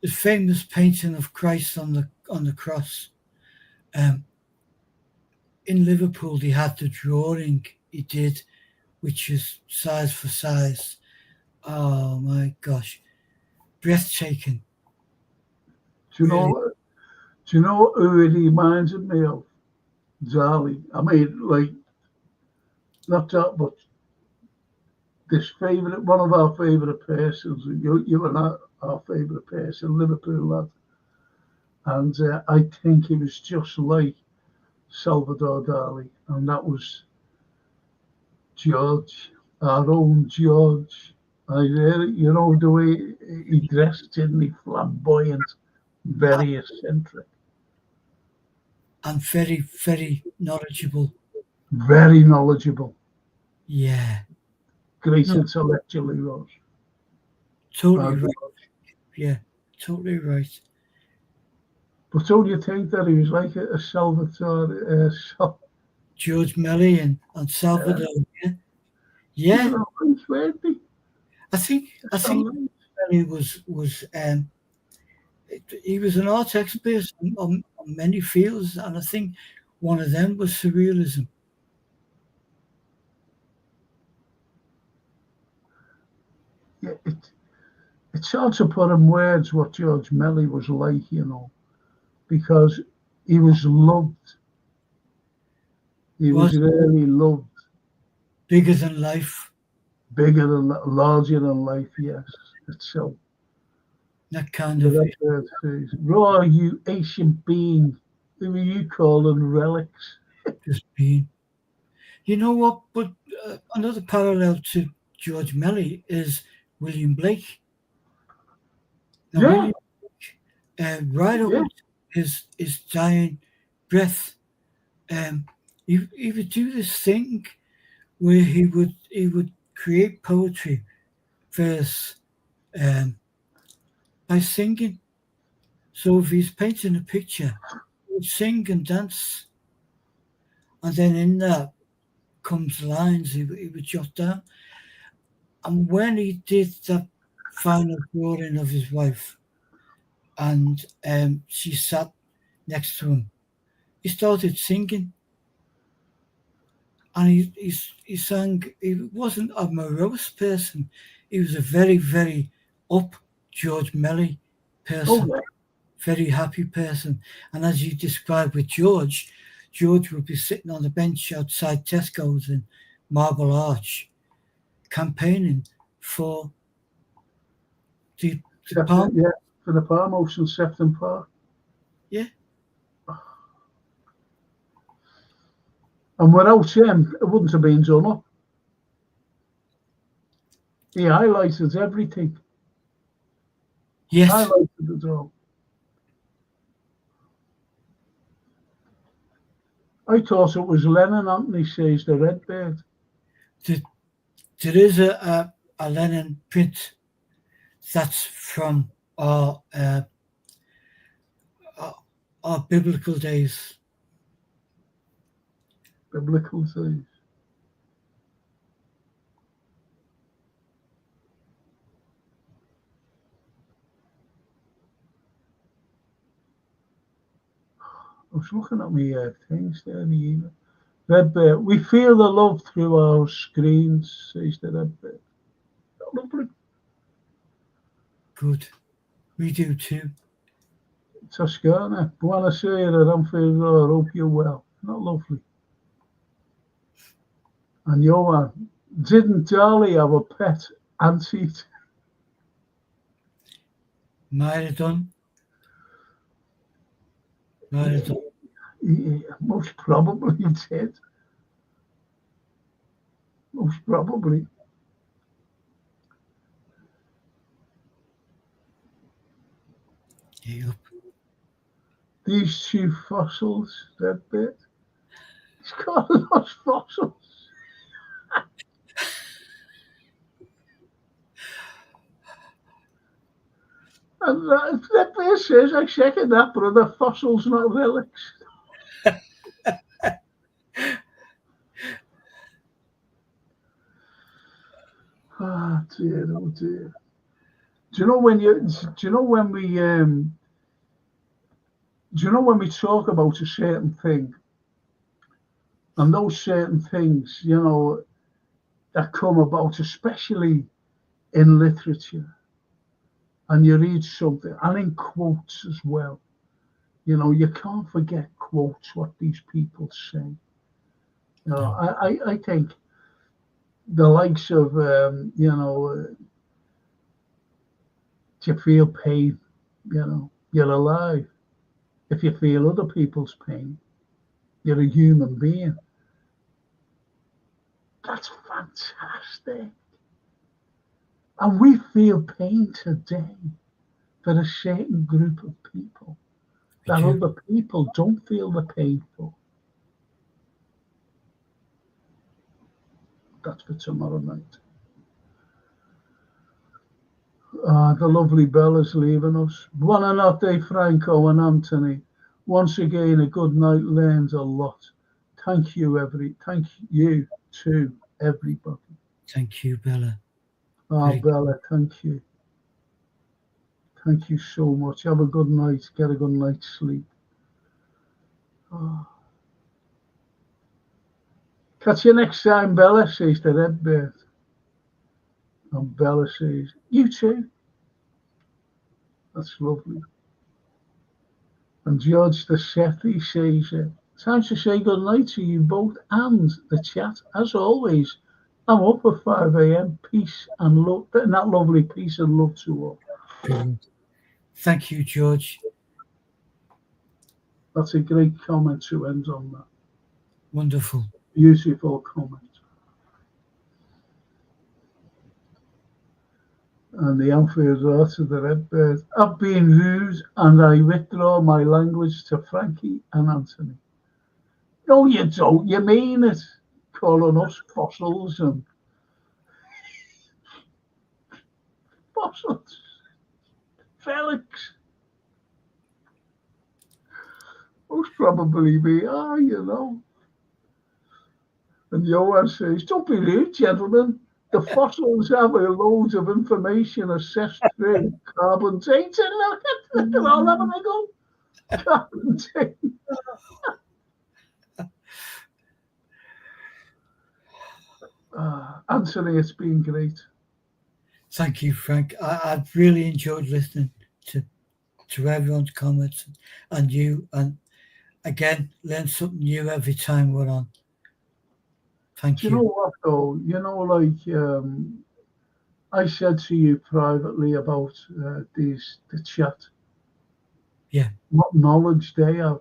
famous painting of Christ on the cross. In Liverpool, they had the drawing he did, which is size for size. Oh my gosh, breathtaking. Do you know who it reminded me of? Dali. I mean, not that, but one of our favourite persons. You were our favourite person, Liverpool lad. And I think he was just like Salvador Dali, and that was George, our own George. The way he dressed, didn't he? Flamboyant, very eccentric. And very, very knowledgeable. Very knowledgeable. Yeah. Great intellectual he was. Totally right. Yeah, totally right. But don't you think that he was like a Salvatore? George Melly and Salvador. Yeah. I think Melly was he was an art expert on many fields, and I think one of them was surrealism. Yeah, it's hard to put in words what George Melly was like, because he was loved. He was really loved. Bigger than life. Larger than life, yes. Itself. That kind of. Raw, you ancient being. Who are you calling relics? Just being. You know what? But another parallel to George Melly is William Blake. Now, William Blake, right up his dying breath, he would do this thing where he would create poetry, verse, by singing. So if he's painting a picture, he would sing and dance, and then in that comes lines he would jot down. And when he did that final drawing of his wife, and she sat next to him, he started singing. And he sang. He wasn't a morose person. He was a very, very up George Melly person. very happy person. And as you described with George would be sitting on the bench outside Tesco's in Marble Arch, campaigning for the palm. Yeah, for the palm house in Sefton Park. Yeah. And without him, it wouldn't have been done up. He highlighted everything. Yes. Highlighted it all. I thought it was Lennon, Anthony says, the Red Bird. There is a Lennon print that's from our biblical days. Biblical days. I was looking at my things there in the email. Red Bird. We feel the love through our screens, says the Red Bird. Lovely. Good. We do too. Toscana. Buonasera, Anfield Road. Hope you're well. Not lovely. And Johan. Didn't Dolly have a pet anteat? Might have done. Most probably did. Most probably. Yep. These two fossils, that bit. It's got lost fossils. And that bit says, I second that, but the fossils, not relics. Ah, dear, oh dear. Do you know when we talk about a certain thing, and those certain things, that come about, especially in literature, and you read something, and in quotes as well, you can't forget quotes, what these people say. I think the likes of, do you feel pain? You're alive. If you feel other people's pain, you're a human being. That's fantastic. And we feel pain today for a certain group of people that other people don't feel the pain for. That's for tomorrow night. The lovely Bella's leaving us. Buonanotte, Franco and Anthony. Once again, a good night. Learned a lot. Thank you to everybody. Thank you, Bella. Bella, thank you. Thank you so much. Have a good night. Get a good night's sleep. Catch you next time, Bella, says the Red Bird. And Bella says, you too. That's lovely. And George the Sethi says, time to say good night to you both and the chat. As always, I'm up at 5 a.m. Peace and love. And that lovely peace and love to all. Brilliant. Thank you, George. That's a great comment to end on that. Wonderful. Beautiful comment. And the Anfield Road to the Red Bird. I've been rude and I withdraw my language to Frankie and Anthony. No, you don't. You mean it. Calling us fossils and fossils. Felix. Most probably we are, And Johan says, don't be rude, gentlemen. The fossils have loads of information assessed through carbon dating. Look at all having a go. Carbon dating. Anthony, it's been great. Thank you, Frank. I've really enjoyed listening to to everyone's comments and you. And again, learn something new every time we're on. Thank Do you know you. what though? I said to you privately about the chat, Yeah. what knowledge they have.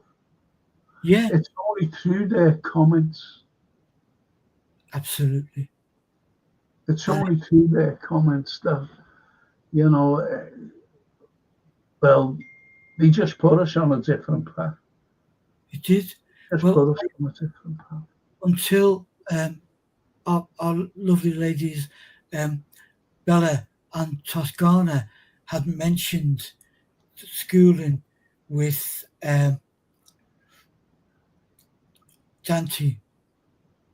Yeah, It's only through their comments. absolutely. It's And only through their comments that, you know, well, they just put us on a different path. it did. Just Well, put us on a different path. until our lovely ladies, um, Bella and Toscana, had mentioned schooling with Dante,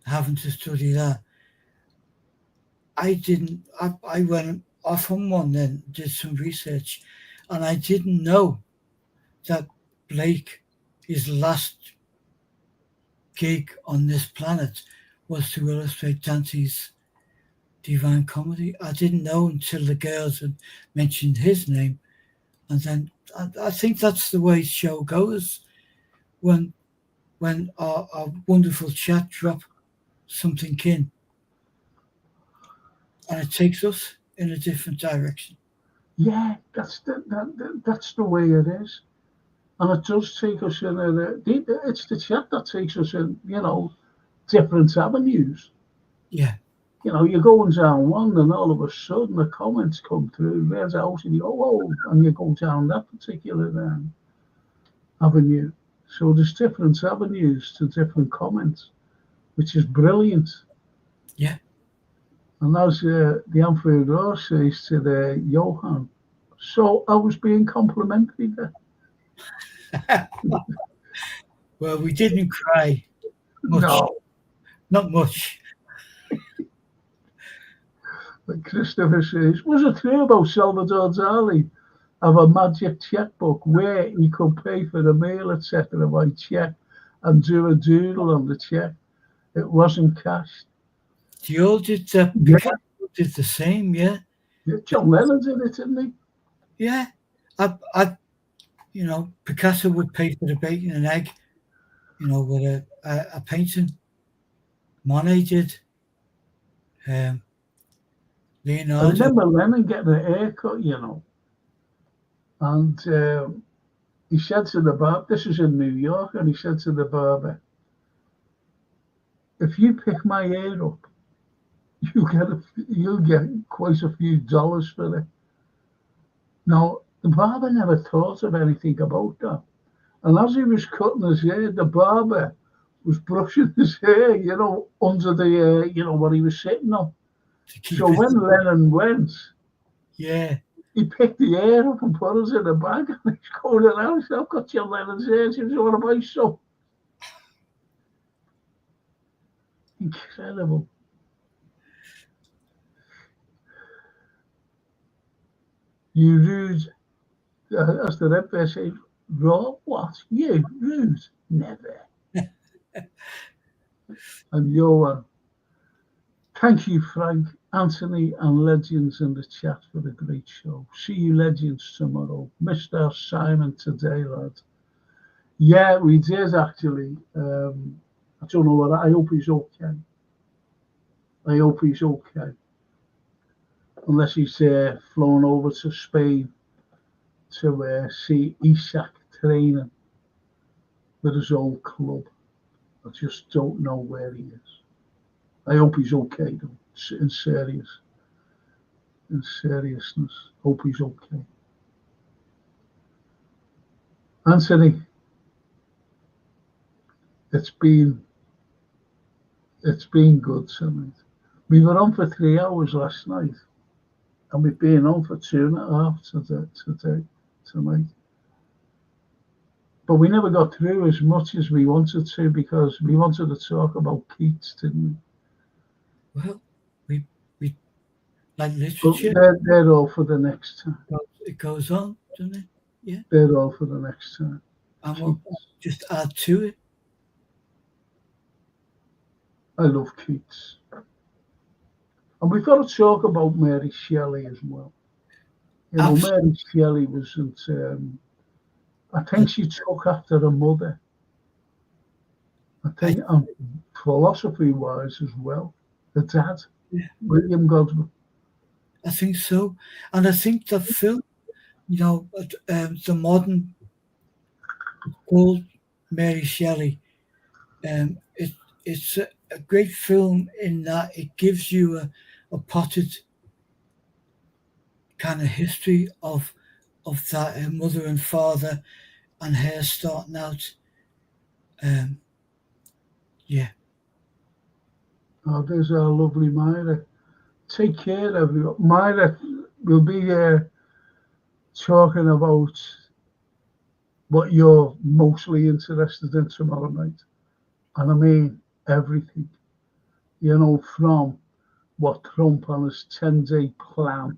having to study that. I didn't. I went off on one then, did some research, and I didn't know that Blake, his last gig on this planet, was to illustrate Dante's Divine Comedy. I didn't know until the girls had mentioned his name, and then I think that's the way show goes. When our wonderful chat drop something in, and it takes us in a different direction. Yeah, that's the way it is. And it does take us in it's the chat that takes us in, different avenues. Yeah, You're going down one, and all of a sudden the comments come through. There's a house, and you go, oh, and you go down that particular avenue. So there's different avenues to different comments, which is brilliant. yeah. And as the Amphidor says to the Johan, so I was being complimentary there. Well, we didn't cry much, No, not much. but Christopher says, was it true about Salvador Dali have a magic checkbook where he could pay for the meal, etc. by check and do a doodle on the check? It wasn't cash. The old did Yeah, Picasso did the same, yeah, yeah, John Lennon did it, didn't he? yeah. Picasso would pay for the bacon and egg, with a painting. Monet did. Um, I Leonardo. remember Lennon getting a haircut, and he said to the barber, this is in New York, and he said to the barber, if you pick my hair up, you'll get quite a few dollars for it. Now, the barber never thought of anything about that. And as he was cutting his hair, the barber was brushing his hair, under the, what he was sitting on. To keep So it. when Lennon went, Yeah. he picked the hair up and put it in a bag, and he's going around. He said, I've got your Lennon's hair. Do you want to buy some? Incredible. You rude, as the Red Bear says, raw, what? You, rude, never. And you're, thank you, Frank, Anthony, and Legends in the chat for the great show. See you, Legends, tomorrow. Mr. Simon today, lad. Yeah, we did actually. I don't know what. I hope he's okay. I hope he's okay. Unless he's flown over to Spain to see Isak training with his old club. I just don't know where he is. I hope he's okay, though. In seriousness, hope he's okay. Anthony, it's been good tonight. We were on for 3 hours last night, and we've been on for 2.5 tonight. But we never got through as much as we wanted to because we wanted to talk about Keats, didn't we? Well, we like we? literature. They're all for the next time. It goes on, doesn't it? Yeah. They're all for the next time. And we'll just add to it. I love Keats. And we've got to talk about Mary Shelley as well. Mary Shelley wasn't I think she took after her mother. I think, and philosophy-wise as well, the dad, Yeah, William Godwin. I think so. And I think the film, the modern called Mary Shelley, it's a great film in that it gives you a potted kind of history of that mother and father and her starting out. Um, yeah, Oh, there's our lovely Myra. Take care, everyone. Myra will be talking about what you're mostly interested in tomorrow night. And I mean everything, from what Trump on his 10-day plan,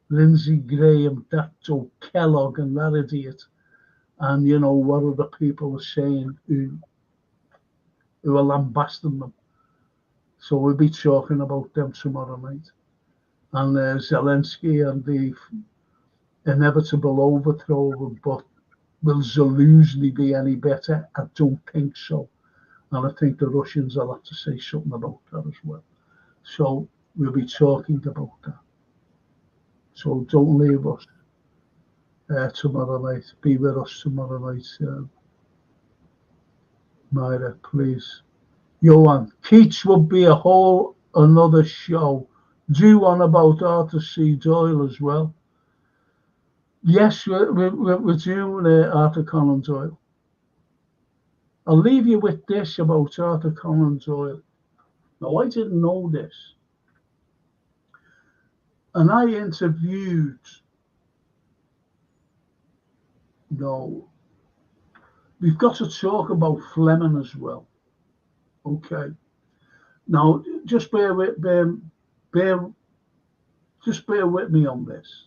Lindsey Graham, that Joe Kellogg and that idiot, and what other people are saying who are lambasting them. So we'll be talking about them tomorrow night. And Zelensky and the inevitable overthrow of him, but will Zelensky be any better? I don't think so. And I think the Russians will have to say something about that as well. So we'll be talking about that. So don't leave us tomorrow night. Be with us tomorrow night, Myra, please. Johan, Keats would be a whole another show. Do one about Arthur C. Doyle as well. Yes, we're doing Arthur Conan Doyle. I'll leave you with this about Arthur Conan Doyle. Now, I didn't know this. And I interviewed, we've got to talk about Fleming as well. Okay. Now, just bear with me on this.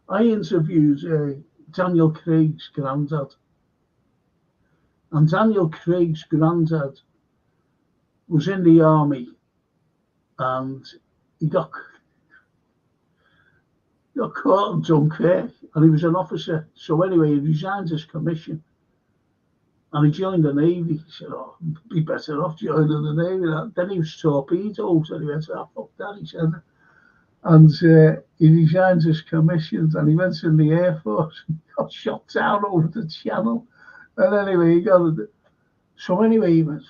I interviewed Daniel Craig's granddad. And Daniel Craig's granddad was in the army and he got caught in Dunkirk and he was an officer. So anyway, he resigned his commission and he joined the Navy. He said, oh, be better off joining the Navy. Then he was torpedoed and he went, oh, fuck that, he said. And he resigned his commissions and he went in the Air Force and got shot down over the Channel. And anyway, he got it. So anyway, he went,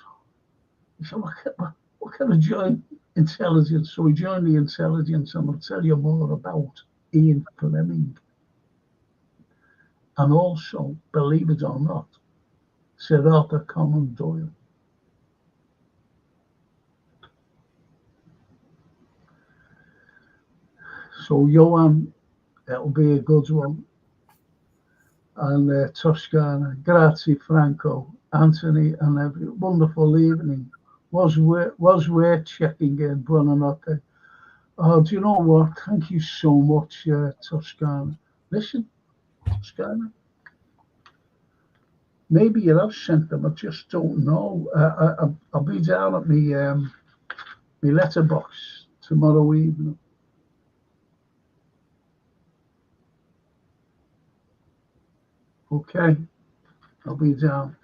he said, what can I join intelligence? So he joined the intelligence and I'll tell you more about Ian Fleming. And also, believe it or not, Sir Arthur Conan Doyle. So Johan, it'll be a good one. And Toscana, grazie Franco, Anthony, and every wonderful evening. Was worth checking in, buonanotte. Oh, do you know what? Thank you so much, Toscana. Listen, Toscana. Maybe you have sent them. I just don't know. I'll be down at my letterbox tomorrow evening. Okay, I'll be down.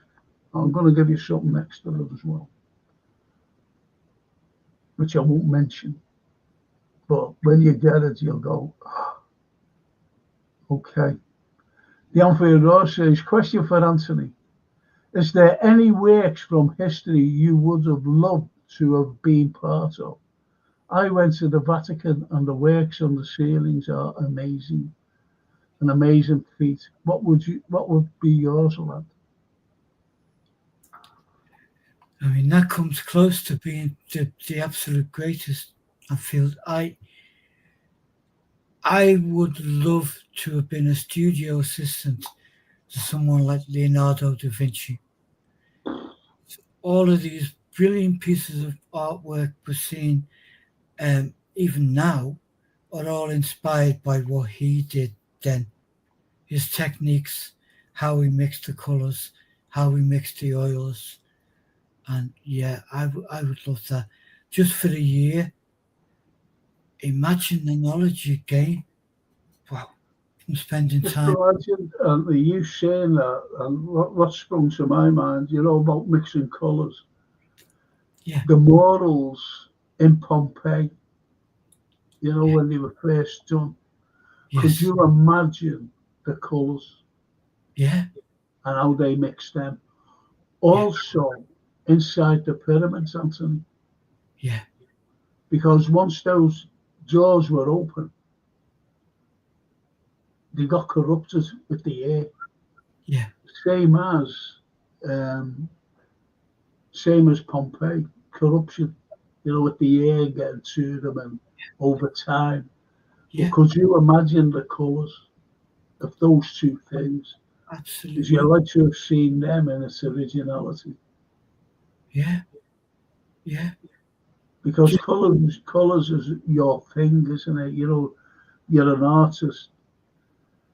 I'm going to give you something extra as well, which I won't mention. But when you get it, you'll go, oh. Okay. The Anfield says, question for Anthony. Is there any works from history you would have loved to have been part of? I went to the Vatican and the works on the ceilings are amazing. An amazing feat. What would be yours, lad? I mean, that comes close to being the absolute greatest. I feel I would love to have been a studio assistant to someone like Leonardo da Vinci. All of these brilliant pieces of artwork we're seeing, even now, are all inspired by what he did then. His techniques, how he mixed the colours, how he mixed the oils. And yeah, I would love that. Just for a year, imagine the knowledge you gain. Wow. from spending Just time. imagine, you saying that, and what sprung to my mind, about mixing colours. Yeah. The murals in Pompeii, when they were first done. Could Yes. you imagine the colours Yeah. and how they mixed them? Yeah. Also, inside the pyramids, Anthony, Yeah. because once those doors were open, they got corrupted with the air. Yeah. Same as, um, same as Pompeii, corruption. With the air getting to them and over time. But Yeah. could you imagine the colours of those two things? Would you Absolutely. like to have seen them in its originality? Yeah. Yeah. Because colours is your thing, isn't it? You're an artist,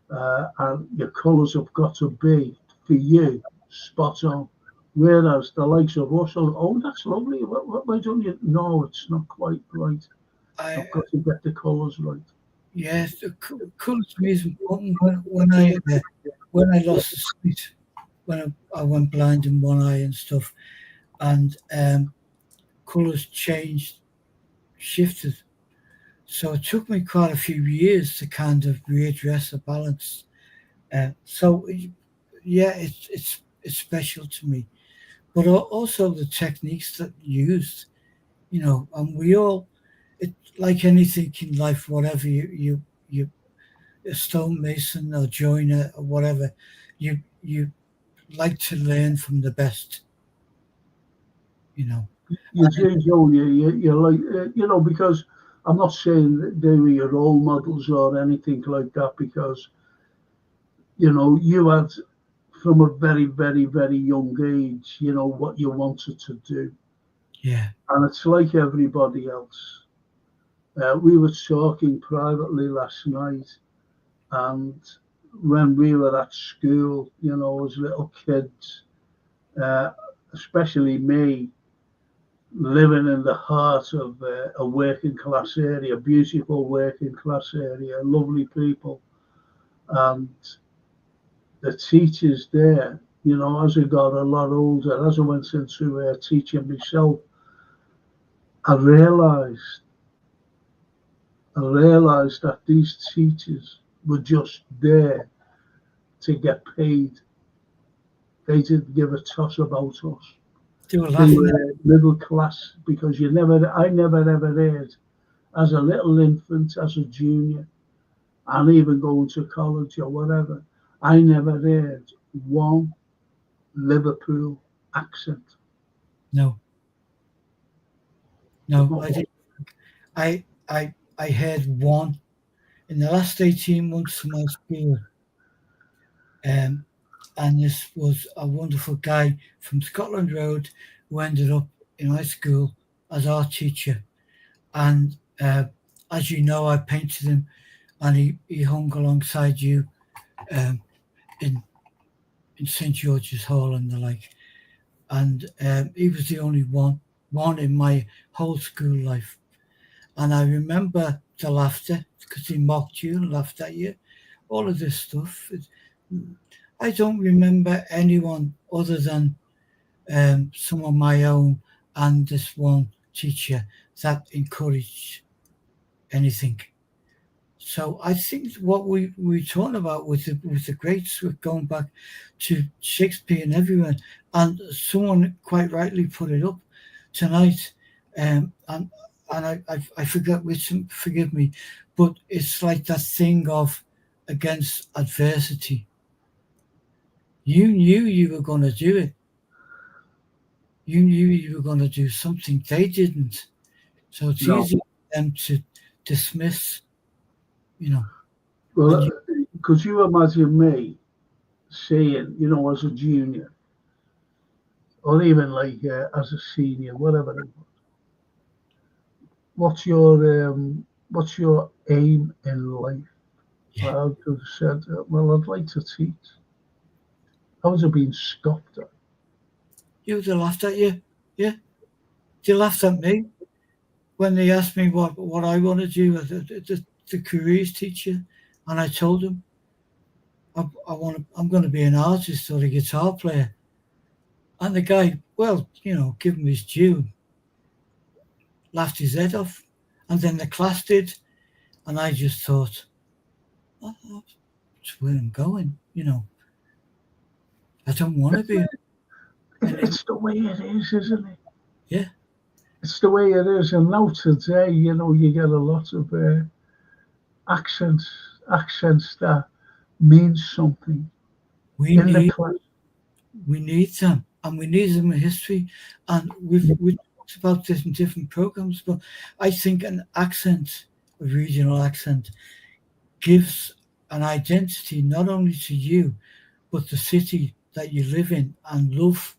and your colours have got to be for you spot on. Whereas the likes of us, oh, that's lovely. Why don't you? No, it's not quite right. I I've got to get the colours right. Yes, the colour to me is important. When I lost the sight, when I went blind in one eye and stuff, and colours changed, shifted. So it took me quite a few years to kind of readdress the balance. So yeah, it's special to me. But also the techniques that used, and we all, it like anything in life, whatever you a stonemason or joiner or whatever, you like to learn from the best, you know. You And do, Joe. You're like, because I'm not saying that they were your role models or anything like that, because you had from a very, very, very young age, what you wanted to do, yeah, and it's like everybody else. We were talking privately last night, and when we were at school, as little kids, uh, especially me, living in the heart of a working class area, beautiful working class area, lovely people, and the teachers there. As I got a lot older, as I went into teaching myself, I realised, that these teachers were just there to get paid. They didn't give a toss about us. they were They laughing at. were middle class, because I never ever heard, as a little infant, as a junior, and even going to college or whatever, I never heard one Liverpool accent. No, no, I Oh, did. I had one in the last 18 months of my school, um, and this was a wonderful guy from Scotland Road who ended up in high school as art teacher. And as you know, I painted him, and he hung alongside you um, in St George's Hall and the like. And he was the only one in my whole school life. And I remember the laughter because he mocked you and laughed at you, all of this stuff. I don't remember anyone other than some of my own and this one teacher that encouraged anything. So I think what we talking about with the greats, we're going back to Shakespeare and everyone, and someone quite rightly put it up tonight, and I forget which, forgive me, but it's like that thing of against adversity. You knew you were going to do it. You knew you were going to do something. They didn't. So it's no. easy for them to dismiss, you know. And Well, you, could you imagine me saying, as a junior, or even like as a senior, whatever it was, what's your aim in life? yeah, I would have said, well, I'd like to teach. I was being scoffed at. they laughed at you. Yeah, they laughed at me when they asked me what I want to do as the careers teacher, and I told them. I'm going to be an artist or a guitar player. And the guy, well, give him his due, laughed his head off. And then the class did. And I just thought, oh, that's where I'm going. I don't want to be. It's the way it is, isn't it? Yeah. It's the way it is. And now today, you get a lot of accents that mean something We in the need class. we need them, and we need them in history. And we've talked about this in different programs, but I think an accent, a regional accent, gives an identity not only to you, but the city that you live in and love.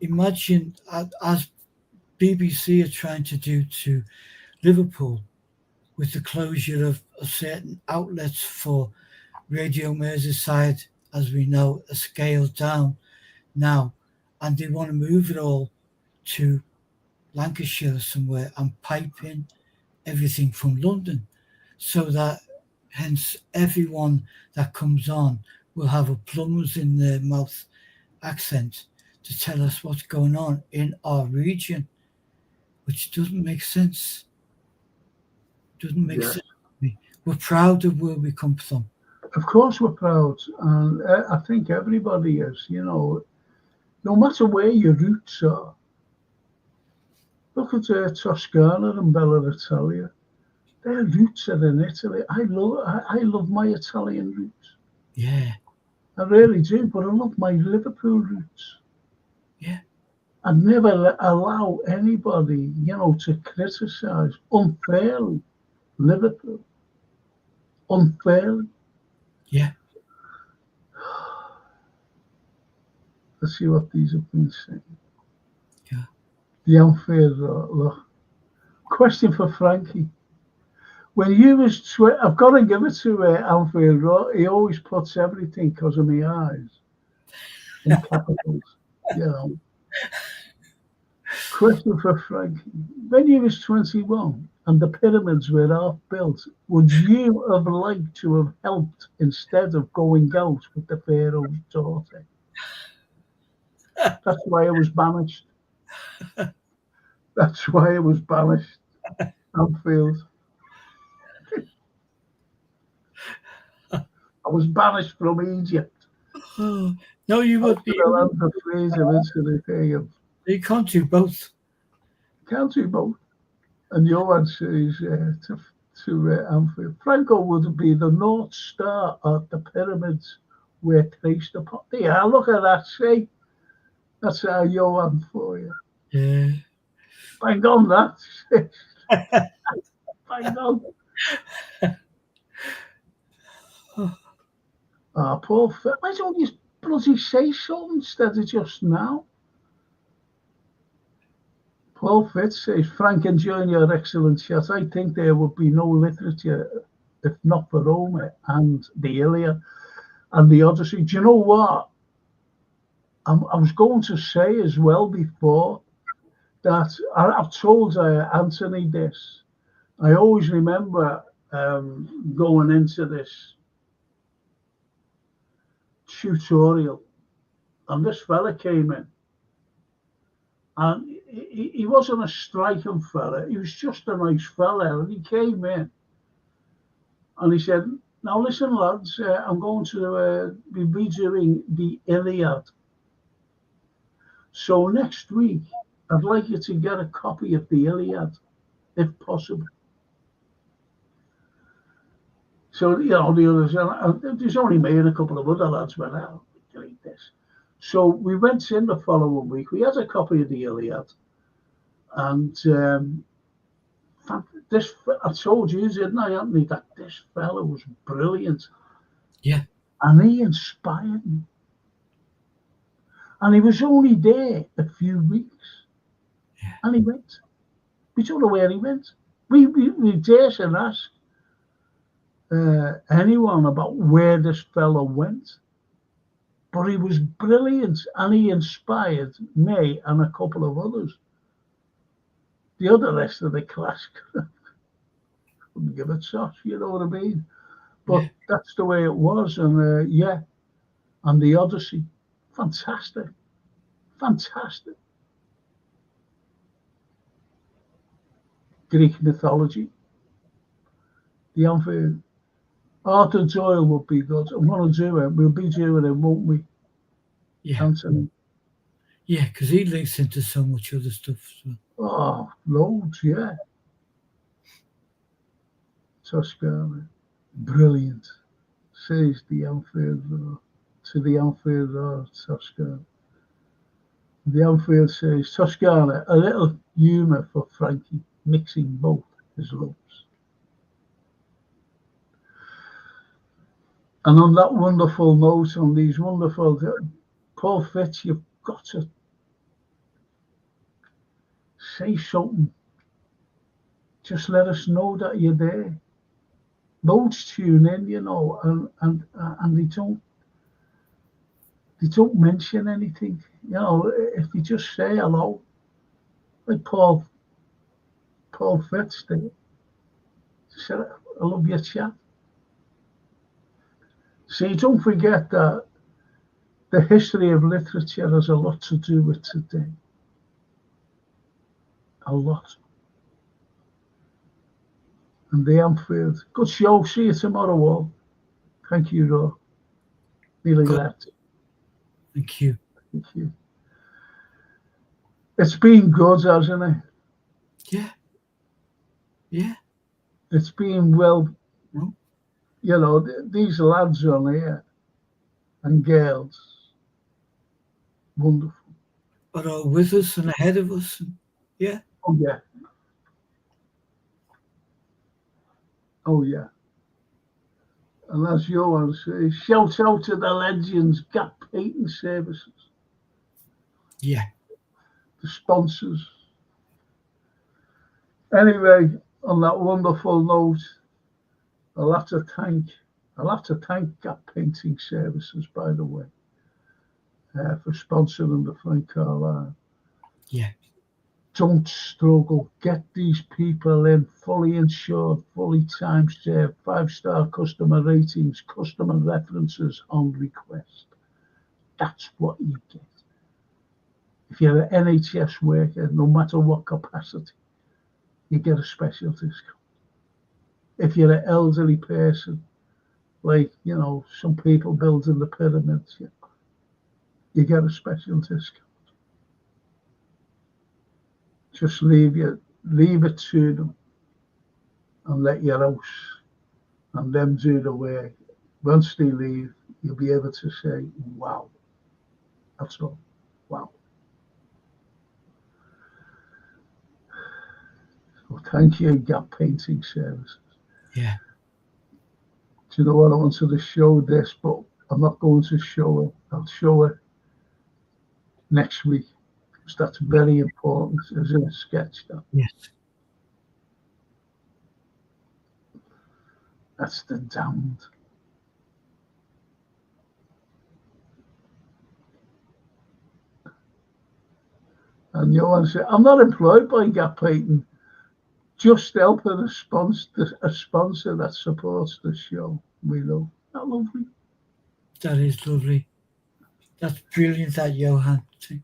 Imagine, as BBC are trying to do to Liverpool, with the closure of certain outlets for Radio Merseyside, as we know, are scaled down now, and they want to move it all to Lancashire somewhere and pipe in everything from London, so that hence everyone that comes on will have a plums in their mouth accent to tell us what's going on in our region, which doesn't make sense. Doesn't make sense to me. We're proud of where we come from. Of course, we're proud, and I think everybody is. No matter where your roots are. Look at Toscana and Bella Italia. Their roots are in Italy. I love my Italian roots. Yeah. I really do, but I love my Liverpool roots. Yeah. I never allow anybody, to criticise unfairly Liverpool. Unfairly. Yeah. Let's see what these have been saying. Yeah. The unfair look. Question for Frankie. When you was I've got to give it to Anfield. He always puts everything because of my eyes in capitals. Question for Frankie. When you was 21 and the pyramids were half built, would you have liked to have helped instead of going out with the Pharaoh's daughter? That's why I was banished. That's why I was banished. Anfield. I was banished from Egypt. Oh, no, you would be. You can't do both. Can't do both. And your answer is to Anfield. Franco would be the North Star of the pyramids were placed upon. Yeah, look at that. See, that's our Johan for you. Yeah. Bang on that. Bang on. Paul, why don't you bloody say something instead of just now? Paul Fitz says, Frank, enjoying your excellent chat. I think there would be no literature if not for Homer and the Iliad and the Odyssey. Do you know what? I was going to say as well before that I've told Anthony this. I always remember going into this tutorial, and this fella came in, and he wasn't a striking fella. He was just a nice fella, and he came in, and he said, "Now listen, lads, I'm going to be redoing the Iliad. So next week, I'd like you to get a copy of the Iliad, if possible." So, the others, there's only me and a couple of other lads went out doing this. So we went in the following week. We had a copy of the Iliad. And this, I told you, didn't I, Anthony, that this fellow was brilliant. Yeah. And he inspired me. And he was only there a few weeks. Yeah. And he went. We don't know where he went. We dare to ask anyone about where this fellow went. But he was brilliant, and he inspired me and a couple of others. The rest of the class couldn't give a toss, you know what I mean? But Yeah. that's the way it was. And yeah, and the Odyssey, fantastic, fantastic. Greek mythology, the Amphitheatre. Arthur Doyle would be good. I'm going to do it. We'll be doing it, won't we, Yeah. Anthony? Yeah, because he links into so much other stuff as well. Oh, loads, yeah. Toscana, brilliant. Says the Amphitheatre to the Amphitheatre, Toscana. The Anfield says Toscana, a little humour for Frankie, mixing both his loves. And on that wonderful note, on these wonderful, Paul Fitz, you've got to say something. Just let us know that you're there. Loads tune in, you know, and they don't mention anything. You know, if you just say hello, like Paul Fitz did, said, I love your chat. See, don't forget that the history of literature has a lot to do with today. A lot. And the Anfield. Good show. See you tomorrow, all. Thank you, Ro. Really Good. glad. Thank you. Thank you. It's been good, hasn't it? Yeah. Yeah. It's been, well, No. you know, these lads on here and girls, wonderful. Are all with us and ahead of us. And, yeah. Oh, yeah. Oh, yeah. And as Johan says, shout out to the legends, Gap Painting Services, Yeah. the sponsors. Anyway, on that wonderful note, I'll have to thank Gap Painting Services, by the way, for sponsoring the Frank Carlyle. Yeah. Don't struggle. Get these people in, fully insured, fully time served, 5-star customer ratings, customer references on request. That's what you get. If you're an NHS worker, no matter what capacity, you get a special discount. If you're an elderly person, like, you know, some people building the pyramids, you get a special discount. Just leave it to them and let your house and them do the work. Once they leave, you'll be able to say, wow. That's all. Wow. So thank you, Gap Painting Services. Yeah. Do you know what? I wanted to show this, but I'm not going to show it. I'll show it next week, because that's very important as a sketch. Yes. That's the damned. And Johan said, I'm not employed by Gap Painting, just helping a sponsor that supports the show. We love. Isn't that lovely? That is lovely. That's brilliant, that Johan thing.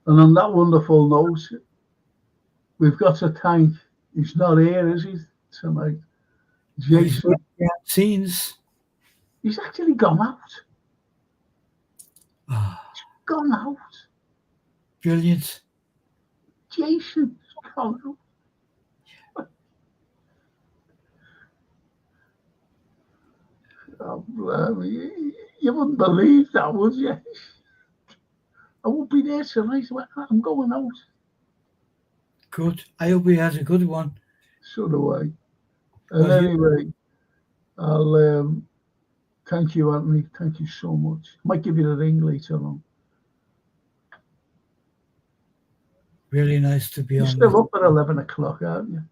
And on that wonderful note, we've got to thank, he's not here, is he, tonight? Jason. Scenes. He's actually gone out. Oh, Gone out. brilliant. Jason's gone out. Oh, blimey. You wouldn't believe that, would you? I won't be there tonight. I'm going out. Good. I hope he has a good one. So do I. And Well, anyway, I'll thank you, Anthony. Thank you so much. I might give you the ring later on. Really nice to be You're on. still up at 11 o'clock, aren't you?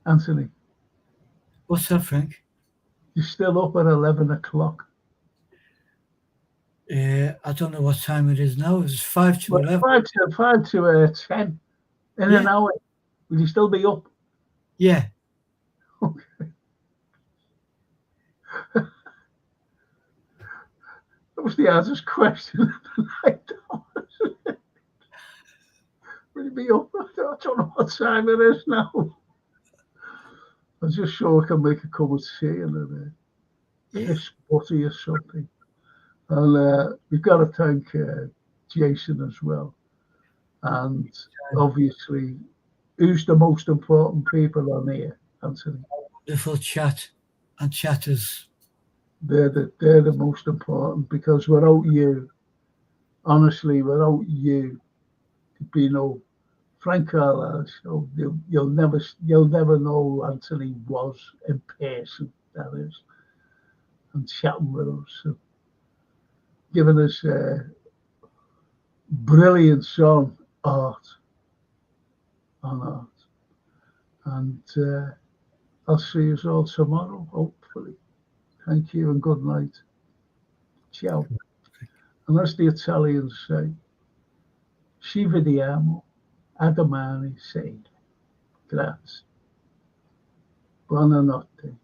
Anthony, What's that, Frank? you're still up at 11 o'clock. I don't know what time it is now. It's 5 to 11. 5 to 10 in an hour. Will you still be up? Yeah. That was the hardest question of the night. Will you be up? I don't know what time it is now. I'm just sure I can make a cup of tea and a Yeah. piss butty or something. And we've got to thank Jason as well. And obviously, who's the most important people on here, Anthony? Wonderful chat and chatters. They're the most important, because without you, honestly, without you, there'd be no Frank Carlyle show. You'll never know who Anthony was in person. That is, and chatting with us, and giving us brilliant song art on art. And I'll see you all tomorrow, hopefully. Thank you and good night. Ciao. And as the Italians say, ci vediamo a domani sera. Grazie. Buonanotte.